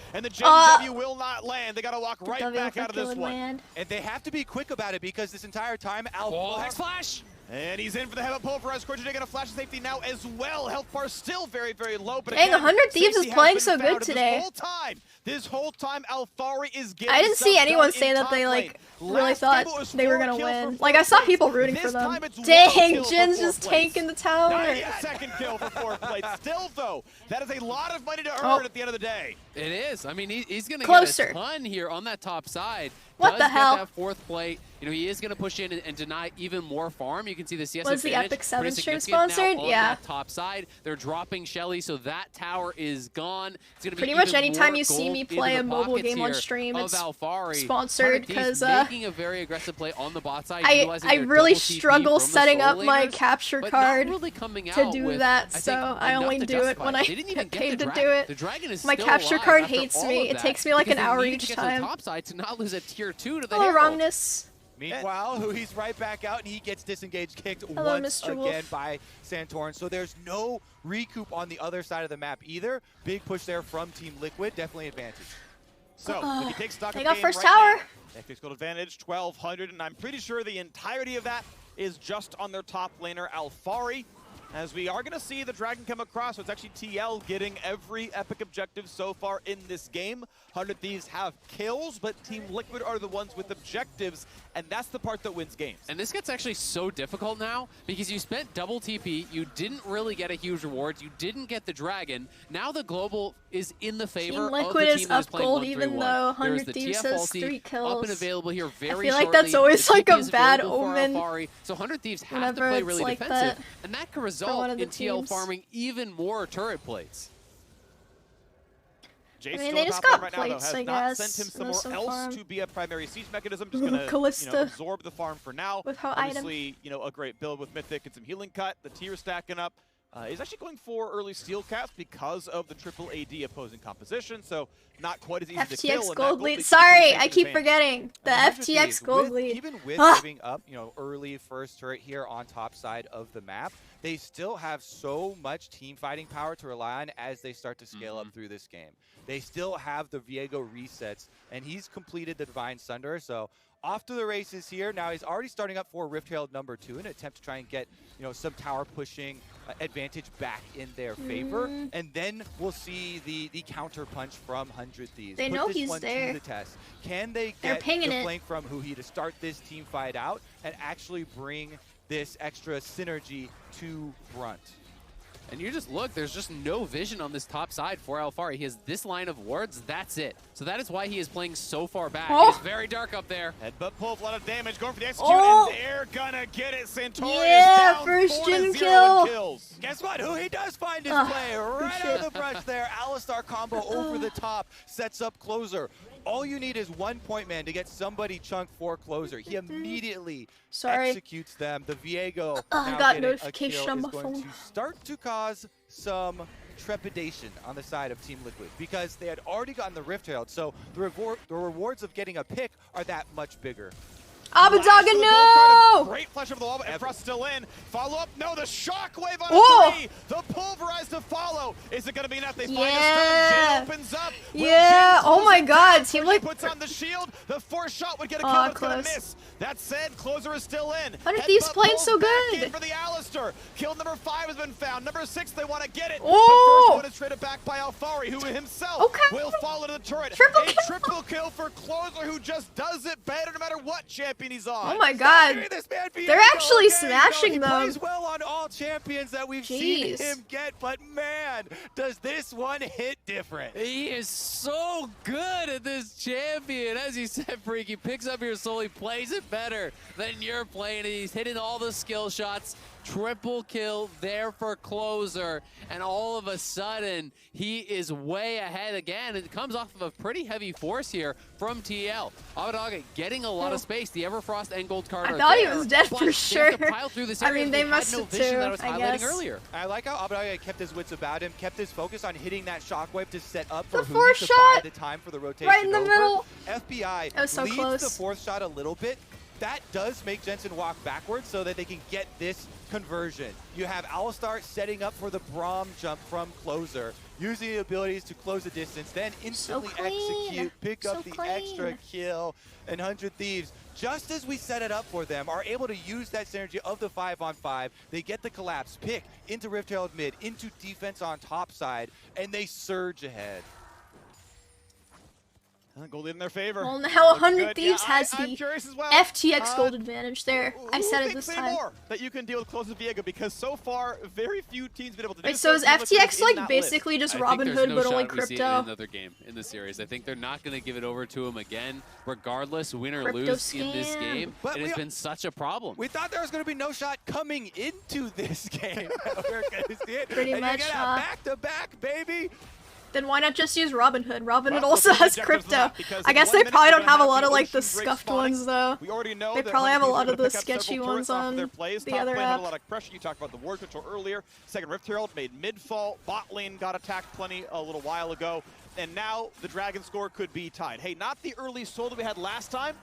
and the Gen W will not land. They got to walk right W back out of this would one. land. And they have to be quick about it because this entire time, Alpha Hex Flash! And he's in for the head of Pulverize. Corjay getting a flash of safety now as well. Health bar still very, very low. But Dang, again, 100 Thieves is safety playing has so been good found, and today. This whole time, Alfari is getting I didn't see stuff anyone done say in that top they lane. really Last thought game it was they were 4 gonna kills for win. 4 Like I saw plates. people rooting This for them. time it's 1 Dang, kill for Jin's 4 just plates. taking the tower. Not yet a second kill for 4 plates. Still though, that is a lot of money to earn Oh. at the end of the day. It is. I mean, he's going to Closer. get a ton here on that top side. What Does the get hell? that 4th plate. You know, he is going to push in and deny even more farm. You can see the CS Was the advantage Epic 7 pretty stream significant now sponsored? on Yeah. that top side. They're dropping Shelly, so that tower is gone. It's going to be Pretty much even anytime more you see gold me into play the a mobile pockets game on here stream, of it's Alfari. sponsored 'cause because making a very aggressive play on the bot side. I utilizing their really double TP struggle from the setting solo up my laners, capture but not card really coming to out do with, that, I think, so I enough only to do it justify when it. I They didn't even get get paid the to dragon. do it. The dragon is My still capture alive card after hates all me. of It that takes me like an because they hour need to each get to time. the top side to not lose a tier 2 to the Hello, Herald. wrongness. Meanwhile, he's right back out, and he gets disengaged kicked Hello, once Mr. Wolf. again by Santorin. So there's no recoup on the other side of the map either. Big push there from Team Liquid, definitely advantage. So, when you take stock They of got game first right tower. now, Epic Gold advantage, 1,200, and I'm pretty sure the entirety of that is just on their top laner, Alfari. As we are going to see the Dragon come across, so it's actually TL getting every epic objective so far in this game. 100 Thieves have kills, but Team Liquid are the ones with objectives, and that's the part that wins games. And this gets actually so difficult now because you spent double TP, you didn't really get a huge reward, you didn't get the dragon. Now the global is in the favor Team of Liquid the is team that is up playing gold 1-3-1. even though There is 100 the Thieves TF has ulti 3 up kills. and available here very I feel like shortly. that's always The like TP a is bad available for omen. Alfari, so 100 Thieves have to whenever play it's really like defensive, that and that could one result of the in TL teams. farming even more turret plates. Jay's I mean, still they on just top got right now, though. plates, Has I not guess. sent him No, somewhere some else farm. to be a primary siege mechanism. Just gonna Callista. absorb the farm for now. With her Obviously, a great build with Mythic and some healing cut. The tier stacking up. Is actually going for early steel caps because of the triple AD opposing composition, so not quite as easy to kill. FTX and gold that lead. gold Sorry, lead I keep forgetting. The And 100 FTX Thieves, gold with- lead. Even with Ah! giving up, early first turret here on top side of the map, they still have so much team fighting power to rely on as they start to scale up through this game. They still have the Viego resets, and he's completed the Divine Sunder, so off to the races here. Now he's already starting up for Rift Herald number 2 in an attempt to try and get, some tower pushing advantage back in their favor. And then we'll see the counter punch from 100 Thieves. They Put know this he's one there. to the test. Can they They're get pinging the it. flank from Huhi to start this team fight out and actually bring this extra synergy to Brunt? And you just look, there's just no vision on this top side for Alfari. He has this line of wards, that's it. So that is why he is playing so far back. Oh. It's very dark up there. Headbutt pull, a lot of damage, going for the execute, Oh. and they're gonna get it. Santorin Yeah, is down first 4-0 gen in kill. kills. Guess what? Huhi does find his Ugh, play right out of the brush there. Alistar combo over the top, sets up closer. All you need is 1 point, man, to get somebody chunked for closer. He immediately executes them. The Viego I now got getting a notification kill on is my going phone. to start to cause some trepidation on the side of Team Liquid because they had already gotten the Rift Herald, so the rewards of getting a pick are that much bigger. Abudaga, no! Great flash over the wall, but Frost still in. Follow up, no, the shockwave on Oh! a 3. The pulverize to follow. Is it going to be enough? They find a Yeah. stun. Jin opens up. Will Yeah, Jin oh close my it god, down? Team He Liquid. puts on the shield. The force shot would get a kill, Aw, but it's going to close. miss. That said, closer is still in. 100 Thieves Headbutt playing pulls so back good. in for the Alistair. Kill number 5 has been found. Number 6, they want to get it. Oh! The first one is traded back by Alfari, who himself Okay. will follow to the turret. Triple a kill. triple kill for Closer, who just does it better no matter what champion he's on. Oh my god. This man They're Viego actually again. smashing He them. plays well on all champions that we've seen Jeez. him get, but man, does this one hit different. He is so good at this champion. As you said, Freaky picks up your soul, he plays it better than you're playing it. He's hitting all the skill shots. Triple kill there for Closer, and all of a sudden he is way ahead again. It comes off of a pretty heavy force here from TL. Abudaga getting a lot of space. The Everfrost and Gold card I are thought he there, was dead but for they sure. have to pile through this I area. mean, they had must no have vision too, that I was I highlighting guess. earlier. I like how Abudaga kept his wits about him, kept his focus on hitting that shockwave to set up for The Huhi fourth to shot! buy the time for the rotation Right in the over. middle. FBI That was so leads close. the fourth shot a little bit, that does make Jensen walk backwards so that they can get this conversion. You have Alistar setting up for the Braum jump from closer, using the abilities to close the distance, then instantly execute, pick up the extra kill, and 100 Thieves, just as we set it up for them, are able to use that synergy of the 5-on-5. They get the collapse, pick into Rift Herald mid, into defense on top side, and they surge ahead. Gold in their favor. Well, now 100 good. Thieves Yeah, has I'm the curious as well. FTX gold advantage there. I said it this Say time. more that you can deal with close to Viego, because so far very few teams have been able to do Wait, so is Team Liquid FTX in like that basically list. just I Robin think there's Hood no but only shot we see it in crypto? another game in the series. I think they're not going to give it over to him again, regardless, win or Crypto lose in this scam. game. But It has been such a problem. We thought there was going to be no shot coming into this game. We're going to see it. Pretty and much, you get huh? a back-to-back, baby. Then why not just use Robin Hood? Robin Hood Well, also let's has see the crypto. objectives of that, I guess because they in 1 minute probably they're don't have a gonna lot have of the like the Ocean Drake scuffed spawning. ones though. We already know They that probably have a 100 lot of the Thieves are gonna pick up sketchy several ones turrets off of on their plays. the Top other lane had app. a lot of pressure. You talked about the ward control earlier. Second Rift Herald made mid-fall. Bot lane got attacked plenty a little while ago. And now the Dragon score could be tied. Hey, not the early soul that we had last time,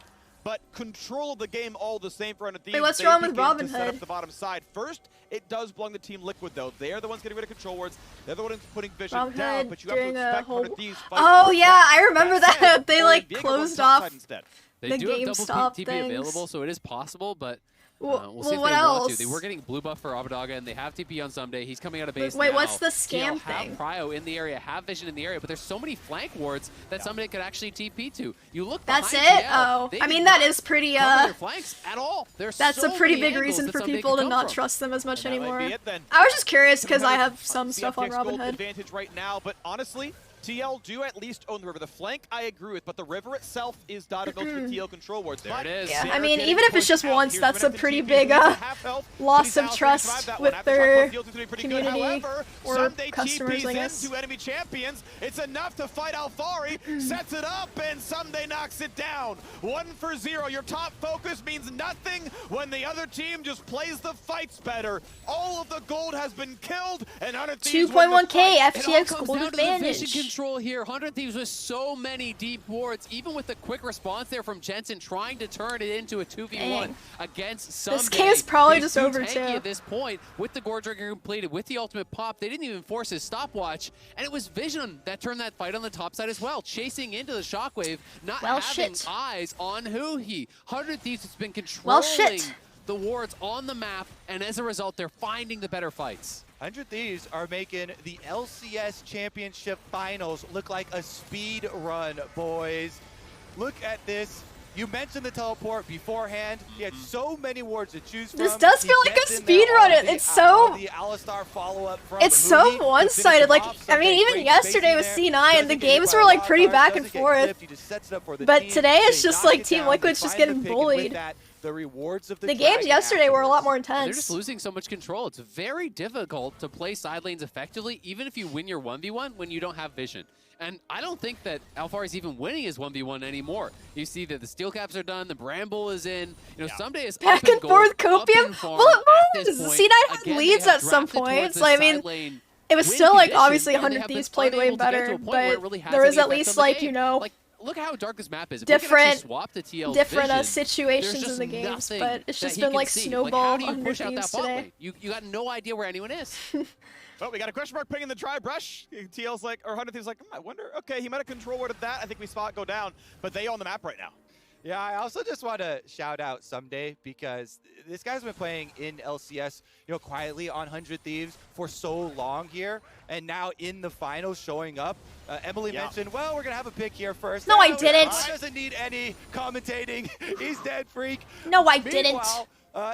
but control of the game all the same for 100 Thieves. Wait, what's They wrong with begin Robin to set up Hood? the bottom side. First, it does belong to Team Liquid, though. They're the ones getting rid of control wards. They're the ones putting vision Robin down, Hood but you have to doing a expect whole... 100 Thieves fight Oh for yeah, that. I remember That said, that. They Ori like and Viego closed went top off side instead. They the do have double GameStop TP things. available, so it is possible, but Well, we'll see if what they want else? to. They were getting blue buff for Abadaga, and they have TP on Someday. He's coming out of base Wait, now. what's the TL scam have thing? Prio in the area, have vision in the area, but there's so many flank wards that Someday could actually TP to. You look That's behind it? TL, Oh, they I did mean that not is pretty cover their flanks at all. There's that's so a pretty many big angles reason that for Someday people could to come not from. trust them as much And that might anymore. be it then. I was just curious because I Another have some the stuff on FTX Robin gold Hood. advantage right now, but honestly, TL do at least own the river. The flank, I agree with, but the river itself is dotted most of the TL control wards. There it is. Yeah, They're I mean, getting even if it's pushed just out. once, Here's that's a Renekton pretty TP, big who's at half health. loss But of he's trust survived that one. with After top their one, Fields is doing pretty good. community However, or Sunday customers, I TPs guess. into enemy champions. It's enough to fight Alfari, sets it up, and Sunday knocks it down. 1-for-0. Your top focus means nothing when the other team just plays the fights better. All of the gold has been killed, and 100 Thieves win the 2.1k fight. It all FTX comes gold down to the vision advantage. control here. 100 Thieves with so many deep wards, even with the quick response there from Jensen trying to turn it into a 2v1 Dang. against Someday. This game's probably He's just too over, tanky too. at this point with the Gore Drinker completed, with the ultimate pop. They didn't even force his stopwatch, and it was Vision that turned that fight on the top side as well, chasing into the shockwave, not Well, having shit. eyes on Huhi. 100 Thieves has been Well, controlling shit. the wards on the map, and as a result, they're finding the better fights. 100 Thieves are making the LCS Championship Finals look like a speed run, boys. Look at this. You mentioned the teleport beforehand. He had so many wards to choose from. This does He feel like gets a in there speed run. on the- It's so on the Alistar follow-up from it's so Huhi to one-sided. finish like him off. I mean, Sunday, even great yesterday spacing with there. C9, the Doesn't get games hit were by like wild pretty cards, back and doesn't get forth. clipped. He just sets it up for the But team. today it's They just knock like it Team down. Liquid's They just find the getting pick, and with bullied. that, the rewards of the The games Dragon yesterday were a lot more And they're intense. just losing so much control. It's very difficult to play side lanes effectively, even if you win your 1v1 when you don't have vision. And I don't think that Alfari is even winning his 1v1 anymore. You see that the steel caps are done, the Bramble is in. You know, Someday is Back up in and gold, forth up copium. in farm Well, at this point. C9 had Again, leads they have at some drafted towards points. the I mean, side lane it was win still like condition, obviously and they 100 have been Thieves played way unable to get to better, a point where it but really has there was any at effect least on the like game. you know Like, look how dark this map is. If we could different actually swap the TL's different vision, situations there's in just the games, nothing but it's that just he been can like see. snowballed How do you 100 push out Thieves that bot today. lane? You got no idea where anyone is. Oh, we got a question mark ping in the dry brush. TL's like, or 100 Thieves like, I wonder, okay, he might have control worded that. I think we saw it go down, but they own the map right now. Yeah, I also just want to shout out Someday because this guy's been playing in LCS, you know, quietly on 100 Thieves for so long here, and now in the finals showing up. Emily mentioned, well, we're gonna have a pick here first. No, I didn't. He doesn't need any commentating. He's dead freak. No, I didn't. Meanwhile,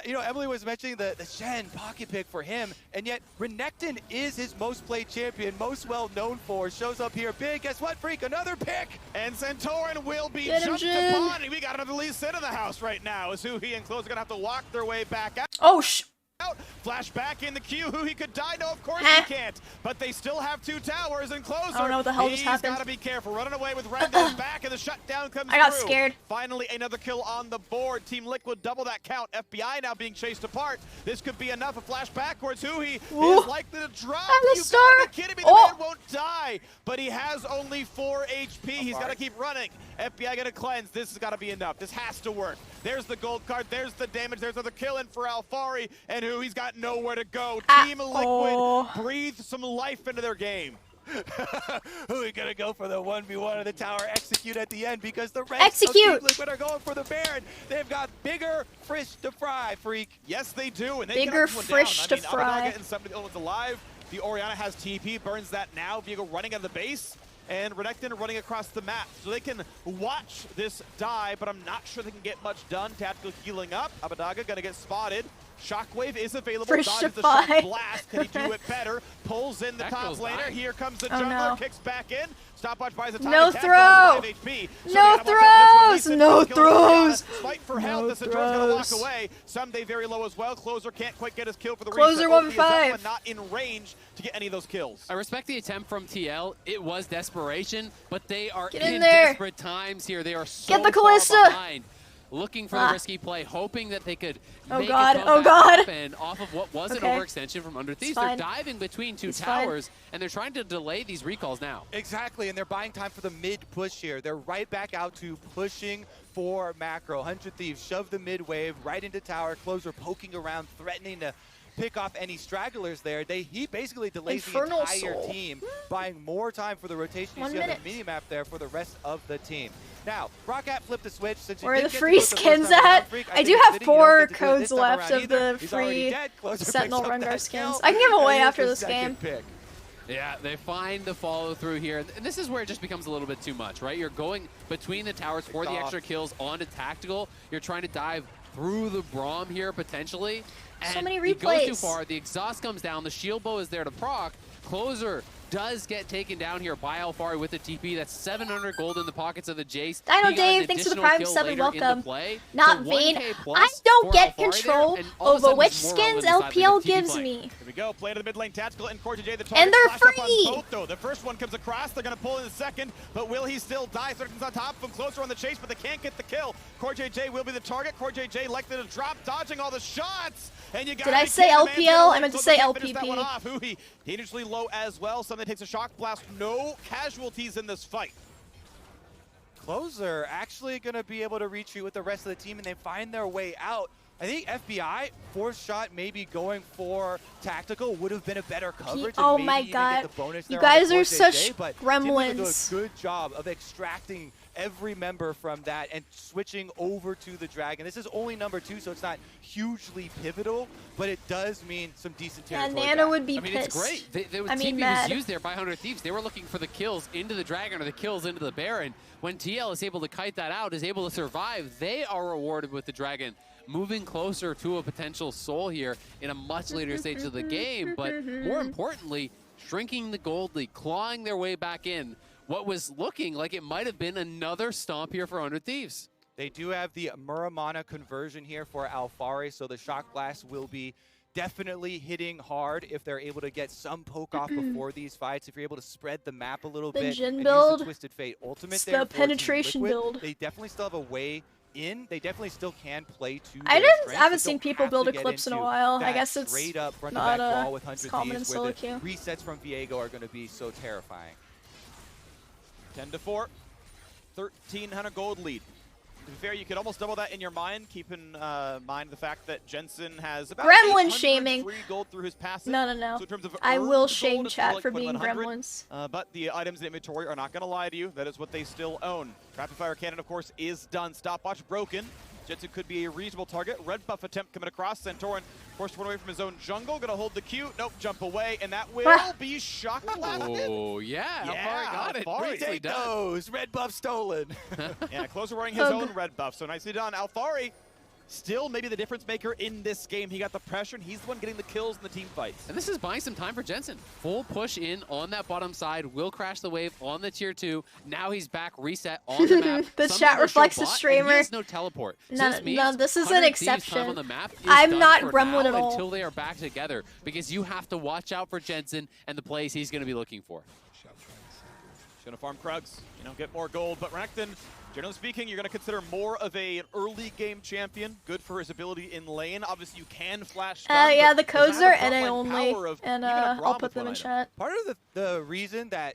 you know, Emily was mentioning the Shen pocket pick for him, and yet Renekton is his most played champion, most well known for. Shows up here big. Guess what, freak? Another pick. And Santorin will be Get him, jumped Jin. upon. And we got another Lee Sin in the house right now. As Huhi and Close are going to have to walk their way back out. Oh, Flash back in the queue. Huhi could die. No, of course Huh? he can't. But they still have two towers and Closer. I don't know what the hell just happened. He's got to be careful. Running away with Rendell's back and the shutdown comes I got through. scared. Finally, another kill on the board. Team Liquid double that count. FBI now being chased apart. This could be enough. A flash backwards. Huhi Ooh. is likely to drop. I'm the You star. gotta be kidding me. The Oh. man won't die. die, but he has only 4 HP. He's got to keep running. FBI going to cleanse. This has got to be enough. This has to work. There's the gold card. There's the damage. There's another kill in for Alfari, and who he's got nowhere to go. Team Liquid breathe some life into their game. Who are going to go for the 1v1 of the tower? Execute at the end because the rest of Team Liquid are going for the Baron. They've got bigger fish to fry, Freak. Yes, they do. And they bigger can fish to fry. And somebody else alive. The Orianna has TP, burns that now. Viego running out of the base. And Renekton running across the map. So they can watch this die, but I'm not sure they can get much done. Tactical healing up. Abadaga going to get spotted. Shockwave is available. Dodges the shock blast. Can he do it better? Pulls in the top laner. Here comes the jungler. Kicks back in. Stopwatch buys a time. No throw! No throws! No throws! Fight for health. The Centurion's going to walk away. Someday very low as well. Closer can't quite get his kill for the Closer 1v5. Not in range to get any of those kills. I respect the attempt from TL. It was desperation, but they are in desperate times here. They are so Get the far Kalista! behind. Looking for the risky play, hoping that they could make God. and off of what was an overextension from Under Thieves. They're diving between two towers, and they're trying to delay these recalls now. Exactly, and they're buying time for the mid push here. They're right back out to pushing for macro. 100 Thieves shove the mid wave right into tower. Closer poking around, threatening to pick off any stragglers there. He basically delays the entire team, buying more time for the rotation you see on the minimap there for the rest of the team. Now, Roccat flipped the switch. Since where are the free skins at? I do have 4 codes left of the free Sentinel Rengar skins. I can give away after this game. Yeah, they find the follow through here. And this is where it just becomes a little bit too much, right? You're going between the towers for the extra kills onto tactical. You're trying to dive through the Braum here potentially. And so many replays. He goes too far. The exhaust comes down. The shield bow is there to proc. Closer does get taken down here by Alfari with the TP. That's 700 gold in the pockets of the Jace. Dino Dave, thanks for the Prime 7, welcome. Not Vayne. I don't get control over which skins LPL gives me. Here we go, play to the mid lane, tactical and Cortejay the target. And they're free! Both, though. The first one comes across, they're going to pull in the second, but will he still die? Certain's on top of him, Closer on the chase, but they can't get the kill. Cortejay will be the target. Cortejay likely to drop, dodging all the shots. And you got Did I say LPL? I meant to say LPP. Huhi dangerously low as well. Something takes a shock blast. No casualties in this fight. Closer actually going to be able to retreat with the rest of the team, and they find their way out. I think FBI, fourth shot, maybe going for tactical would have been a better coverage. Oh my god. You guys are such gremlins. Do a good job of extracting every member from that and switching over to the Dragon. This is only number 2, so it's not hugely pivotal, but it does mean some decent territory. Yeah, Nana would be pissed. pissed. It's great. The TP was used there by 100 Thieves. They were looking for the kills into the Dragon or the kills into the Baron. When TL is able to kite that out, is able to survive, they are rewarded with the Dragon moving closer to a potential soul here in a much later stage of the game, but more importantly, shrinking the gold lead, clawing their way back in. What was looking like it might have been another stomp here for 100 Thieves. They do have the Muramana conversion here for Alfari, so the Shock Blast will be definitely hitting hard if they're able to get some poke off before these fights. If you're able to spread the map a little bit Jin and build. use the Twisted Fate ultimate It's there the penetration build. They definitely still have a way in. They definitely still can play to I haven't seen people build Eclipse in a while. I guess it's straight up front not to back wall with 100 common in Thieves, solo where the queue. resets from Viego are going to be so terrifying. 10-4, 1,300 gold lead. To be fair, you could almost double that in your mind. Keep in mind the fact that Jensen has about Gremlin shaming. gold through his passive. No. So in terms of I will earned shame gold, it's chat more for like being 2,100. gremlins. But the items in inventory are not going to lie to you. That is what they still own. Rapid fire cannon, of course, is done. Stopwatch broken. Jensen could be a reasonable target. Red buff attempt coming across. Santorin forced one away from his own jungle. Gonna hold the Q. Nope, jump away. And that will be shock blasted. Oh, yeah. Alfari got it. Nicely done. Those red buff stolen. Yeah, Closer wearing his own red buff. So nicely done. Alfari still maybe the difference maker in this game. He got the pressure, and he's the one getting the kills in the team fights. And this is buying some time for Jensen. Full push in on that bottom side, will crash the wave on the tier 2. Now he's back, reset on the map. The chat reflects the streamer. He has no teleport. No, this is an exception. On the map is I'm not done for gremlin now at all. until they are back together, because you have to watch out for Jensen and the plays he's going to be looking for. He's gonna farm Krugs, get more gold. But Renekton, generally speaking, you're going to consider more of an early game champion. Good for his ability in lane. Obviously, you can flash stun, yeah, the but codes are doesn't have the NA frontline only, power of and even a I'll Braum put with them one in item. chat. Part of the reason that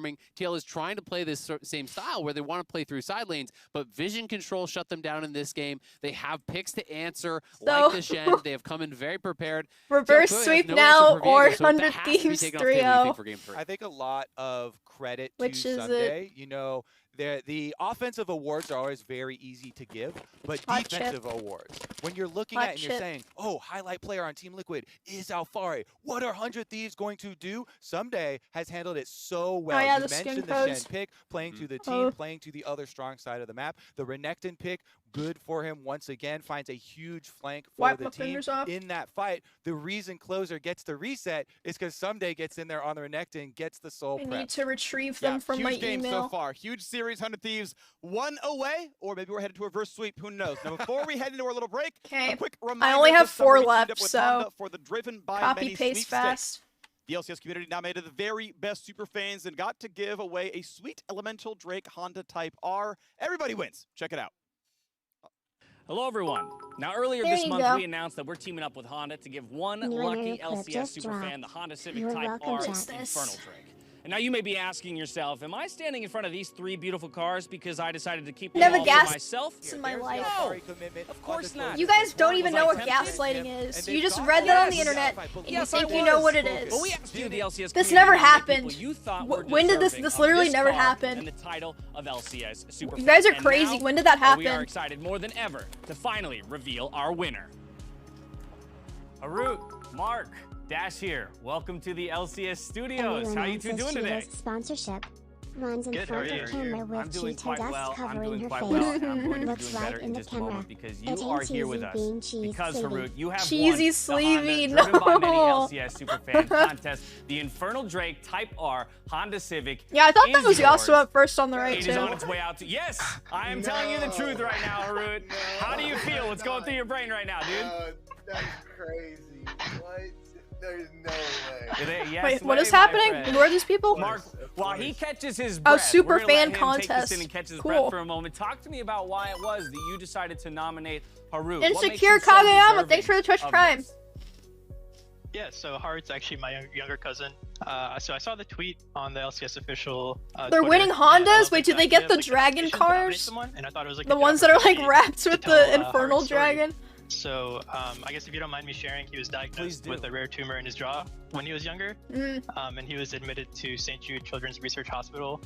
underperforming. TL is trying to play this same style where they want to play through side lanes, but vision control shut them down in this game. They have picks to answer, like the Shen. They have come in very prepared. Reverse sweep now or 100 Thieves 3-0. I think a lot of credit Which to is Sunday. You know, The offensive awards are always very easy to give, but Hot defensive chip. awards, when you're looking Hot at it and you're chip. saying, oh, highlight player on Team Liquid is Alfari. What are 100 Thieves going to do? Someday has handled it so well. Oh, yeah, You the skin mentioned the codes. Shen pick, playing to the team, Oh. playing to the other strong side of the map. The Renekton pick, good for him once again, finds a huge flank for Wipe the my team fingers off. in that fight. The reason Closer gets the reset is because Someday gets in there on the Renekton, gets the soul I prep. need to retrieve them from huge my game email. so far. Huge series, 100 Thieves, 1 away, or maybe we're headed to a reverse sweep. Who knows? Now, before we head into our little break, Okay. a quick reminder. I only have this summer 4 we teamed left, up with so Honda for the Driven by copy Many paste sweepstakes. fast. The LCS community now made it the very best super fans and got to give away a sweet Elemental Drake Honda Type R. Everybody wins. Check it out. Hello, everyone. Now, earlier There this you month, go. we announced that we're teaming up with Honda to give one New lucky Emiru clip LCS just superfan dropped. the Honda Civic You're Type welcome, R chat. Infernal Drake. And now you may be asking yourself, am I standing in front of these 3 beautiful cars because I decided to keep them Never all gas for myself? in my life. No, of course not. You guys don't even Was know I what tempted? gaslighting is. And You they've just got read that on the yes. internet and you Yes, I think you know was. what it is. But we asked you, the LCS This community, never how many people happened. You thought were When did this deserving of literally this never car happen. And the title of LCS Superfan. You guys are And crazy. now, When did that We are happen? excited more than ever to finally reveal our winner. Harut, Mark, Dash here. Welcome to the LCS Studios. Everyone How you two answers doing to today? this sponsorship. Runs in Good, how front are of you? camera I'm with doing cheetah quite dust well. I'm covering doing her quite face. well. And I'm going to be Looks doing right better in in the just a camera. moment because It you are ain't here with cheesy us. being cheese Because sleevey. Harut, you have Cheesy won the sleevey, Honda Driven by Many no. LCS Superfan contest. The Infernal Drake Type R Honda Civic. Yeah, I thought that is was yours. Yasuo up first on the right It is on too. its way out to. Yes, I am telling you the truth right now, Harut. How do you feel? What's going through your brain right now, dude? That's crazy. What? There's no way. Yes, Wait, what way, is my happening? friend. Who are these people? Mark, while he catches his Oh, breath, super we're gonna let fan him contest. Take this in and catch his Cool. breath for a moment. Talk to me about why it was that you decided to nominate Harut. What makes Insecure you so Kageyama, deserving thanks for the Twitch of Prime. this? Yeah, so Harut's actually my younger cousin. So I saw the tweet on the LCS official. They're Twitter, winning and I Hondas? love Wait, do the they idea get of, the like, dragon nomination to nominate cars? someone, and I thought it was like a The good ones that are like opportunity wrapped to with tell, the Infernal Harut's story. Dragon? So I guess if you don't mind me sharing, he was diagnosed with a rare tumor in his jaw when he was younger, Mm. and he was admitted to St. Jude Children's Research Hospital.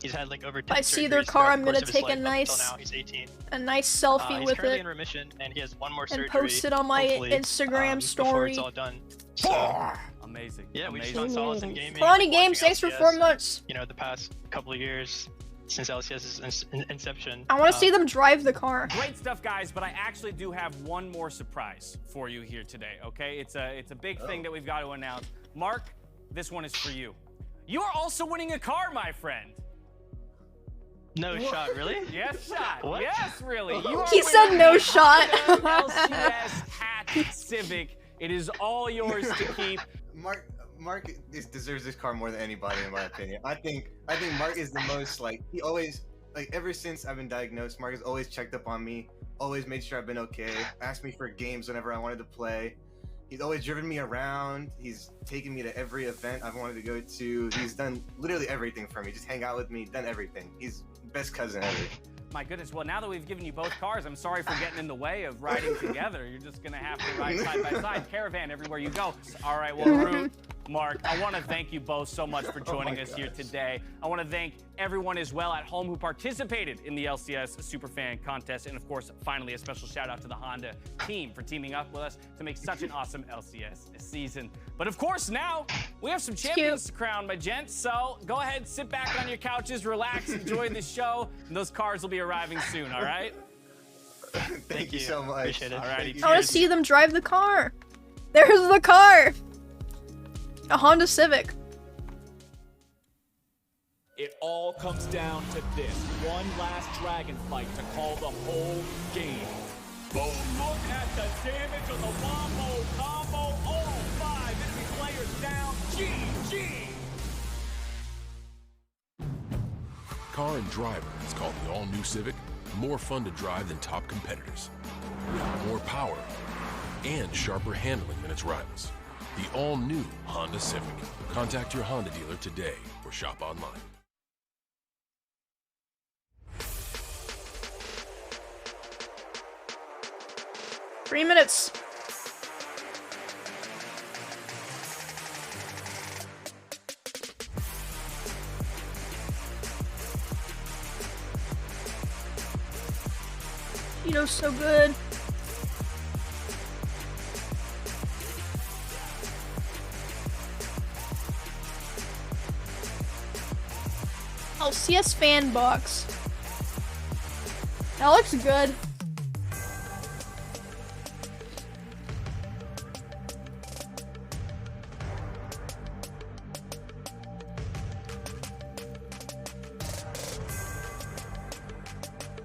He's had like over 10 If I see their surgeries car, throughout I'm the gonna course of his take a life up nice, until now. He's 18. a nice selfie He's with currently it in remission, and he has one more and surgery. post it on my hopefully, Instagram before story. it's all done. So, Amazing. yeah, we've Amazing. shown solace in gaming. Kalani watching Games, thanks for LCS, 4 months. You know, the past couple of years since LCS's inception. I want to see them drive the car. Great stuff, guys, but I actually do have one more surprise for you here today, okay? It's a big thing that we've got to announce. Mark, this one is for you. You are also winning a car, my friend. No shot, really? Yes, shot. What? Yes, really. You are He said winning no a shot. LCS Hat Civic. It is all yours to keep. Mark deserves this car more than anybody, in my opinion. I think Mark is the most, like, he always, like, ever since I've been diagnosed, Mark has always checked up on me, always made sure I've been okay, asked me for games whenever I wanted to play. He's always driven me around. He's taken me to every event I've wanted to go to. He's done literally everything for me. Just hang out with me, done everything. He's best cousin ever. My goodness, well, now that we've given you both cars, I'm sorry for getting in the way of riding together. You're just going to have to ride side by side, caravan everywhere you go. All right, well, Harut, Mark, I want to thank you both so much for joining us here today. I want to thank everyone as well at home who participated in the LCS Superfan contest. And, of course, finally, a special shout-out to the Honda team for teaming up with us to make such an awesome LCS season. But, of course, now we have some champions to crown, my gents. So go ahead, sit back on your couches, relax, enjoy the show, and those cars will be arriving soon, all right? Thank you so much. Appreciate it. All righty, I want to see them drive the car. There's the car. A Honda Civic. It all comes down to this one last dragon fight to call the whole game. Boom! Look at the damage on the wombo combo. All 5 enemy players down. GG! Car and Driver is called the all-new Civic. More fun to drive than top competitors. More power and sharper handling than its rivals. The all-new Honda Civic. Contact your Honda dealer today or shop online. Three minutes. Cheeto's so good. LCS fan box. That looks good.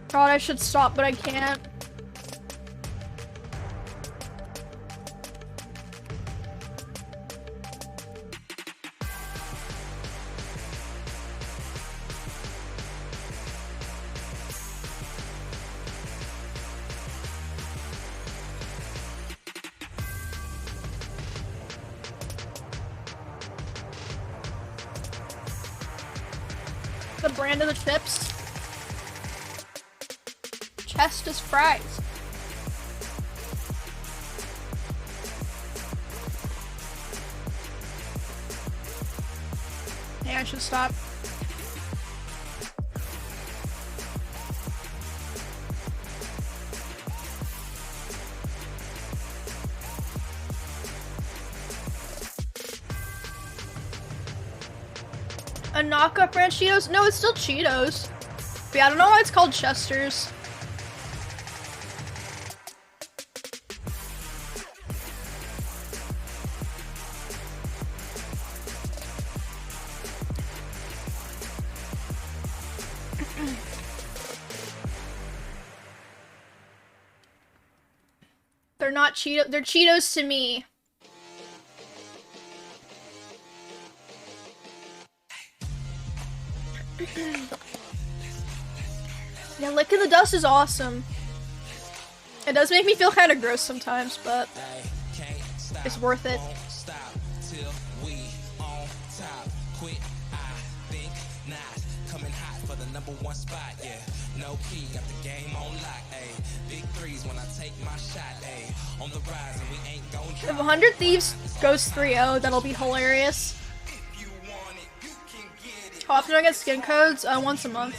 God, I should stop, but I can't. The brand of the chips. Chest's fries. Yeah, I should stop. A knockoff brand Cheetos? No, it's still Cheetos. But yeah, I don't know why it's called Chester's. They're not Cheetos. They're Cheetos to me. Yeah, licking the dust is awesome. It does make me feel kind of gross sometimes, but it's worth it. No key, got the game on lock, ayy. Big threes when I take my shot, ayy. On the rise and we ain't gon' drop. If 100 Thieves goes 3-0, that'll be hilarious. How often do I get skin codes? Once a month.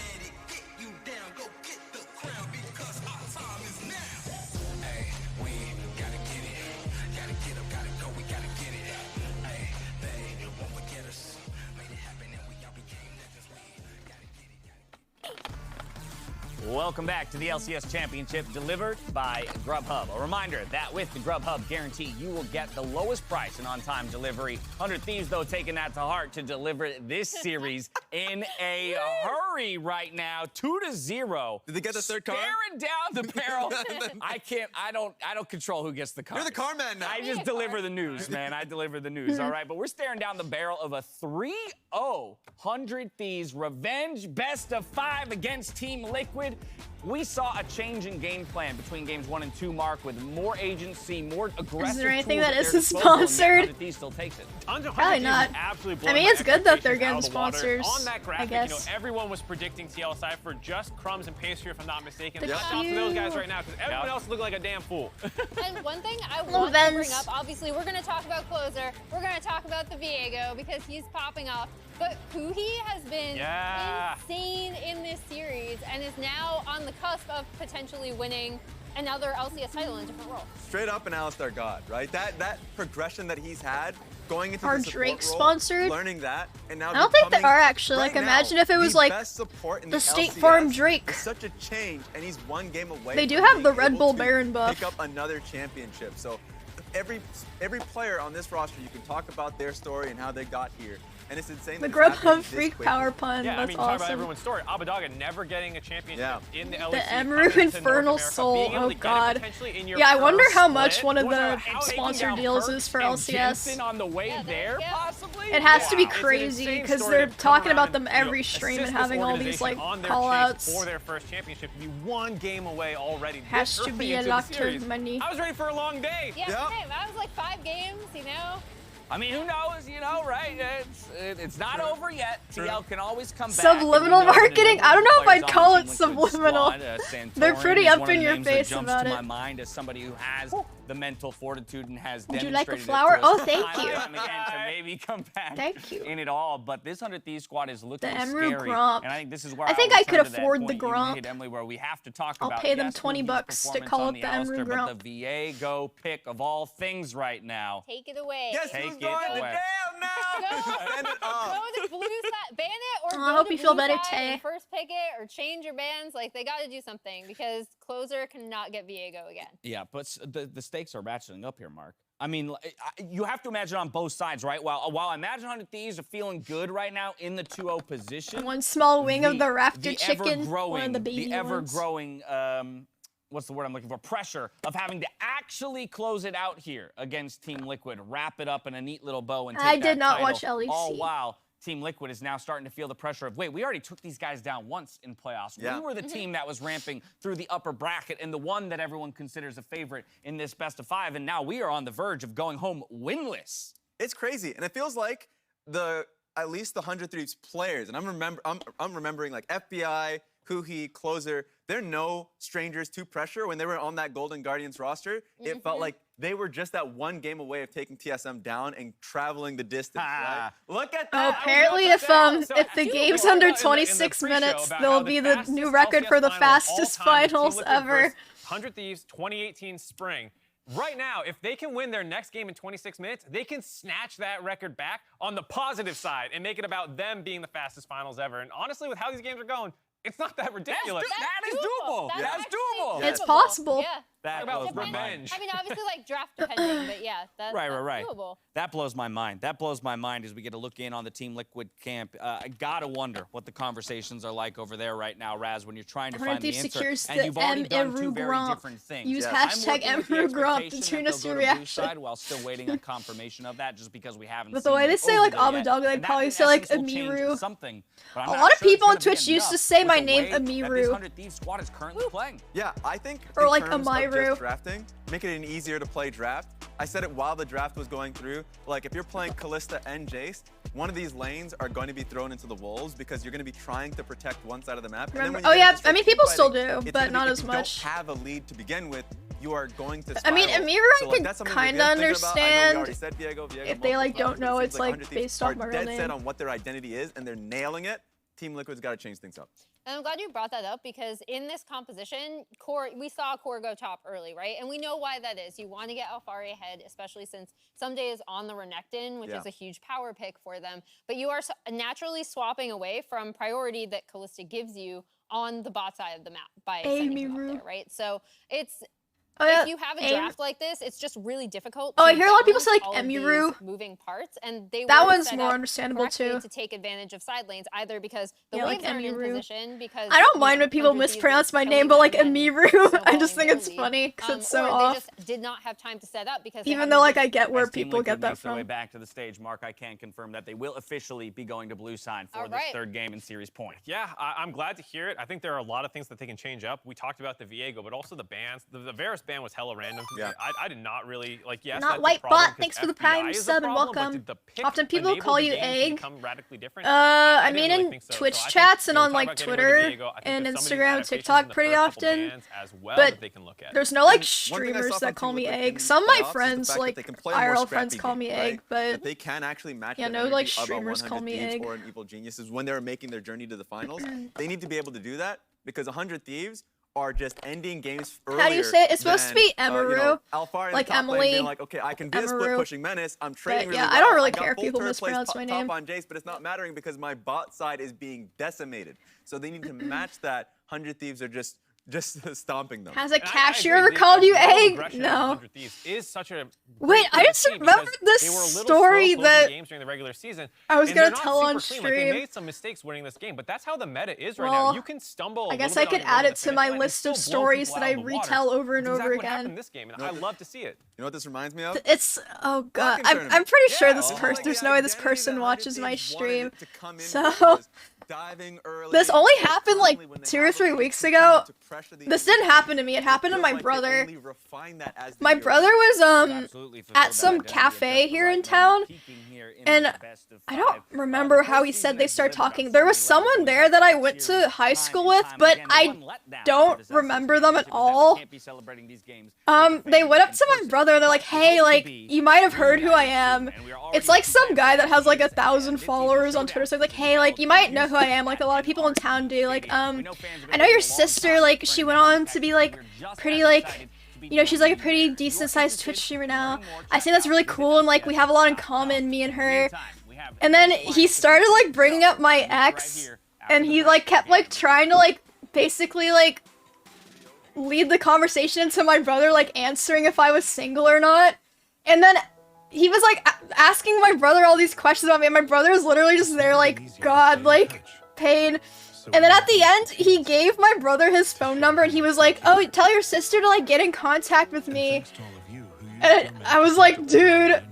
Welcome back to the LCS Championship, delivered by Grubhub. A reminder that with the Grubhub guarantee, you will get the lowest price and on-time delivery. 100 Thieves, though, taking that to heart to deliver this series in a hurry right now, 2-0. Did they get the third car? Staring down the barrel. I don't control who gets the car. You're the car man now. I just deliver the news, man. I deliver the news, all right? But we're staring down the barrel of a 3-0 100 Thieves revenge best of 5 against Team Liquid. We saw a change in game plan between games 1 and 2, Mark, with more agency, more aggressive. Is there anything tools that at isn't their disposal, and yet sponsored? 100 Thieves still takes it. Probably not. I mean, it's good that they're getting sponsors. On that graphic, I you know, guess. everyone was predicting TLSI for just crumbs and pastry, if I'm not mistaken. The Shout out to those guys right now, because everyone else looked like a damn fool. And one thing I want to bring up, obviously, we're going to talk about Closer. We're going to talk about the Viego because he's popping off. But Huhi has been insane in this series and is now on the cusp of potentially winning another LCS title in a different role. Straight up an Alistar God, right? That progression that he's had going into Are the support Drake role, sponsored? learning that, and now I don't think they becoming, are actually. right Like, imagine now, if it was the like best support in the the State LCS. Farm Drake. It's such a change, and he's one game away. They do from have the being Red able Bull to Baron buff. Pick up another championship. So every player on this roster, you can talk about their story and how they got here. And it's insane The that it's happening Grubhub this Freak quickly. Power Pun. Yeah, That's I mean, talk about awesome. everyone's story. Abadaga never getting a championship in the LCS. The Emiru Infernal Soul. Oh god. Yeah, Yeah, I wonder how much one of the sponsor deals is for LCS. On the way there, possibly. It has to be It's an crazy insane because story they're to come talking around about them and, you know, every stream and assist this having all these like organization on their call chase outs. for their first championship. Be one game away already. Has this to early be a into the lot of series. money. I was ready for a long day. Yeah, same. That was like 5 games, you know? I mean, who knows, you know, right? It's not over yet. TL can always come back. Subliminal marketing? I don't know if I'd call it subliminal. They're pretty up in your face about it. To my mind as somebody who has the mental fortitude and has Would you demonstrated like a flower? it to us Oh, thank time and you. time again to maybe come back Thank you. in it all. But this 100 Thieves squad is looking The Emiru scary. Gromp. And I think this is where I think I'll I could return to that afford the point you Gromp. made, Emily, where we have to talk I'll about pay them yes, 20 Hugi's bucks to performance call on up the Emiru Alistair, Gromp. but the Viego pick of all things right now. Take it away. Guess Take who's it going to away. jail now? Send it up. Go to blue side, ban it, or Oh, go I hope to you feel blue better, side Tay. and first pick it, or change your bans. Like, they got to do something because closer cannot get Viego again. Yeah, but the stakes are ratcheting up here, Mark. I mean, you have to imagine on both sides, right? While I imagine 100 Thieves are feeling good right now in the 2-0 position. One small wing of the raptor chicken, ever-growing, one of the baby ones. ever-growing, what's the word I'm looking for? Pressure of having to actually close it out here against Team Liquid, wrap it up in a neat little bow, and take I that did not title, watch LEC. all while Team Liquid is now starting to feel the pressure of, wait, we already took these guys down once in playoffs. Yeah. We were the team that was ramping through the upper bracket and the one that everyone considers a favorite in this best of 5, and now we are on the verge of going home winless. It's crazy, and it feels like at least the 100 Thieves players, and I'm remembering like FBI, Huhi, Closer, they're no strangers to pressure. When they were on that Golden Guardians roster, it felt like they were just that one game away of taking TSM down and traveling the distance. Right? Look at Oh, that. apparently if the game's under 26 minutes, there'll be the new record for the fastest finals ever. 100 Thieves 2018 spring. Right now, if they can win their next game in 26 minutes, they can snatch that record back on the positive side and make it about them being the fastest finals ever. And honestly, with how these games are going, it's not that ridiculous. That is doable. That's doable. It's possible. Yeah. That about blows my revenge. mind. I mean, obviously, like, draft depending, but yeah, that's Right. doable. That blows my mind. That blows my mind as we get to look in on the Team Liquid camp. I gotta wonder what the conversations are like over there right now, Raz, when you're trying to find the answer. secures And the you've already done two Emiru very Gromp. different things. Use I'm hashtag working with the Emiru Gromp to expectation tune that us they'll your go to blue reaction. side while still waiting on confirmation of that, just because we haven't But seen the way them they say over like there yet. Amadog, they'd And that, probably in say like essence, will change Emiru. something. But I'm A not lot of sure it's people on gonna be Twitch used to enough say with my the name, way that this Emiru. 100 Thieves squad is currently playing. Yeah, I think Or in like terms of Emiru. just drafting, making it an easier to play draft. I said it while the draft was going through. Like, if you're playing Kalista and Jace, one of these lanes are going to be thrown into the wolves because you're going to be trying to protect one side of the map. And then when you Oh get yeah, into straight I mean people team still fighting, do, it's but gonna be, not if as you much. don't have a lead to begin with, you are going to I mean, spiral. Emiru I So, like, can that's something kind we're of thinking about. I know we already understand said Viego if they like multiple don't know times, but it it's seems like 100 Thieves based off are my real dead set name. on what their identity is, and they're nailing it. Team Liquid's got to change things up. And I'm glad you brought that up because in this composition, Core, we saw Core go top early, right? And we know why that is. You want to get Alfari ahead, especially since Someday is on the Renekton, which is a huge power pick for them. But you are naturally swapping away from priority that Kalista gives you on the bot side of the map by sending him up there, right? So it's... if you have a draft like this, it's just really difficult. Oh, to I hear a lot of people say like balance all of Emiru. these moving parts, and they That were one's set more up understandable correctly too. to take advantage of side lanes, either because the Yeah, like waves aren't in Emiru. position, because I don't mind when people mispronounce my name, but like Emiru, I just think it's funny because it's so or off. they just did not have time to set up because they Even haven't though like been- I get where As Team people Liquid get that makes their way from. back to the stage, Mark, I can confirm that they will officially be going to blue side for All this right. third game in series point. Yeah, I'm glad to hear it. I think there are a lot of things that they can change up. We talked about the Viego, but also the bans. The Varus ban was hella random. Yeah. I did not really, like, yes, Not that's a white problem bot, 'cause thanks for the FBI prime is a sub and problem, but welcome. did the pick Often people enable call the you game to egg. become radically different? I didn't mean really in think so. Twitch So I think, chats and you know, on talk like about getting Twitter rid of Viego, I think and there's some of these Instagram, adaptations in TikTok the pretty first couple often. bans as well But that they can look at. there's no like And one thing I saw streamers from that call Team me Liquid egg. in Some of my playoffs is the friends fact that like they can play a more IRL scrappy friends call game, me right? egg, but That they can actually match yeah, the no energy like of a streamers 100 call me Thieves egg. or an Evil Geniuses when they're making their journey to the finals. They need to be able to do that because 100 Thieves are just ending games earlier. How do you say it? It's supposed to be Emiru, Alfari like in the top lane Emily, being like, okay, I can be a split Emiru. pushing menace. I'm trading But, really yeah, well. I don't really got care if full people turret plays mispronounce my name. top on Jace, but it's not mattering because my bot side is being decimated. So they need to match that. 100 Thieves are just stomping them. Has a And I cashier agree, called you level of egg? aggression of No. 100 Thieves is such a Wait, great I thing to just see remembered because this they were a little story slow closing that games during the regular season. I was and gonna they're not tell on super clean. Like, stream. they made some mistakes winning this game, but that's how the meta is right Well, now. You can stumble. I a guess little I bit could on your way add to it the to finish my line and list still of blow stories people that out I of the water. retell over and That's over exactly what happened again. in this game, and I love to see it. You know what this reminds me of? It's oh god, I'm pretty sure this person. There's no way this person watches my stream. So this only happened like 2 or 3 weeks ago, This didn't happen to me. It happened to my brother. My brother was at some cafe here in town, and I don't remember how he said they started talking. There was someone there that I went to high school with, but I don't remember them at all. They went up to my brother and they're like, "Hey, like, you might have heard who I am." It's like some guy that has like 1,000 followers on Twitter, so like, "Hey, like, you might know who I am." Like, a lot of people in town do. Like, I know your sister, like, she went on to be like pretty, like, you know, she's like a pretty decent sized Twitch streamer now. I think that's really cool, and like we have a lot in common, me and her. And then he started like bringing up my ex, and he like kept like trying to like basically like lead the conversation into my brother like answering if I was single or not. And then he was like asking my brother all these questions about me, and my brother was literally just there like, God, like, pain. And then at the end, he gave my brother his phone number, and he was like, "Oh, tell your sister to like get in contact with me." And I was like, dude.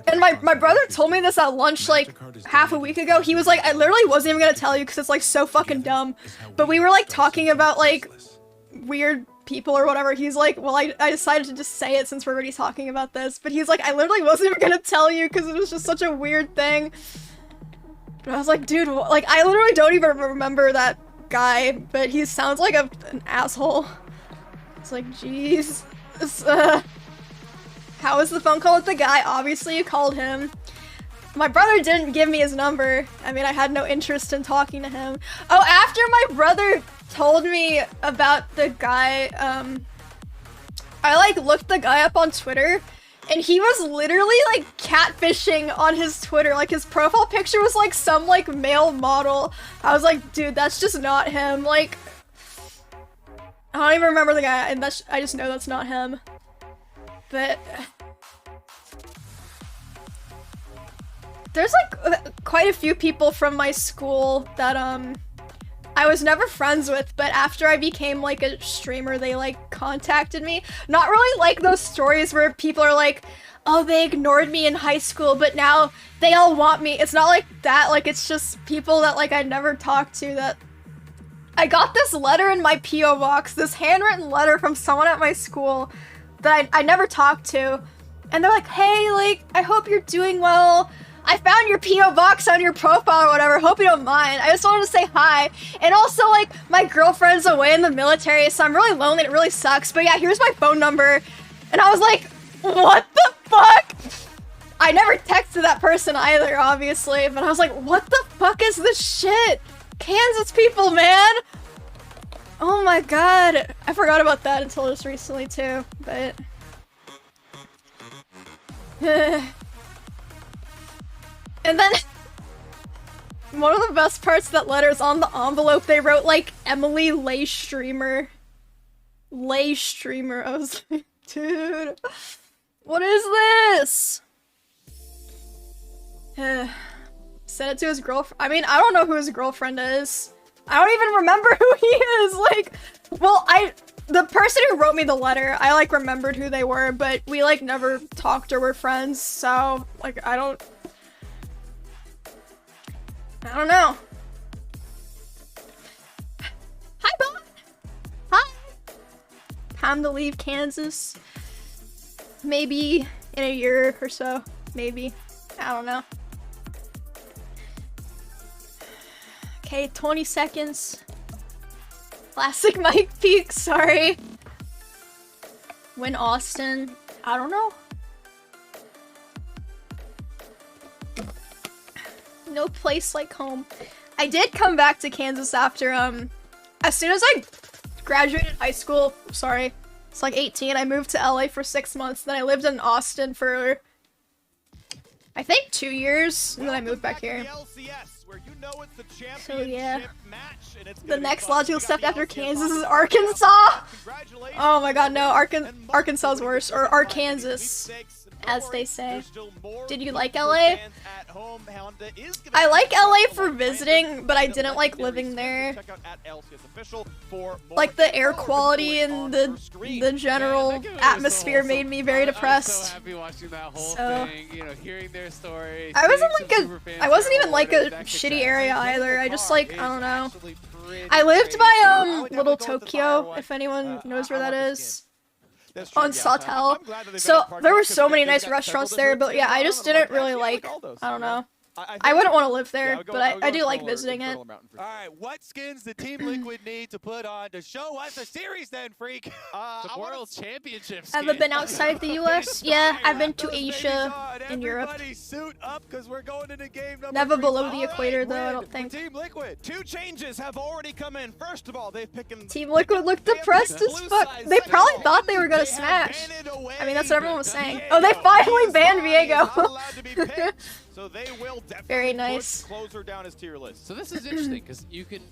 And my brother told me this at lunch like half a week ago. He was like, "I literally wasn't even gonna tell you because it's like so fucking dumb." But we were like talking about like weird people or whatever. He's like, "Well, I decided to just say it since we're already talking about this." But he's like, "I literally wasn't even gonna tell you because it was just such a weird thing." But I was like, dude, like, I literally don't even remember that guy, but he sounds like an asshole. It's like, jeez. How was the phone call with the guy? Obviously, you called him. My brother didn't give me his number. I mean, I had no interest in talking to him. Oh, after my brother told me about the guy, I, like, looked the guy up on Twitter, and he was literally, like, catfishing on his Twitter. Like, his profile picture was, like, some, like, male model. I was like, dude, that's just not him. Like, I don't even remember the guy, and I just know that's not him. But there's, like, quite a few people from my school that, I was never friends with, but after I became like a streamer, they like contacted me. Not really like those stories where people are like, "Oh, they ignored me in high school, but now they all want me." It's not like that. Like, it's just people that like I never talked to that. I got this letter in my P.O. box, this handwritten letter from someone at my school that I never talked to. And they're like, "Hey, like, I hope you're doing well. I found your P.O. box on your profile or whatever. Hope you don't mind. I just wanted to say hi. And also, like, my girlfriend's away in the military, so I'm really lonely. It really sucks. But yeah, here's my phone number." And I was like, what the fuck? I never texted that person either, obviously. But I was like, what the fuck is this shit? Kansas people, man. Oh my god. I forgot about that until just recently, too. But and then one of the best parts of that letter is on the envelope they wrote like Emily Lay Streamer. Lay Streamer. I was like, dude, what is this? Sent it to his girlfriend. I mean, I don't know who his girlfriend is. I don't even remember who he is. Like, well, the person who wrote me the letter, I like remembered who they were, but we like never talked or were friends, so like I don't know. Hi, Bon! Hi! Time to leave Kansas. Maybe in a year or so. Maybe. I don't know. Okay, 20 seconds. Classic mic peak, sorry. When Austin, I don't know. No place like home. I did come back to Kansas after, as soon as I graduated high school, sorry, it's like 18, I moved to LA for 6 months, then I lived in Austin for, I think 2 years, and then I moved back here. So yeah, the next logical step after Kansas is Arkansas. Oh my god, no, Arkansas is worse, or Arkansas, as they say. Did you like LA? I like LA for visiting, but I didn't like living there. Like the air quality and the general atmosphere made me very depressed. So I wasn't even like a shitty area either. I just like, I don't know. I lived by Little Tokyo, if anyone knows where that is. On Sawtell. So there were so many nice restaurants there, but yeah, I just didn't really like, I don't know. I wouldn't want to live there, but I do like visiting it. All right, what skins the Team Liquid need to put on to show us a series then, freak? The World Championship Have you been outside the US? Yeah, I've been to Asia and Europe. Suit up because we're going into game number Never 3. below the equator though, I don't think. Team Liquid. 2 changes have already come in. First of all, they've picked Team Liquid looked depressed as fuck. They probably thought they were gonna smash. I mean, that's what everyone was saying. Oh, they finally banned Viego. So they will Very nice. Closer down his tier list. So this is interesting because you can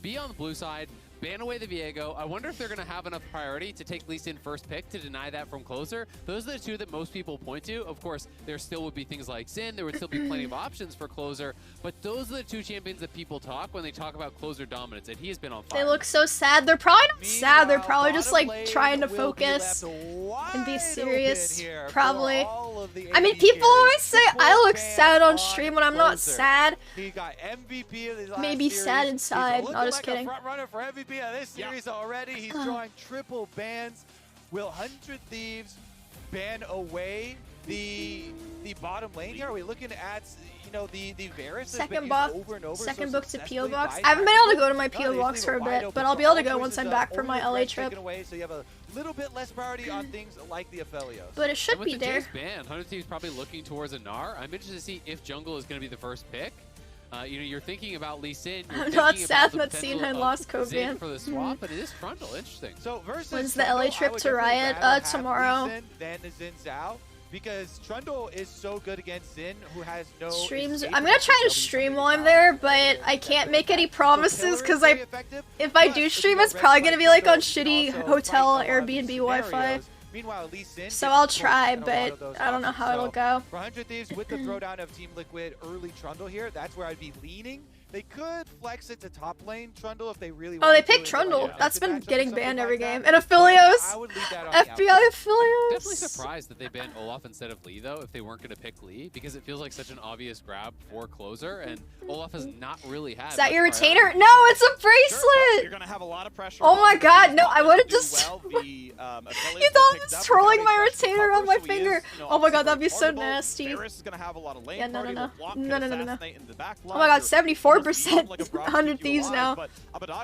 be on the blue side, ban away the Viego. I wonder if they're going to have enough priority to take Lee Sin first pick to deny that from Closer. Those are the two that most people point to. Of course, there still would be things like Sin. There would still be plenty of options for Closer. But those are the 2 champions that people talk when they talk about Closer dominance. And he has been on fire. They look so sad. They're probably not sad. They're probably just like trying to focus and be serious. Probably. I mean, people always say I look sad on stream when I'm not sad. He got MVP of his last Maybe series. sad inside. No, just kidding. Front runner for MVP of this series already. He's drawing triple bans. Will 100 Thieves ban away the bottom lane here? Are we looking at the Varus? Second book to PO box. I haven't been able to go to my PO box for a bit, but I'll be able to go once I'm back from my LA trip. So you have a little bit less priority on things like the Aphelios. But it should be there. Ban, 100 Thieves probably looking towards a Gnar. I'm interested to see if jungle is going to be the first pick. You're thinking about Lee Sin. I'm not sad that Cena had lost Kovan. For the swap, but it is frontal. Interesting. So versus when's the LA trip to Riot? Tomorrow. Then Xin Zhao, because Trundle is so good against Xin, who has no streams. I'm gonna try to stream while I'm there, but I can't make any promises because if I do stream, it's probably gonna be like on shitty hotel Airbnb Wi-Fi. Meanwhile, Lee Sin so I'll try, but I don't know how it'll go. For 100 Thieves, with the throwdown of Team Liquid early Trundle here, that's where I'd be leaning. They could flex it to top lane Trundle if they really want. Oh, they picked Trundle. Yeah. That's been getting banned every game. And Aphelios. FBI Aphelios. Definitely surprised that they banned Olaf instead of Lee, though, if they weren't going to pick Lee, because it feels like such an obvious grab for Closer, and Olaf has not really had. Is that your retainer? No, it's a bracelet. You're going to have a lot of pressure. Oh my god, no, I would have just. You thought I was twirling my retainer on my finger. Oh my god, that'd be so nasty. Yeah, no. Oh my god, 74%. 100 Thieves now.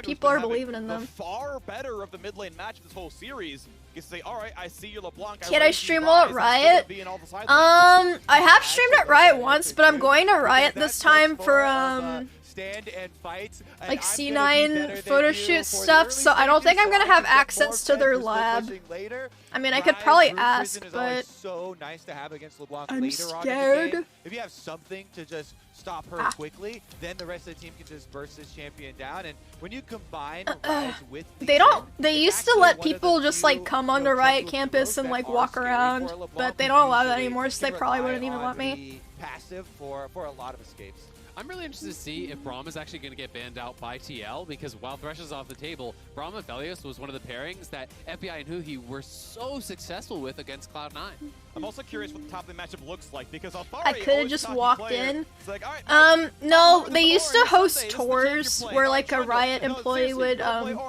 People are believing in them. Far better of the mid lane match this whole series. You say, all right, I see your LeBlanc. Can I stream while at Riot? I have streamed at Riot once, but I'm going to Riot this time for like C9 photo shoot stuff, so I don't think I'm gonna have access to their lab. I mean, I could probably ask, but so nice to have against LeBlanc I'm later scared. On in the game. If you have something to just stop her quickly, then the rest of the team can just burst this champion down. And when you combine Rise with they used to let people just like come onto Riot campus and like walk around, but they don't allow that anymore, so they probably wouldn't even let me. Passive for a lot of escapes. I'm really interested to see if Braum is actually going to get banned out by TL, because while Thresh is off the table, Braum and Aphelios was one of the pairings that FBI and Huhi were so successful with against Cloud9. I'm also curious what the top lane matchup looks like, because I could have just walked in. Like, right, no, they used to host tours where like a Riot employee would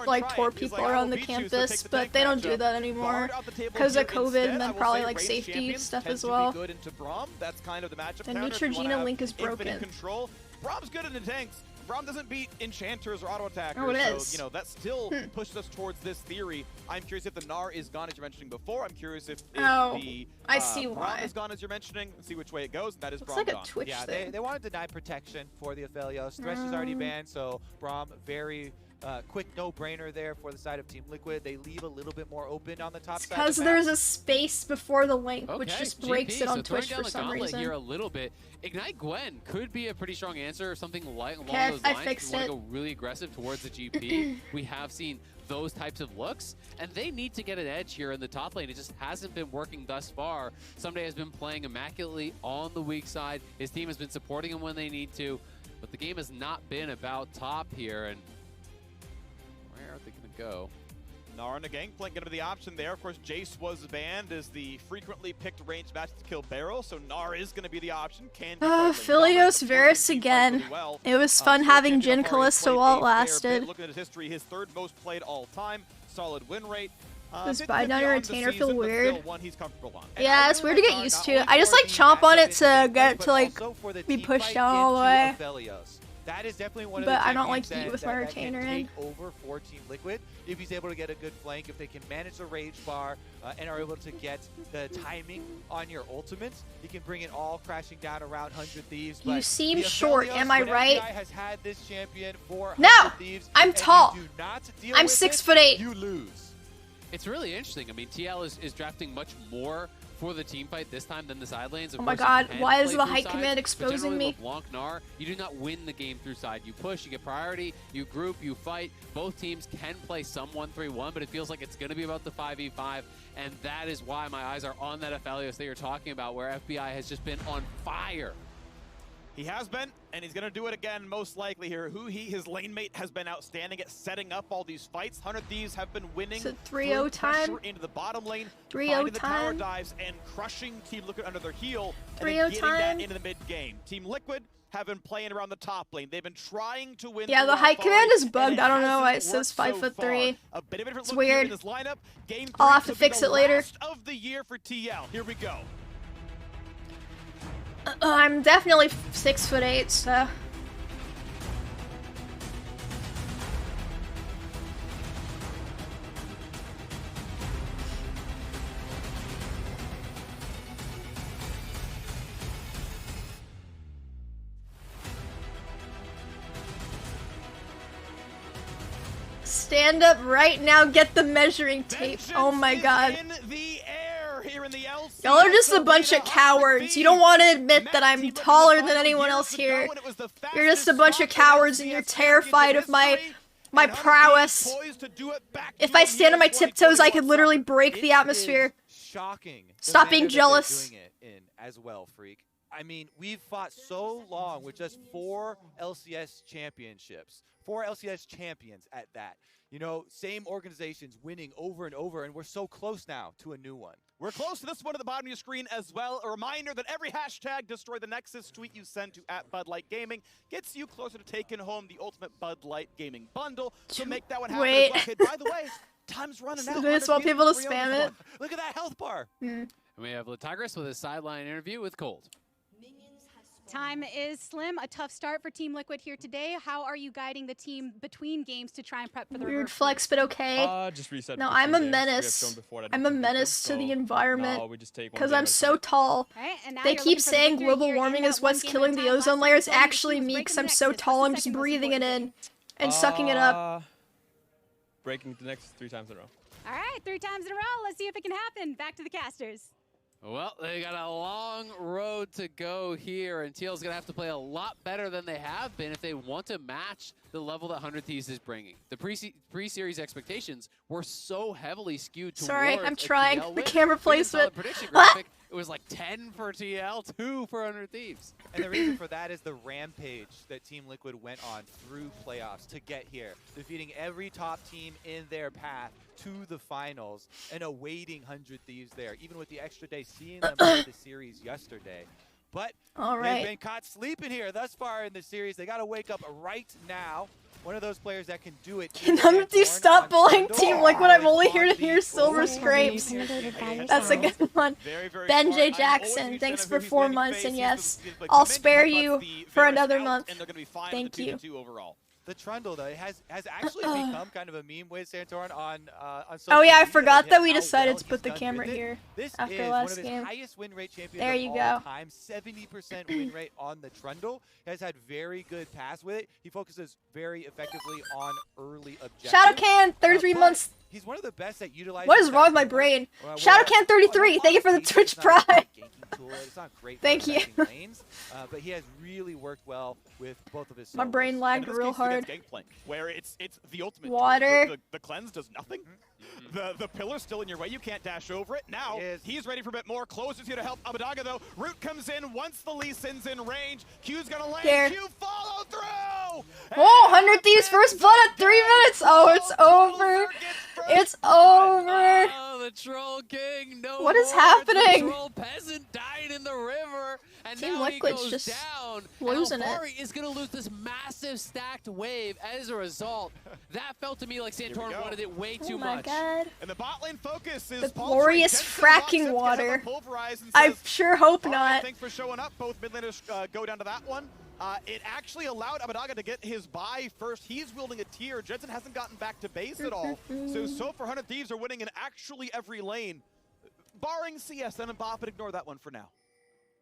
like tour people around the campus, but they don't do that anymore because of COVID and then probably like safety stuff as well. The Neutrogena link is broken. Braum's good in the tanks. Braum doesn't beat enchanters or auto attackers. Oh, it is. So, that still pushes us towards this theory. I'm curious if the Gnar is gone, as you're mentioning before. I'm curious if the I see why. Braum is gone, as you're mentioning, and see which way it goes. And that is Looks Braum like gone. A Twitch thing. They want to deny protection for the Aphelios. Thresh is already banned, so Braum very quick no-brainer there for the side of Team Liquid. They leave a little bit more open on the top side. Because there's a space before the link, which just breaks it on Twitch for some reason. Here a little bit. Ignite Gwen could be a pretty strong answer, or something like along those lines. I fixed it. Go really aggressive towards the GP. We have seen those types of looks, and they need to get an edge here in the top lane. It just hasn't been working thus far. Someday has been playing immaculately on the weak side. His team has been supporting him when they need to, but the game has not been about top here. And where are they going to go? Nara and a Gangplank gonna be the option there. Of course, Jace was banned as the frequently picked ranged match to kill Barrel, so Nara is gonna be the option. Philios Varus again. It was fun having Jin Callisto while it lasted. Looking at his history, his third most played all time. Solid win rate. Does buy down a retainer feel weird? One he's comfortable on. Yeah, it's weird to get used to. I just like chomp on it to get to like be pushed down all the way. That is definitely one of But the I don't like to champions eat with my retainer that in. can take over for Team Liquid if he's able to get a good flank, if they can manage the rage bar and are able to get the timing on your ultimates. He can bring it all crashing down around 100 Thieves. You but seem the short, Aphelios, am I when right? FBI has had this champion for No! 100 Thieves, I'm and you tall. do not deal I'm with 6'8". it, you lose. It's really interesting. I mean, TL is drafting much more for the team fight this time than the side lanes. Of Oh my course, god, you can why is play the through height side, command but exposing generally me? LeBlanc, Gnar, you do not win the game through side. You push, you get priority, you group, you fight. Both teams can play some 1-3-1, but it feels like it's going to be about the 5v5, and that is why my eyes are on that Aphelios that you're talking about, where FBI has just been on fire. He has been, and he's going to do it again most likely here. His lane mate has been outstanding at setting up all these fights. 100 Thieves have been winning. Is it 3-0 time? Into the bottom lane, 3-0 finding the tower time? dives, and crushing Team Liquid under their heel, and 3-0 then getting time? that into the mid game. Team Liquid have been playing around the top lane. They've been trying to win. Yeah, the height command is bugged. I don't know why it says 5'3". It's weird. I'll have to fix it later. Of the year for TL. Here we go. I'm definitely 6'8", so. Stand up right now, get the measuring tape. Oh my god. Y'all are just a bunch of cowards. You don't want to admit that I'm taller than anyone else here. You're just a bunch of cowards and you're terrified of my prowess. If I stand on my tiptoes, I could literally break the atmosphere. Shocking. Stop being jealous. Doing it in as well, Freak. I mean, we've fought so long with just 4 LCS championships. 4 LCS champions at that. You know, same organizations winning over and over, and we're so close now to a new one. We're close to this one at the bottom of your screen as well. A reminder that every hashtag Destroy the Nexus tweet you send to @BudLightGaming gets you closer to taking home the ultimate Bud Light Gaming bundle. So make that one happen. Wait. As well. Hey, by the way, time's running out. I just want people to spam it. Look at that health bar. And we have Tigris with a sideline interview with Cold. Time is slim. A tough start for Team Liquid here today. How are you guiding the team between games to try and prep for the Weird reverse flex, but okay. Just reset. No, I'm a menace. I'm a menace to the environment because I'm so tall. They keep saying global warming is what's killing the ozone layer. It's actually me because I'm so tall. I'm just breathing it in and sucking it up. Breaking the next 3 times in a row. All right, 3 times in a row. Let's see if it can happen. Back to the casters. Well, they got a long road to go here, and TL's going to have to play a lot better than they have been if they want to match the level that 100 Thieves is bringing. The pre-series expectations were so heavily skewed towards Sorry, I'm trying. TL The camera placement. Prediction graphic, it was like 10 for TL, 2 for 100 Thieves. And the reason for that is the rampage that Team Liquid went on through playoffs to get here, defeating every top team in their path to the finals and awaiting 100 Thieves there, even with the extra day, seeing them play the series yesterday. But they've been caught sleeping here thus far in the series. They got to wake up right now. One of those players that can do it. Can none of you stop bullying Team Liquid? I'm only here to hear Silver Scrapes. That's a good one. Ben J. Jackson, thanks for 4 months, and yes, I'll spare you for another month. Thank you. The Trundle, though, has actually become kind of a meme with Santorin on social Oh yeah, I media, forgot that we how decided well to put he's the done camera with it. here This after is last one of his game. highest win rate champions There of you all go. time. 70% win rate on the Trundle. He has had very good pass with it. He focuses very effectively on early objectives. Shadowcan, 33 months. He's one of the best at utilizing. What is wrong with my brain? Shadowcan 33, thank you for the Twitch Prime. It's not great Thank you. lanes, but he has really worked well with both of his My brain lagged real hard. Where it's the ultimate. Water. The cleanse does nothing. The pillar's still in your way. You can't dash over it. Now, he's ready for a bit more. Close is here to help Abadaga, though. Root comes in once the Lee Sin's in range. Q's gonna land. There. Q follow through! Oh, 100 Thieves first blood at 3 minutes. Oh, it's over. It's over. Oh, the Troll King, no What is more. happening? The Troll Peasant died in the river, and Team now Liquid's he goes just down. losing and it. Alfari is going to lose this massive stacked wave as a result. That felt to me like Santorin wanted it way too much. Oh my god. And the bot lane focus is The paltry. glorious Jensen fracking walks up, gets water. pulverized and I says, sure hope "All right, not. thanks for showing up." Both mid laners go down to that one. It actually allowed Abadaga to get his buy first. He's wielding a tier. Jensen hasn't gotten back to base at all. So far, 100 Thieves are winning in actually every lane. Barring CS and Bop, but ignore that one for now.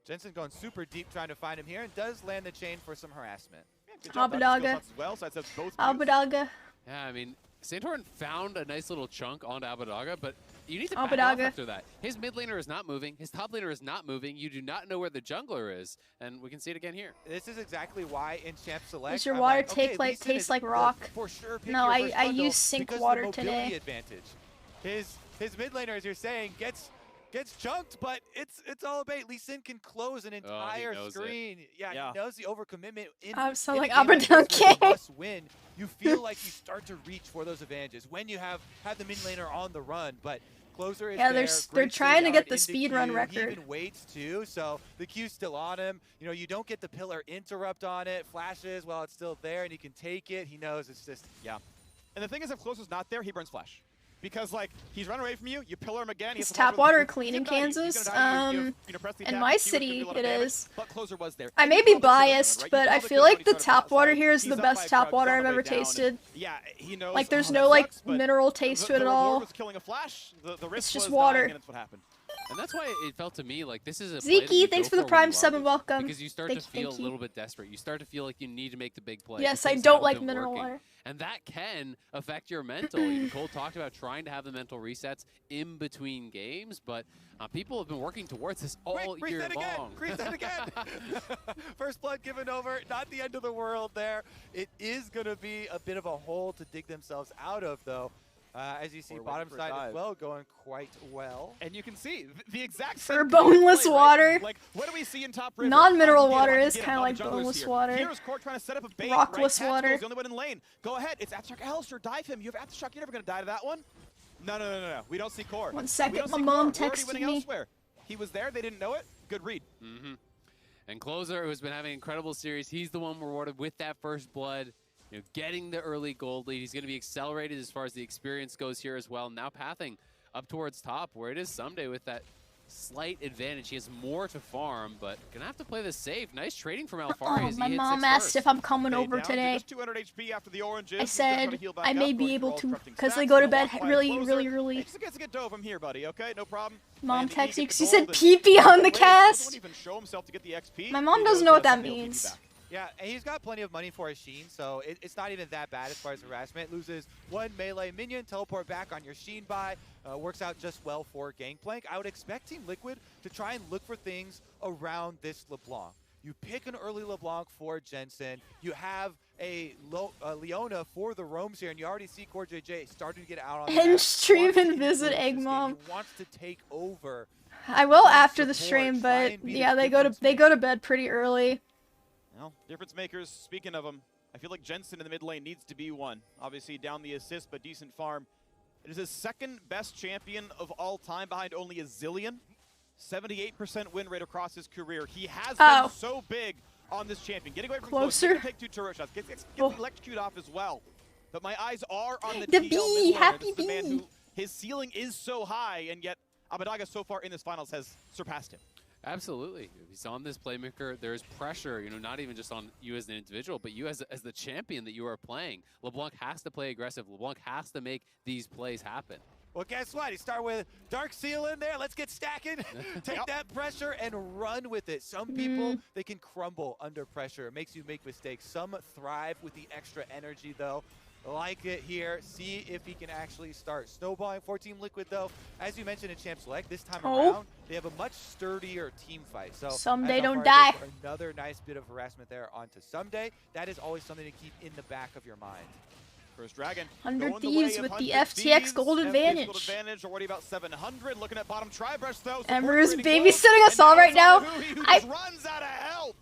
Jensen going super deep trying to find him here and does land the chain for some harassment. Abadaga. Abadaga. Yeah, I mean, Santorin found a nice little chunk onto Abadaga, but you need to back Abadaga. off after that. His mid laner is not moving. His top laner is not moving. You do not know where the jungler is, and we can see it again here. This is exactly why in Champ Select, Does your I'm water like, okay, taste like Lee Sin rock? for sure pick No, your first I bundle use sink because water of the mobility today. advantage. His mid laner, as you're saying, gets chunked, but it's all bait. Lee Sin can close an entire screen. Yeah, he knows the overcommitment. I sound like Aberdeen Aberdeen. must win. You feel like you start to reach for those advantages when you have the mid laner on the run, but Closer is they're trying to get the speed run record. He even waits too, so the Q's still on him. You know, you don't get the pillar interrupt on it. Flashes while it's still there, and he can take it. He knows it's just And the thing is, if Closer's not there, he burns flash. Because, like, he's running away from you, you pillar him again. It's tap water clean in Kansas. In my city, it is. But Closer was there. I may be biased, but I feel like the tap water here is the best tap water I've ever tasted. Yeah, he knows. Like, there's no, like, mineral taste to it at all. It's just water. And that's why it felt to me like this is a Zeke, thanks for the Prime 7, welcome. Because you start to feel a little bit desperate. You start to feel like you need to make the big play. Yes, I don't like mineral water. And that can affect your mental. Even Cole talked about trying to have the mental resets in between games, but people have been working towards this all year long. Reset again! First blood given over, not the end of the world there. It is going to be a bit of a hole to dig themselves out of, though. As you see, bottom side as well going quite well. And you can see the exact for boneless water. Right? Like, what do we see in top river? Non-mineral water is kind of like boneless water. Here's Core trying to set up a bait. Rockless right? water. The only one in lane. Go ahead. It's Aftershock. Alistair, dive him. You have Aftershock. You're never going to die to that one. No. We don't see Core. 1 second. My mom texted me. Elsewhere. He was there. They didn't know it. Good read. And Closer, who's been having an incredible series, he's the one rewarded with that first blood. You know, getting the early gold lead. He's going to be accelerated as far as the experience goes here as well. Now pathing up towards top, where it is Someday with that slight advantage. He has more to farm, but going to have to play this safe. Nice trading from Alfari as he my hits mom 6 asked first. if I'm coming over today. Just 200 HP after the oranges. I said I may be able to, because they go to bed really early. Just gets a good dove. I'm here, buddy. Okay, no problem. Mom texted me. She said pee-pee on the cast. Even show himself to get the XP. My mom doesn't know what that means. Yeah, and he's got plenty of money for his Sheen, so it's not even that bad as far as harassment. Loses 1 melee minion, teleport back on your Sheen buy. Works out just well for Gangplank. I would expect Team Liquid to try and look for things around this LeBlanc. You pick an early LeBlanc for Jensen. You have a Leona for the roams here, and you already see Core JJ starting to get out on the And stream and visit Egg Mom. He wants to take over. I will after the stream, but yeah, they go to bed pretty early. Well, difference makers, speaking of them, I feel like Jensen in the mid lane needs to be one. Obviously down the assist, but decent farm. It is his second best champion of all time behind only a Zillion. 78% win rate across his career. He has been so big on this champion. Getting away from Closer. Close, take 2 turret shots. Gets electrocuted off as well. But my eyes are on the bee, TL mid happy laner. This is the man bee. who, his ceiling is so high, and yet Abadaga so far in this finals has surpassed him. Absolutely. He's on this playmaker. There's pressure, you know, not even just on you as an individual, but you as the champion that you are playing. LeBlanc has to play aggressive. LeBlanc has to make these plays happen. Well, guess what? You start with Dark Seal in there. Let's get stacking. Take that pressure and run with it. Some people, they can crumble under pressure. It makes you make mistakes. Some thrive with the extra energy, though. Like it here. See if he can actually start snowballing for Team Liquid, though. As you mentioned in Champ Select, this time around, they have a much sturdier team fight. So Someday don't die. Another nice bit of harassment there onto Someday. That is always something to keep in the back of your mind. First Dragon. 100 Thieves with the FTX gold advantage. Gold advantage already about 700. Looking at bottom Tribrush though. Emiru's babysitting us all right now. Runs out of health.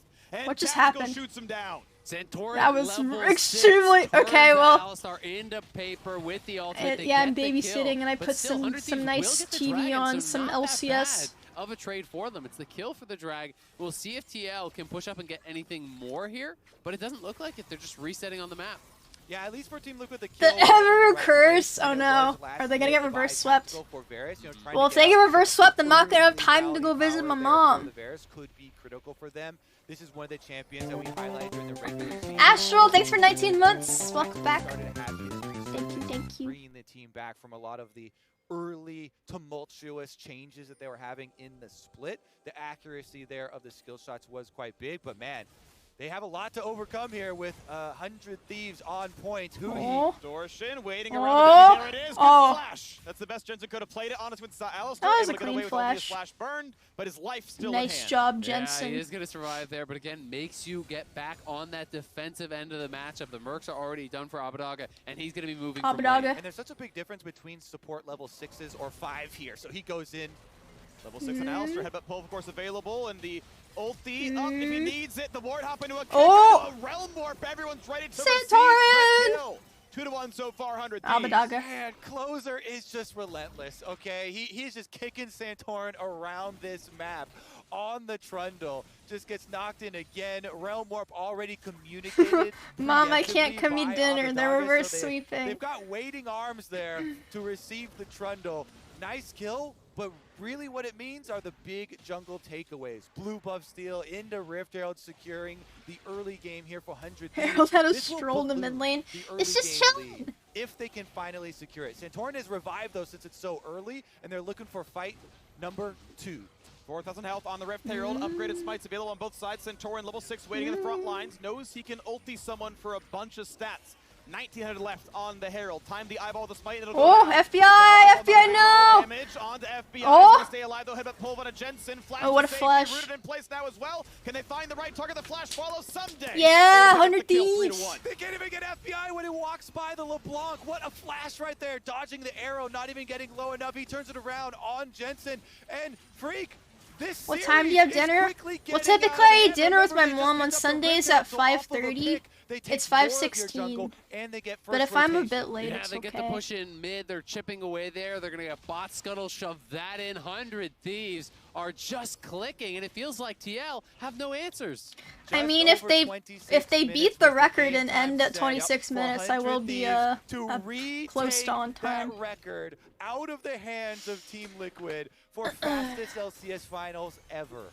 What just happened? Shoots him down. Santorin That was level extremely 6 okay. turns Well, Alistar into paper with the ultimate. yeah, I'm they get the kill, babysitting and I but put still, 100 some Thieves nice will get the TV dragon, on, so some not that LCS. bad of a trade for them. It's the kill for the drag. We'll see if TL can push up and get anything more here, but it doesn't look like it. They're just resetting on the map. Yeah, at least for Team Liquid, the The kill. Emiru curse. Oh no. Are they gonna get reverse swept? Well, if they get reverse swept, I'm not gonna have time to go visit my mom. Could be critical for them. This is one of the champions that we highlighted during the regular season. Astral, thanks for 19 months. Welcome back. Thank you. Bringing the team back from a lot of the early tumultuous changes that they were having in the split. The accuracy there of the skill shots was quite big, but man, they have a lot to overcome here with 100 Thieves on point. Distortion waiting around. There it is. Good flash. That's the best Jensen could have played it. Honest with Alistar. That was a able to get clean away with only his flash. flash burned, but his life still Nice in hand. job, Jensen. Yeah, he is going to survive there, but again, makes you get back on that defensive end of the matchup. The Mercs are already done for Abadaga, and he's going to be moving from lane. And there's such a big difference between support level 6s or 5 here. So he goes in. Level 6 and Alistar. Headbutt pull, of course, available, and the ulti up if he needs it. The ward hop into a kick. A realm warp. Everyone's ready to receive the kill. 2-1 so far, 100 Thieves. Abadaga. Man, Closer is just relentless, okay? He's just kicking Santorin around this map on the Trundle. Just gets knocked in again. Realm Warp already communicated. Mom, I can't come eat by dinner. Abadaga, They're reverse so sweeping. They've got waiting arms there to receive the Trundle. Nice kill, but really what it means are the big jungle takeaways. Blue buff steal into Rift Herald, securing the early game here for 100 Thieves. Herald had a This will stroll in the put mid lane. the early It's just game chilling. lead if they can finally secure it. Santorin is revived though since it's so early, and they're looking for fight number 2. 4,000 health on the Rift Herald. Upgraded smites available on both sides. Santorin level 6 waiting in the front lines. Knows he can ulti someone for a bunch of stats. 1900 left on the Herald. Time the eyeball the smite. It'll go down. FBI no! Damage onto FBI. He's Oh! gonna stay alive though. Headbutt pull on a Jensen. Flash Oh, what to a safety, flash. Rooted in place now as well. Can they find the right target? The flash follows someday. Yeah, Or 100 the kill, 3 to Thieves. 1. They can't even get FBI when he walks by the LeBlanc. What a flash right there. Dodging the arrow, not even getting low enough. He turns it around on Jensen. And Freak, this What time do you have dinner? Well, typically I eat dinner with my mom on Sundays at 5:30. It's 5:16. But if I'm a bit late, Yeah, it's they okay. get the push in mid. They're chipping away there. They're going to get bot scuttle, shove that in. 100 Thieves are just clicking, and it feels like TL have no answers. I mean, if they beat the record and end at 26 minutes, I will be close to on time. That record out of the hands of Team Liquid for fastest LCS finals ever.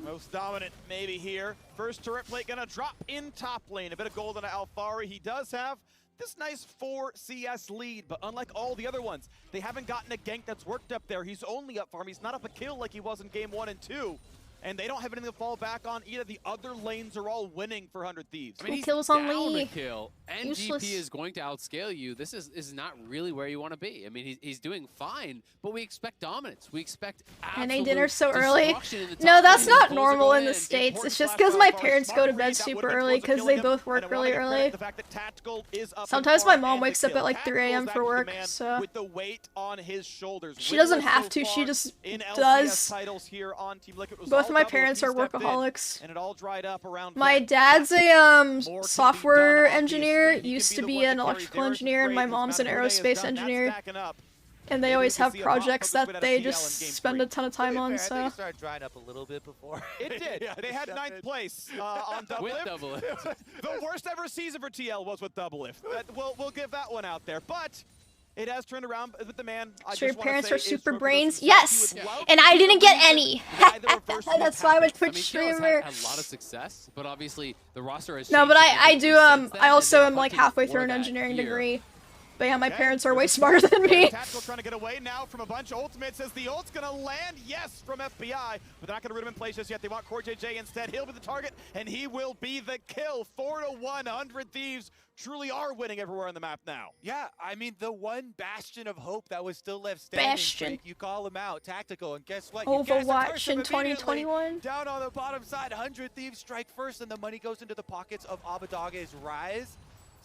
Most dominant maybe here. First turret plate gonna drop in top lane. A bit of gold on Alfari. He does have this nice 4 CS lead, but unlike all the other ones, they haven't gotten a gank that's worked up there. He's only up farm. He's not up a kill like he was in game 1 and 2. And they don't have anything to fall back on either. The other lanes are all winning for 100 Thieves. I mean, he's kills on down Lee. a kill, and Useless. GP is going to outscale you. This is not really where you want to be. I mean, he's doing fine, but we expect dominance. We expect And absolute they dinner so early. destruction in the No, top that's lane. not Pulls normal it in the in. States. It's just because my parents go to bed super early because they both work really early. The fact that Tactical is up Sometimes and my far mom and wakes the up at kill. like 3 a.m. for Tactical's work, actually the man so with the weight on his shoulders. she doesn't Winless have so to. She far just in LCS does. titles here on Team Liquid. Was Both all of my double parents if are he stepped in, workaholics. and it all dried up around My that. dad's a software engineer, He can used be to the be one an to carry electrical theirs. engineer, and my Great. mom's an His amount of Renee has aerospace done, that's engineer. stacking up. And they Maybe always we can have see a hot projects focus that win they out of TL just in game spend 3. a ton of time on, I think so. it started drying up a little bit before. It did. They had 9th place on Double With Lift. Double Lift. The worst ever season for TL was with Double Lift. We'll give that one out there. But it has turned around with the man. So your parents are super Stroker brains? doesn't Yes! he would love And to I be the didn't get reason any. why the reverse sweep That's why I'm a happened. Twitch I mean, streamer. TL has had a lot of success, but obviously the roster has No, changed but I significantly do, since then, I also and am they're like hunting halfway for through an that engineering here. degree. But yeah, my parents are way smarter than me. Tactical trying to get away now from a bunch of ultimates as the ult's gonna land, yes, from FBI, but they're not gonna root him in place just yet. They want Core JJ instead. He'll be the target, and he will be the kill. 4-1, 100 Thieves truly are winning everywhere on the map now. Yeah, I mean, the one bastion of hope that was still left standing. Bastion. Freak, you call him out, Tactical, and guess what? You guys Overwatch curse him in 2021. Down on the bottom side, 100 Thieves strike first, and the money goes into the pockets of Abadaga's Rise.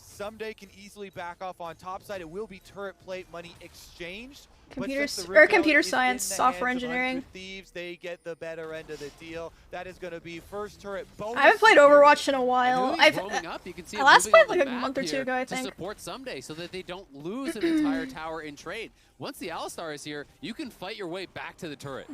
Someday can easily back off on top side. It will be turret plate money exchanged. Computer science, software engineering. Thieves, they get the better end of the deal. That is going to be first turret bonus. I haven't played Overwatch in a while. I've roaming up. You can see I last played like a map month or two ago, I to think. support Someday so that they don't lose an entire tower in trade. Once the Alistar is here, you can fight your way back to the turret.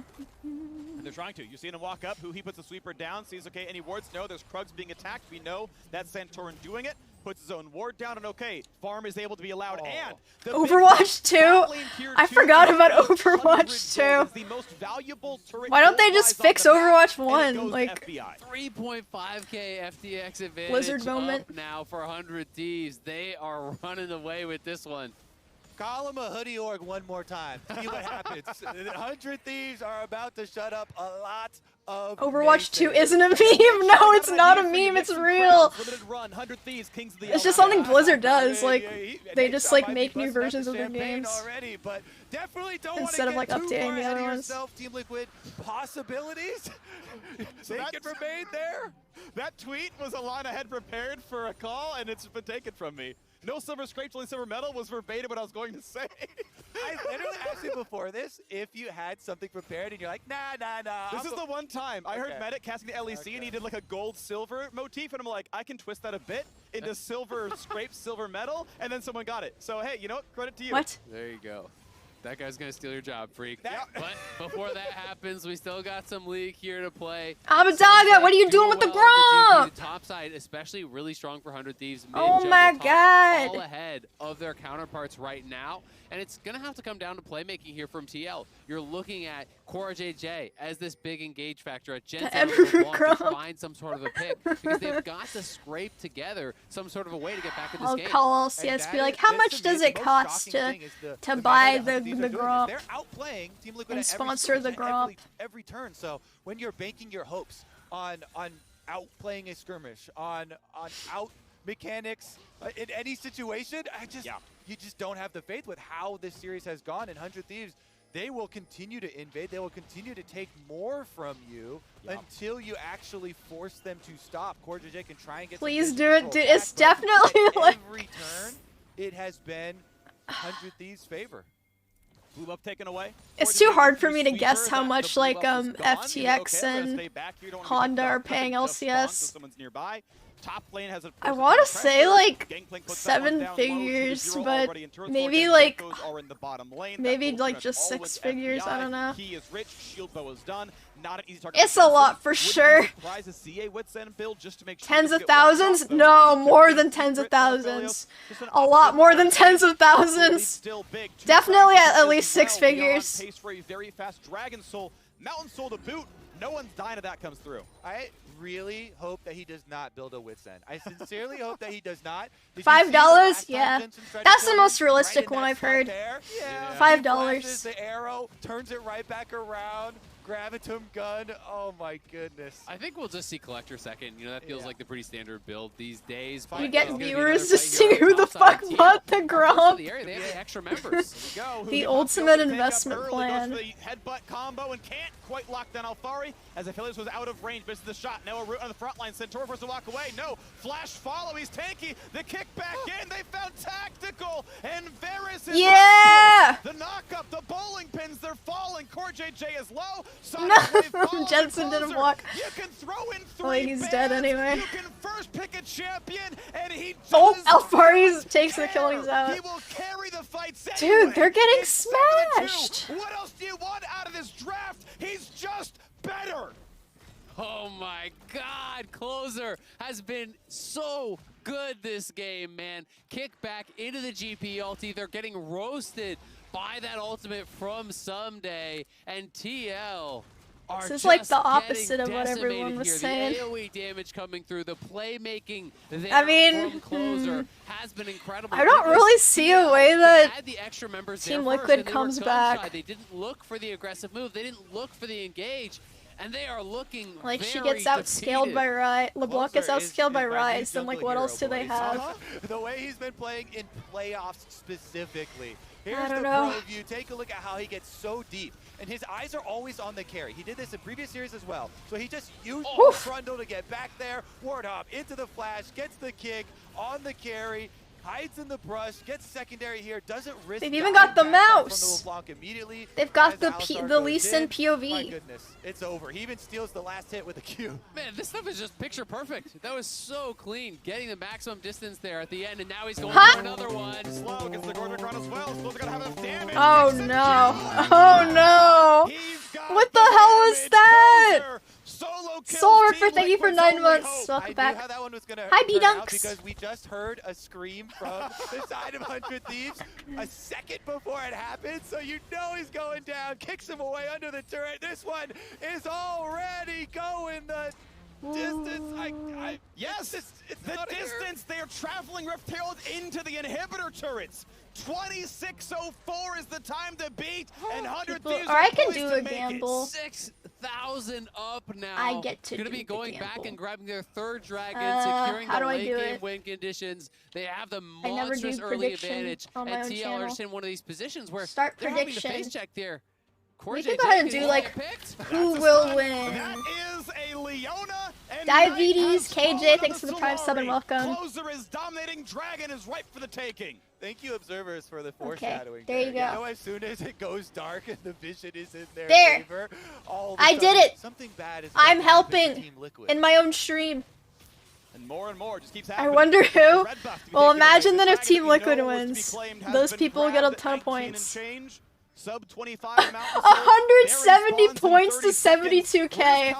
And they're trying to. You're seeing him walk up. Who he puts the sweeper down. Sees, okay, any wards? No, there's Krugs being attacked. We know that's Santorin doing it. Puts his own ward down, and okay, Farm is able to be allowed. And the Overwatch 2? I forgot about Overwatch 2. Why don't they just fix Overwatch 1? Like 3.5k FTX advantage Blizzard moment now for 100 Thieves. They are running away with this one. Call him a hoodie org one more time. See what happens. 100 Thieves are about to shut up a lot of Overwatch 2 isn't a meme. No, it's not a meme. It's real. It's just something Blizzard does. Like they just like make new versions of their games but definitely don't instead of like updating the other ones. Team Liquid possibilities. They can remain there. That tweet was a line I had prepared for a call, and it's been taken from me. No silver scrapes, only silver medal was verbatim what I was going to say. I literally asked you before this if you had something prepared, and you're like, nah. This is the one time I heard Medic casting the LEC, and he did like a gold-silver motif, and I'm like, I can twist that a bit into silver scrapes, silver medal, and then someone got it. So hey, you know what? Credit to you. What? There you go. That guy's gonna steal your job, freak. But before that happens, we still got some League here to play. Abadaga, what are you doing with the Gromp? The top side, especially really strong for 100 Thieves. Oh my god. All ahead of their counterparts right now. And it's going to have to come down to playmaking here from TL. You're looking at Cora JJ as this big engage factor at Gen 7 to find some sort of a pick because they've got to scrape together some sort of a way to get back in this game. I'll call LCS, be like, how much does it cost to buy the Gromp and sponsor the Gromp? Every turn, so when you're banking your hopes on outplaying a skirmish, on out mechanics in any situation, you just don't have the faith with how this series has gone. And 100 Thieves, they will continue to invade. They will continue to take more from you until you actually force them to stop. Core JJ can try and get Please do it, dude. It's definitely like every turn it has been 100 Thieves' favor. Blue buff taken away. It's too hard for me to guess how much like FTX and Honda are paying LCS. Top lane has I want to say like 7 figures, but maybe like just 6 figures. I don't know. He is rich. Shield bow is done. Not an easy target. It's a lot for sure. Tens of thousands? No, more than tens of thousands. A lot more than tens of thousands. Definitely at least 6 figures. Pace for a very fast Dragon Soul, Mountain Soul to boot. No one's dying if that comes through. I really hope that he does not build a Wits End. I sincerely hope that he does not. $5? Yeah. That's the most realistic one I've heard. $5. The arrow, turns it right back around. Gravitum gun. Oh my goodness. I think we'll just see Collector second. You know, that feels like the pretty standard build these days. You get viewers to see who the fuck bought the Gromp. They have the extra members. The ultimate investment plan. The headbutt combo and can't quite lock down Alfari as Aphelios was out of range. Misses the shot. Now a root on the front line. Centaur forced to walk away. No. Flash follow. He's tanky. The kick back in. They found Tactical. And Varus is the knock up. The bowling pins. They're falling. Core JJ is low. No, Jensen didn't walk. You can throw in 3 well, he's dead anyway. You can first pick a champion, and he Alfari takes the kill. He's out. He will carry the fights anyway. Dude, they're getting it's smashed. What else do you want out of this draft? He's just better. Oh my God, Closer has been so good this game, man. Kick back into the GP ulti. They're getting roasted by that ultimate from Someday, and TL are this is like the opposite of what everyone was saying. The AoE damage coming through, the playmaking there from Closer has been incredible. I don't really see a way that the extra members Team Liquid comes back. They didn't look for the aggressive move. They didn't look for the engage. And they are looking like she gets outscaled by Rise. LeBlanc gets outscaled by Rise, and like what else do they have? The way he's been playing in playoffs specifically, Here's don't the know. pro view. Take a look at how he gets so deep. And his eyes are always on the carry. He did this in previous series as well. So he just used the frondle to get back there. Warthog into the flash, gets the kick on the carry, hides in the brush, gets secondary here, doesn't risk. They've even got the mouse. From the LeBlanc immediately. They've got As the Alistar Lee goes Sin in. POV. My goodness, it's over. He even steals the last hit with a Q. Man, this stuff is just picture perfect. That was so clean, getting the maximum distance there at the end, and now he's going for another one. Slow gets the Gordon Crown as well. Slow's gonna have enough damage. Oh no! Oh no! What the hell was that? Soul Ripper, thank you for 9 months. Welcome back. How that one was gonna Hi, turn out B-Dunks. because we just heard a scream from the side of 100 Thieves a second before it happened, so you know he's going down. Kicks him away under the turret. This one is already going the distance. Yes, it's the distance. They are traveling Rift Herald into the inhibitor turrets. 26:04 is the time to beat, and 100 Thieves Or I are can poised do to a make it. gamble. 6,000 up now. I get to Gonna do be the going back gamble. and grabbing their third dragon, securing how the do I late do game it? win conditions. They have the I never do monstrous early prediction advantage, on my and own TL channel. are just in one of these positions where Start they're having prediction. to face check there. We can go ahead and do like who will win. That is a Leona, and Diabetes Knight has KJ, fallen thanks to for the prime sub and welcome. Closer is dominating. Dragon is ripe for the taking. Thank you, observers, for the foreshadowing. there you You go. know, as soon as it goes dark and the vision is in their There. favor, all of a I did sudden, it. Something bad is I'm going to happen to helping Team Liquid. in my own stream. And more just keeps I happening. wonder The who. red buff to be Well, taken away. imagine The that if dragon Team we Liquid know was to be wins, claimed has those been people get a grabbed ton at of 19 and points. change. Sub 25 amount. 170 points to 72k.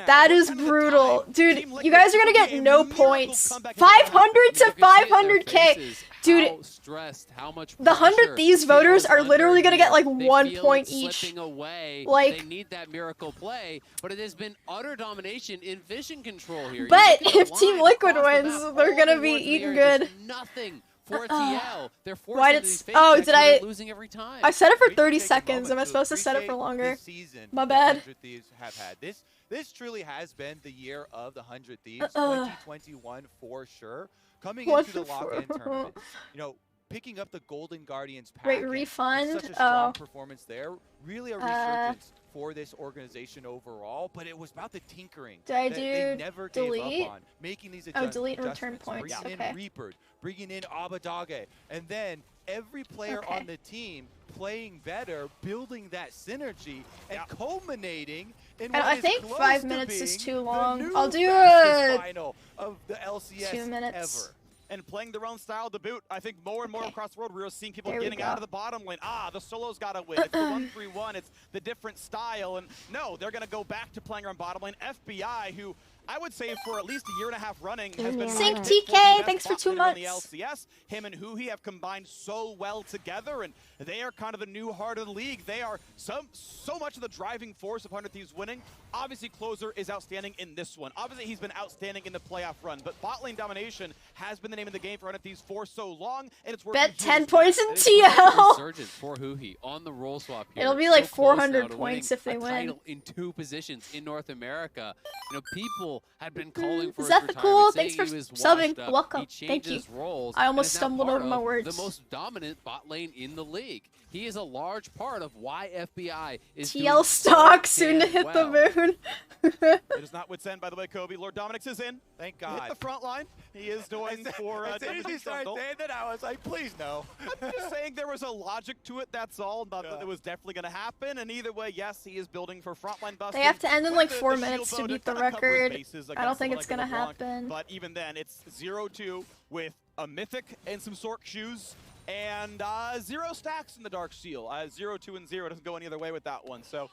That is brutal. Dude, you guys are gonna get no points. 500 to 500k. Dude, stressed, how much the 100 Thieves voters are literally gonna get like They 1 feel point it each. slipping away. Like- they need that miracle play, but it has been utter domination in vision control here. You But look at the if Team line Liquid across the wins, map, they're all gonna the be wards in the eating area, good. just nothing for TL. They're forced Why into did these fake oh checks did where I they're losing every time. I set it for 30 Take a seconds. moment Am I to supposed to set it for appreciate longer? this season My that bad. 100 Thieves have had. This truly has been the year of the 100 Thieves. Uh-uh. 2021 for sure. Coming What into the the lock-in fuck? tournament, you know, picking up the Golden Guardians pack. Wait, and refund? Such a strong Oh. performance there. Really a resurgence for this organization overall, but it was about the tinkering Did I that they do never delete? gave up on, making these Oh, delete and return adjustments, points, bringing okay. in Reaper, bringing in Abadage, and then every player Okay. on the team playing better, building that synergy, and culminating in what I is think close 5 to minutes is being too the long. new I'll do fastest a final of the LCS 2 minutes. ever. And playing their own style to boot. I think more and more across the world, we're seeing people There we getting go. out of the bottom lane. The solo's got to win. It's the 1-3-1. It's the different style. And no, they're going to go back to playing around bottom lane. FBI, who I would say for at least a year and a half running, has been Sync ranked TK, for the best thanks for bot 2 laner in the months. LCS. Him and Huhi have combined so well together, and they are kind of the new heart of the league. They are so much of the driving force of 100 Thieves winning. Obviously, Closer is outstanding in this one. Obviously, he's been outstanding in the playoff run, but bot lane domination has been the name of the game for 100 Thieves for so long, and it's working. Bet 10 beautifully. points in And it's been a TL. resurgence for Huhi on the roll swap here. It'll be So like close 400 now to points winning if they a win. title in 2 positions in North America. You know, people had been calling for his Zeph retirement, cool, saying thanks for he was subbing. washed up. Welcome. He changed Thank you. his roles. I and almost is now stumbled part over my of words. The most dominant bot lane in the league. He is a large part of why FBI is TL doing stock so soon to damn hit well. the moon. It is not withstand, by the way, Kobe. Lord Dominic's is in. Thank Hit God. the front line. He is doing for As soon as Dominic's he started jungle. saying that, I was like, please no. I'm just saying there was a logic to it, that's all. Not that it was definitely going to happen. And either way, yes, he is building for frontline busting. They have to end in With like the 4 shield minutes to bow beat the kinda cover his record. bases I don't against think someone it's like gonna LeBlanc. happen. But even then, it's 0-2 with a Mythic and some Sork shoes. And 0 stacks in the Dark Seal. 0-2 and 0 doesn't go any other way with that one. So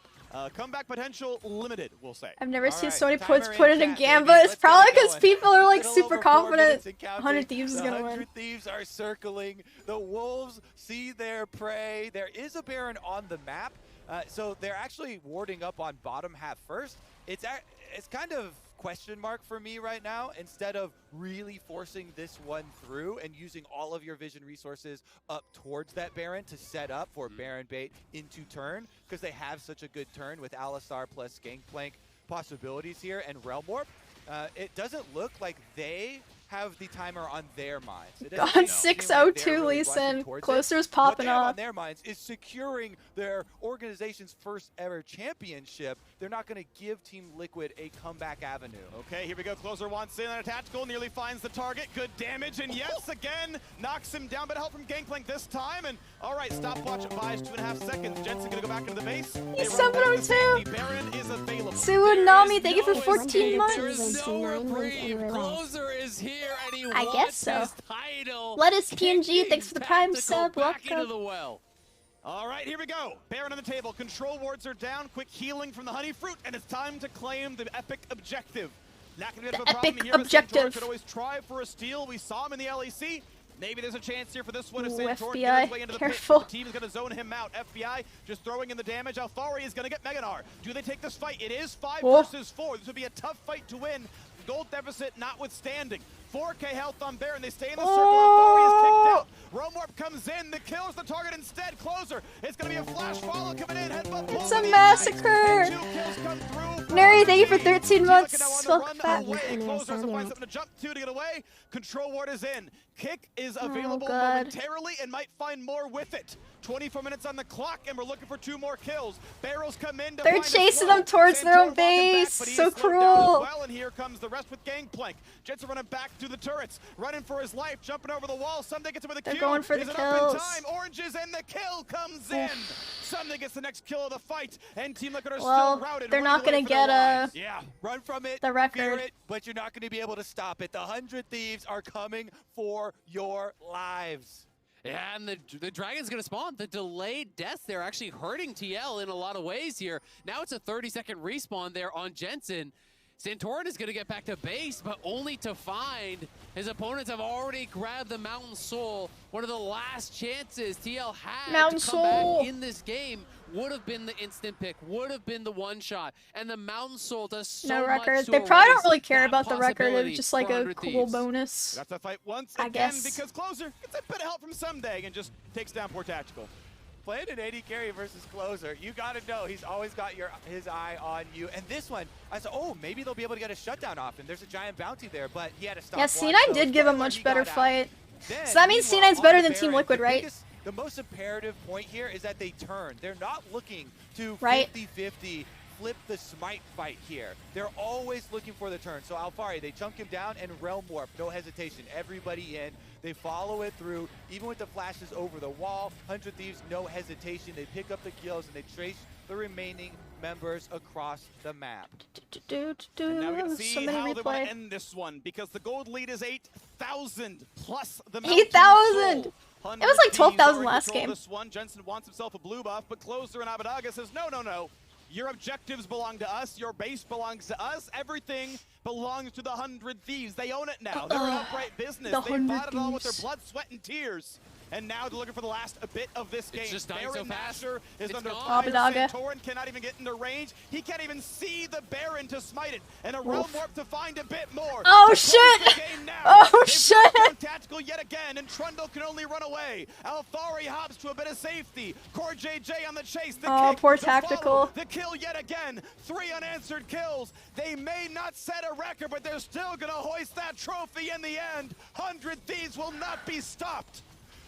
comeback potential limited, we'll say. I've never seen so many timer points in put in a chat, Gamba. baby. It's Let's probably get it because going. people are like Little super over 4 confident minutes and counting. 100 Thieves is The gonna 100 win. Thieves are circling. The Wolves see their prey. There is a Baron on the map, so they're actually warding up on bottom half first. It's kind of question mark for me right now, instead of really forcing this one through and using all of your vision resources up towards that Baron to set up for Baron bait into turn, because they have such a good turn with Alistar plus Gangplank possibilities here and Realm Warp. It doesn't look like they have the timer on their minds. It Gone doesn't seem like 6-0-2 they're really Lee rushing Sin. towards it. Closer's What popping they have off. on their minds is securing their organization's first ever championship. They're not going to give Team Liquid a comeback avenue. Okay, here we go. Closer wants in on a tactical, nearly finds the target. Good damage, and yes, again, knocks him down, but help from Gangplank this time. And all right, stopwatch buys 2.5 seconds. Jensen gonna go back into the base. He's 7-0-2. The Baron is available. Suunami, thank you for 14 There is months. no reprieve. Closer is here, and he I wants guess so. his title. Lettuce PNG, thanks for the prime sub. Back into Welcome. the well. All right, here we go. Baron on the table. Control wards are down. Quick healing from the honey fruit, and it's time to claim the epic objective. Not gonna be a The problem epic here. objective. Could always try for a steal. We saw him in the LEC. Maybe there's a chance here for this one. If Ooh, Santorin FBI, gets his way into the careful. pit, the team is going to zone him out. FBI just throwing in the damage. Alfari is going to get Meganar. Do they take this fight? It is 5 Whoa. versus 4. This would be a tough fight to win. Gold deficit notwithstanding. 4K health on Baron. They stay in the circle. Alfari is kicked out. Roam Warp comes in. The kills the target instead. Closer. It's going to be a flash follow coming in. Headbutt blow It's a to the massacre. eyes. And 2 kills come through. Neri, thank you for 13 Team months. Liquid now on the Welcome run back. away. Closer has to find something to jump to get away. Control ward is in. Kick is available God. momentarily and might find more with it. 24 minutes on the clock, and we're looking for 2 more kills. Barrels come in to They're find a chasing slow. them towards their own Santorin walking back, base. but he So is slowed down as cruel. well, and here comes the rest with Gangplank. Jensen running back through the turrets, running for his life, jumping over the wall. Sunday gets him with a They're Q. going for the Is it up in kills. time? Oranges, and the kill comes in. Sunday gets the next kill of the fight, and Team Liquid are Well, still routed. they're not running gonna away for their get lives. Yeah, run from it, the fear record. it, but you're not going to be able to stop it. The 100 Thieves are coming for your lives. Yeah, and the Dragon's going to spawn. The delayed deaths there actually hurting TL in a lot of ways here. Now it's a 30-second respawn there on Jensen. Santorin is going to get back to base, but only to find his opponents have already grabbed the Mountain Soul. One of the last chances TL had Mountain to come Soul. back in this game would have been the instant pick, would have been the one shot. And the Mountain Soul does so No much record. to They probably erase don't really care that about the record. It's possibility just like for a 100 cool Thieves. bonus. That's a fight once I again guess. because Closer gets a bit of help from Someday and just takes down poor Tactical. Playing an AD carry versus Closer, you got to know he's always got his eye on you. And this one, I said, oh, maybe they'll be able to get a shutdown off him. There's a giant bounty there, but he had to stop. Yeah, C9 did give a much better fight. Then, So that means meanwhile, C9's on better the than Team Baron, Liquid, right? The most imperative point here is that they turn. They're not looking to Right. 50-50 flip the smite fight here. They're always looking for the turn. So Alfari, they chunk him down and Realm Warp, no hesitation. Everybody in. They follow it through, even with the flashes over the wall. 100 Thieves, no hesitation. They pick up the kills and they trace the remaining members across the map. And now we can see Somebody how they want replay. to end this one because the gold lead is 8,000 plus the 8,000! It was like 12,000 last game. This one, Jensen wants himself a blue buff, but Closer and Abadaga says, no, no, no. Your objectives belong to us. Your base belongs to us. Everything belongs to the 100 Thieves. They own it now. They're an upright business. The They 100 bought it all with their Thieves. blood, sweat, and tears. And now they're looking for the last bit of this game. It's just dying Baron so fast. Nashor is It's under gone. fire. Abadaga. Santorin cannot even get into range. He can't even see the Baron to smite it. And a Realm Oof. Warp to find a bit more. Oh, To close the shit! game now. Oh, They've shit! knocked down Tactical yet again, and Trundle can only run away. Alfari hops to a bit of safety. Core JJ on the chase. The Oh, kick, poor the follow, Tactical. the kill yet again. 3 unanswered kills. They may not set a record, but they're still going to hoist that trophy in the end. 100 Thieves will not be stopped.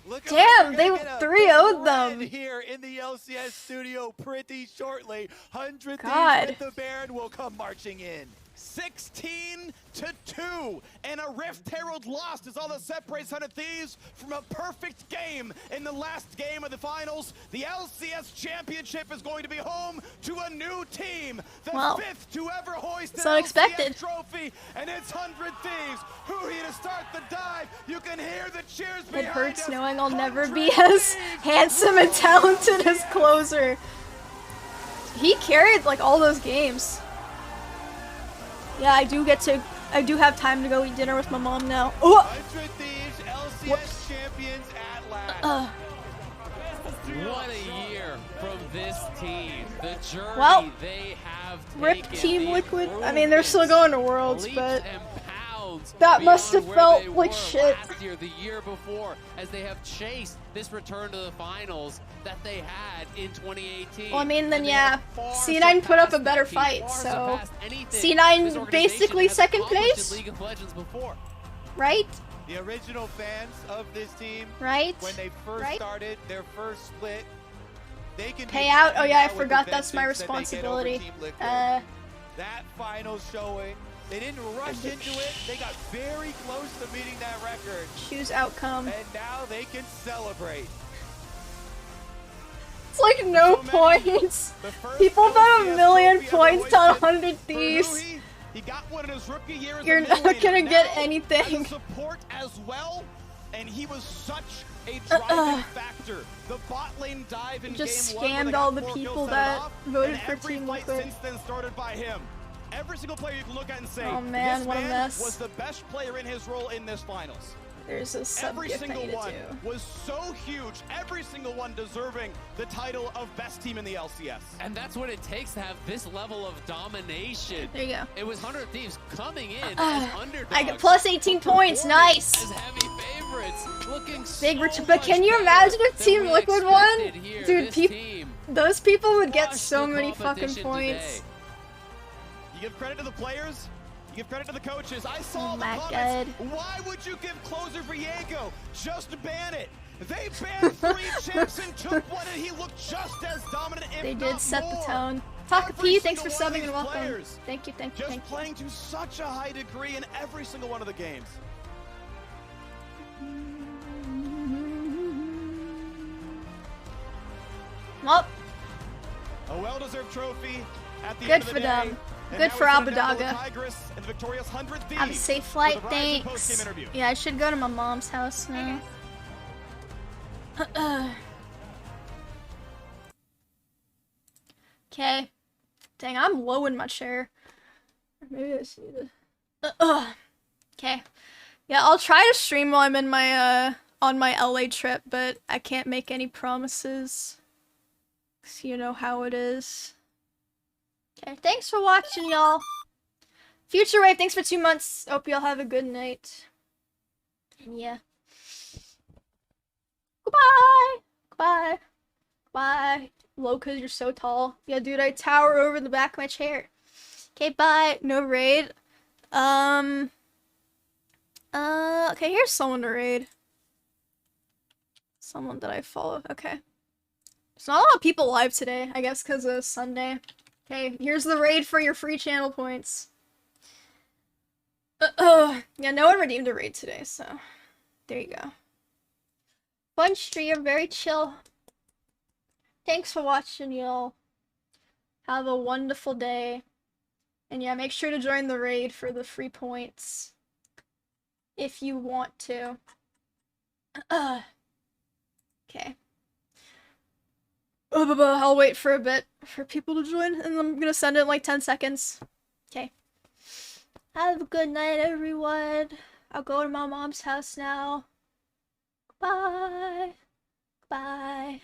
Look at Damn, what they we're gonna get a 3-0'd thread them. here in the LCS studio pretty shortly. 100 God. Thieves with the Baron will come marching in. 16-2, and a Rift Herald lost is all that separates 100 Thieves from a perfect game in the last game of the finals. The LCS Championship is going to be home to a new team, the Wow. 5th to ever hoist It's an unexpected. LCS trophy, and it's 100 Thieves who here to start the dive. You can hear the cheers It behind hurts us. knowing I'll never be 100 as Thieves. handsome and talented as Closer. He carried like all those games. Yeah, I do have time to go eat dinner with my mom now. Oh! 100 Thieves, LCS champions at last. What a year from this team. The journey Well, they have Rip taken, Team the Liquid. I mean, they're still going to Worlds, leaps but and pounds that must have beyond felt where they like were shit. last year, the year before, as they have chased this return to the finals that they had in 2018. Well, I mean, then And they yeah, have far C9 put up a surpassed better that team, fight, far so surpassed anything C9 this organization basically has second accomplished place. in League of Legends before. Right? The original fans of this team, Right? when they first started their first split, they can Pay be out. Oh happy yeah, I now with forgot the that's my vengeance that they get over responsibility. Team Liquid. That final showing, they didn't rush into it. They got very close to meeting that record. Choose outcome. And now they can celebrate. It's like no points. People bet a million points on 100 Thieves. He got one in his rookie year. You're not gonna get anything. Support as well, and he was such a driving factor. The bot lane dive in Just game 1 where they scammed got all the 4 people kills, set it that off, voted and for every Team fight Liquid. since then started by him. Every single player you can look at and say, Oh man, this what a man mess. was the best player in his role in this finals. There's a sub Every gift I single need to one do. was so huge. Every single one deserving the title of best team in the LCS. And that's what it takes to have this level of domination. There you go. It was 100 Thieves coming in as underdogs. I get plus 18 points. Nice. As heavy favorites, looking Big rich, but can you imagine if Team Liquid won? Dude, those people would get so many fucking points. You give credit to the players. You give credit to the coaches. I saw the my comments. Why would you give closer Viego? Just ban it. They banned 3 champs and took one, and he looked just as dominant, if They not did set more. the tone. Taka P, thanks for Single one of subbing and these welcome. players Thank you, thank you, Just thank you. playing to such a high degree in every single one of the games. Well, A well-deserved trophy at the good end of for the day. them. And Good now for we send it down to the Abadaga. Tigress and the victorious 100 Thieves Have a safe for flight, the Verizon post-game thanks. interview. Yeah, I should go to my mom's house now. Okay. Dang, I'm low in my chair. Maybe I just need to... Okay. Yeah, I'll try to stream while I'm in my, on my LA trip, but I can't make any promises. 'Cause you know how it is. Okay, thanks for watching, y'all. Future Wave, thanks for 2 months. Hope y'all have a good night. And yeah. Goodbye! Goodbye. Bye. Low, cause you're so tall. Yeah, dude, I tower over the back of my chair. Okay, bye. No raid. Okay, here's someone to raid. Someone that I follow. Okay. There's not a lot of people live today, I guess because it's Sunday. Okay, here's the raid for your free channel points. Yeah, no one redeemed a raid today, so there you go. Fun stream, very chill. Thanks for watching, y'all. Have a wonderful day. And yeah, make sure to join the raid for the free points. If you want to. Okay. I'll wait for a bit for people to join, and I'm gonna send it in like 10 seconds. Okay. Have a good night, everyone. I'll go to my mom's house now. Bye. Bye.